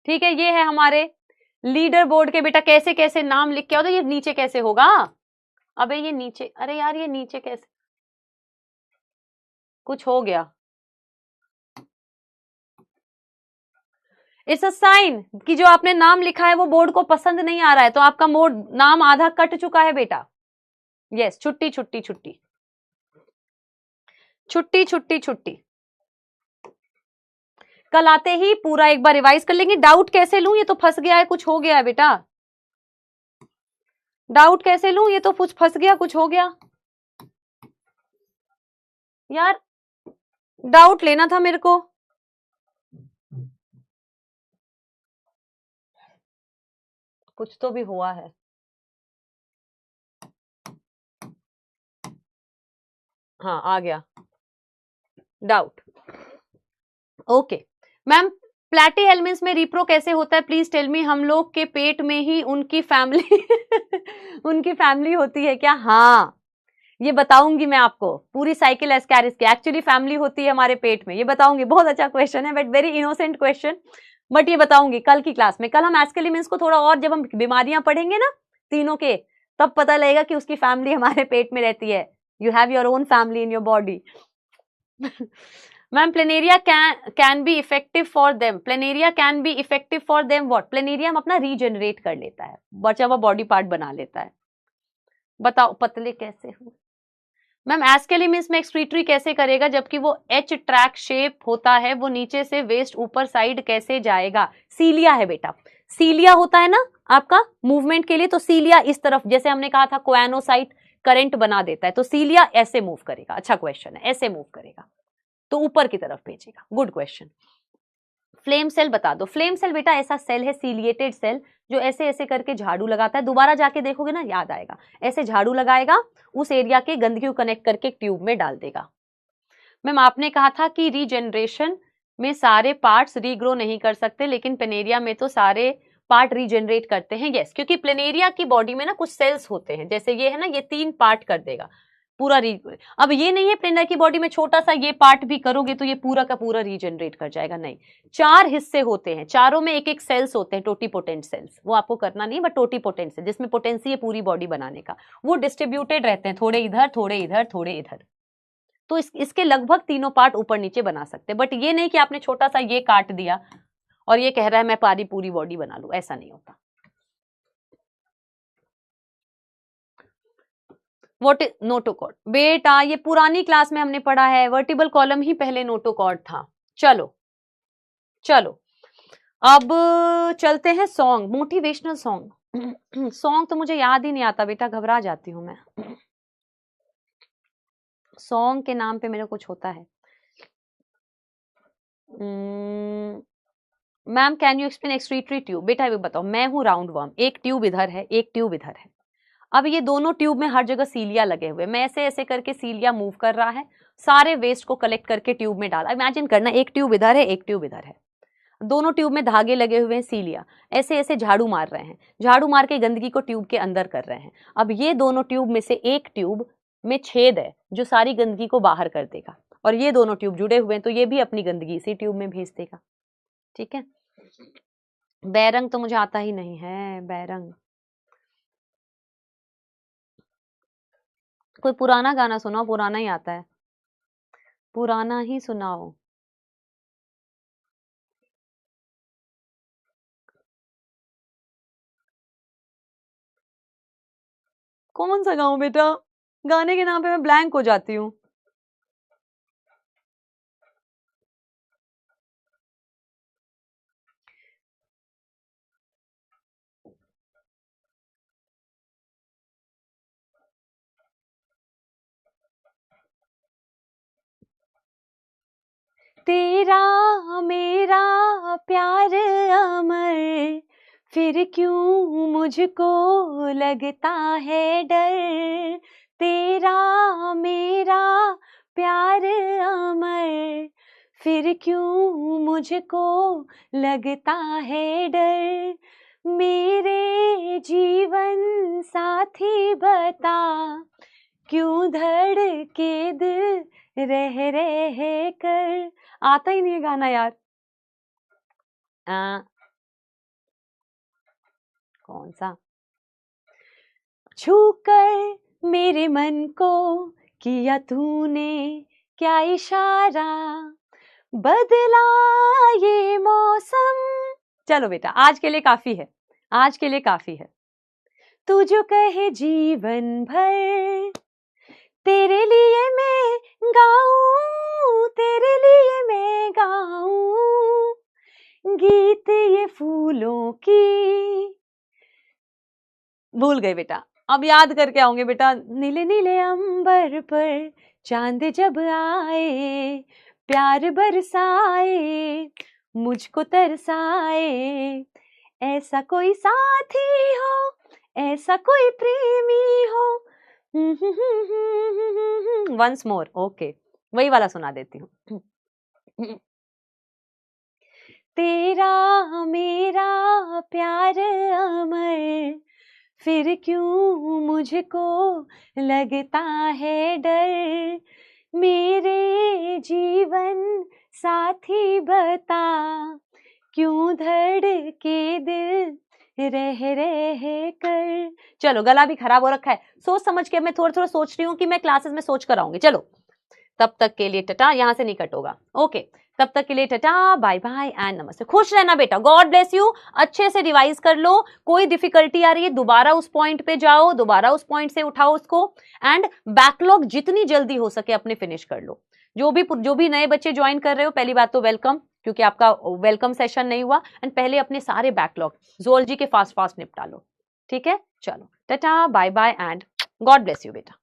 ठीक है, ये है हमारे लीडर बोर्ड के बेटा। कैसे कैसे नाम लिख के आओ, तो ये नीचे कैसे होगा? अबे ये नीचे, अरे यार ये नीचे कैसे, कुछ हो गया। इट्स अ साइन कि जो आपने नाम लिखा है वो बोर्ड को पसंद नहीं आ रहा है, तो आपका नाम आधा कट चुका है बेटा। यस, छुट्टी छुट्टी छुट्टी छुट्टी छुट्टी छुट्टी। कल आते ही पूरा एक बार रिवाइज कर लेंगे। डाउट कैसे लूं, ये तो फंस गया है, कुछ हो गया है बेटा। डाउट कैसे लूं, ये तो कुछ फंस गया, कुछ हो गया यार। डाउट लेना था मेरे को। कुछ तो भी हुआ है। हाँ आ गया डाउट। ओके मैम, प्लेटी हेलमिन्स में रिप्रो कैसे होता है, प्लीज टेल मी। हम लोग के पेट में ही उनकी फैमिली उनकी फैमिली होती है क्या? हाँ, ये बताऊंगी मैं आपको पूरी साइकिल एस्कैरिस की एक्चुअली फैमिली होती है हमारे पेट में, ये बताऊंगी। बहुत अच्छा क्वेश्चन है, but very innocent question, but ये बताऊंगी कल की क्लास में। कल हम एस्केलिमेंस को थोड़ा और, जब हम बीमारियां पढ़ेंगे ना तीनों के, तब पता लगेगा कि उसकी फैमिली हमारे पेट में रहती है। You have your own family in your body. Ma'am planaria can be effective for them, planaria can be effective for them what? Planarian अपना रीजनरेट कर लेता है, बचा हुआ बॉडी पार्ट बना लेता है। बताओ पतले कैसे हो मैम? एस्केलिमिस में एक्सक्रीटरी कैसे करेगा जबकि वो एच ट्रैक शेप होता है, वो नीचे से वेस्ट ऊपर साइड कैसे जाएगा? सीलिया है बेटा, सीलिया होता है ना आपका मूवमेंट के लिए, तो सीलिया इस तरफ, जैसे हमने कहा था कोएनोसाइट करंट बना देता है, तो सीलिया ऐसे मूव करेगा। अच्छा क्वेश्चन है, ऐसे मूव करेगा तो ऊपर की तरफ भेजेगा। Good question. फ्लेम सेल बता दो। फ्लेम सेल बेटा ऐसा सेल है, सीलिएटेड सेल, जो ऐसे ऐसे करके झाड़ू लगाता है। दोबारा जाके देखोगे ना याद आएगा, ऐसे झाड़ू लगाएगा, उस एरिया के गंदगी को कनेक्ट करके ट्यूब में डाल देगा। मैम आपने कहा था कि रीजनरेशन में सारे पार्ट्स रीग्रो नहीं कर सकते, लेकिन प्लेनेरिया में तो सारे पार्ट रीजनरेट करते हैं। यस, क्योंकि प्लेनेरिया की बॉडी में ना कुछ सेल्स होते हैं, जैसे ये है ना, ये 3 पार्ट कर देगा पूरा अब ये नहीं है प्लेनेरिया की बॉडी में छोटा सा ये पार्ट भी करोगे तो ये पूरा का पूरा रीजनरेट कर जाएगा, नहीं। 4 हिस्से होते हैं, चारों में एक एक सेल्स होते हैं, टोटीपोटेंट सेल्स। वो आपको करना नहीं, बट टोटीपोटेंट सेल जिसमें पोटेंसी है पूरी बॉडी बनाने का, वो डिस्ट्रीब्यूटेड रहते हैं, थोड़े इधर थोड़े इधर थोड़े इधर। तो इसके लगभग तीनों पार्ट ऊपर नीचे बना सकते हैं, बट ये नहीं कि आपने छोटा सा ये काट दिया और ये कह रहा है मैं पूरी बॉडी बना लूं, ऐसा नहीं होता। What is notochord? बेटा ये पुरानी क्लास में हमने पढ़ा है, वर्टिबल कॉलम ही पहले नोटोकॉर्ड था। चलो चलो अब चलते हैं सॉन्ग, मोटिवेशनल सॉन्ग। सॉन्ग तो मुझे याद ही नहीं आता बेटा, घबरा जाती हूं मैं। सॉन्ग के नाम पे मेरे कुछ होता है। Ma'am can you explain excretory tube? बेटा ये बताओ, मैं हूं राउंड वर्म, एक ट्यूब इधर है एक ट्यूब इधर है। अब ये दोनों ट्यूब में हर जगह सीलिया लगे हुए, मैं ऐसे ऐसे करके सीलिया मूव कर रहा है, सारे वेस्ट को कलेक्ट करके ट्यूब में डाला। इमेजिन करना, एक ट्यूब इधर है एक ट्यूब इधर है, दोनों ट्यूब में धागे लगे हुए हैं, सीलिया ऐसे ऐसे झाड़ू मार रहे हैं, झाड़ू मार के गंदगी को ट्यूब के अंदर कर रहे हैं। अब ये दोनों ट्यूब में से एक ट्यूब में छेद है जो सारी गंदगी को बाहर कर देगा, और ये दोनों ट्यूब जुड़े हुए हैं तो ये भी अपनी गंदगी इसी ट्यूब में भेज देगा। ठीक है, बैरंग तो मुझे आता ही नहीं है, बैरंग। कोई पुराना गाना सुनाओ, पुराना ही आता है, पुराना ही सुनाओ। कौन सा गाऊं बेटा? गाने के नाम पे मैं ब्लैंक हो जाती हूँ। तेरा मेरा प्यार अमर, फिर क्यों मुझको लगता है डर। तेरा मेरा प्यार अमर, फिर क्यों मुझको लगता है डर। मेरे जीवन साथी बता, क्यों धड़के दिल रह रह कर। आता ही नहीं है गाना यार। कौन सा? छू कर मेरे मन को किया तूने क्या इशारा, बदला ये मौसम। चलो बेटा, आज के लिए काफी है, आज के लिए काफी है। तू जो कहे जीवन भर, तेरे लिए मैं गाऊं, तेरे लिए मैं गाऊं गीत ये फूलों की। भूल गए बेटा, अब याद करके आओगे बेटा। नीले नीले अंबर पर चांद जब आए, प्यार बरसाए, मुझको तरसाए, ऐसा कोई साथी हो, ऐसा कोई प्रेमी हो। वंस मोर, ओके, वही वाला सुना देती हूँ। तेरा मेरा प्यार अमर, फिर क्यों मुझको लगता है डर, मेरे जीवन साथी बता, क्यों धड़के दिल रह रह कर। चलो, गला भी खराब हो रखा है, सोच समझ के मैं थोड़ा थोड़ा सोच रही हूँ कि मैं क्लासेस में सोच कर आऊंगी। चलो, तब तक के लिए टटा, यहां से नहीं कट होगा। ओके, तब तक के लिए टटा, बाय बाय एंड नमस्ते। खुश रहना बेटा, गॉड ब्लेस यू। अच्छे से रिवाइज कर लो, कोई डिफिकल्टी आ रही है दोबारा उस पॉइंट पे जाओ, दोबारा उस पॉइंट से उठाओ उसको, एंड बैकलॉग जितनी जल्दी हो सके अपने फिनिश कर लो। जो भी नए बच्चे ज्वाइन कर रहे हो, पहली बात तो वेलकम, क्योंकि आपका वेलकम सेशन नहीं हुआ, एंड पहले अपने सारे बैकलॉग ज़ूलॉजी के फास्ट फास्ट निपटा लो। ठीक है, चलो tata, bye bye and god bless you बेटा।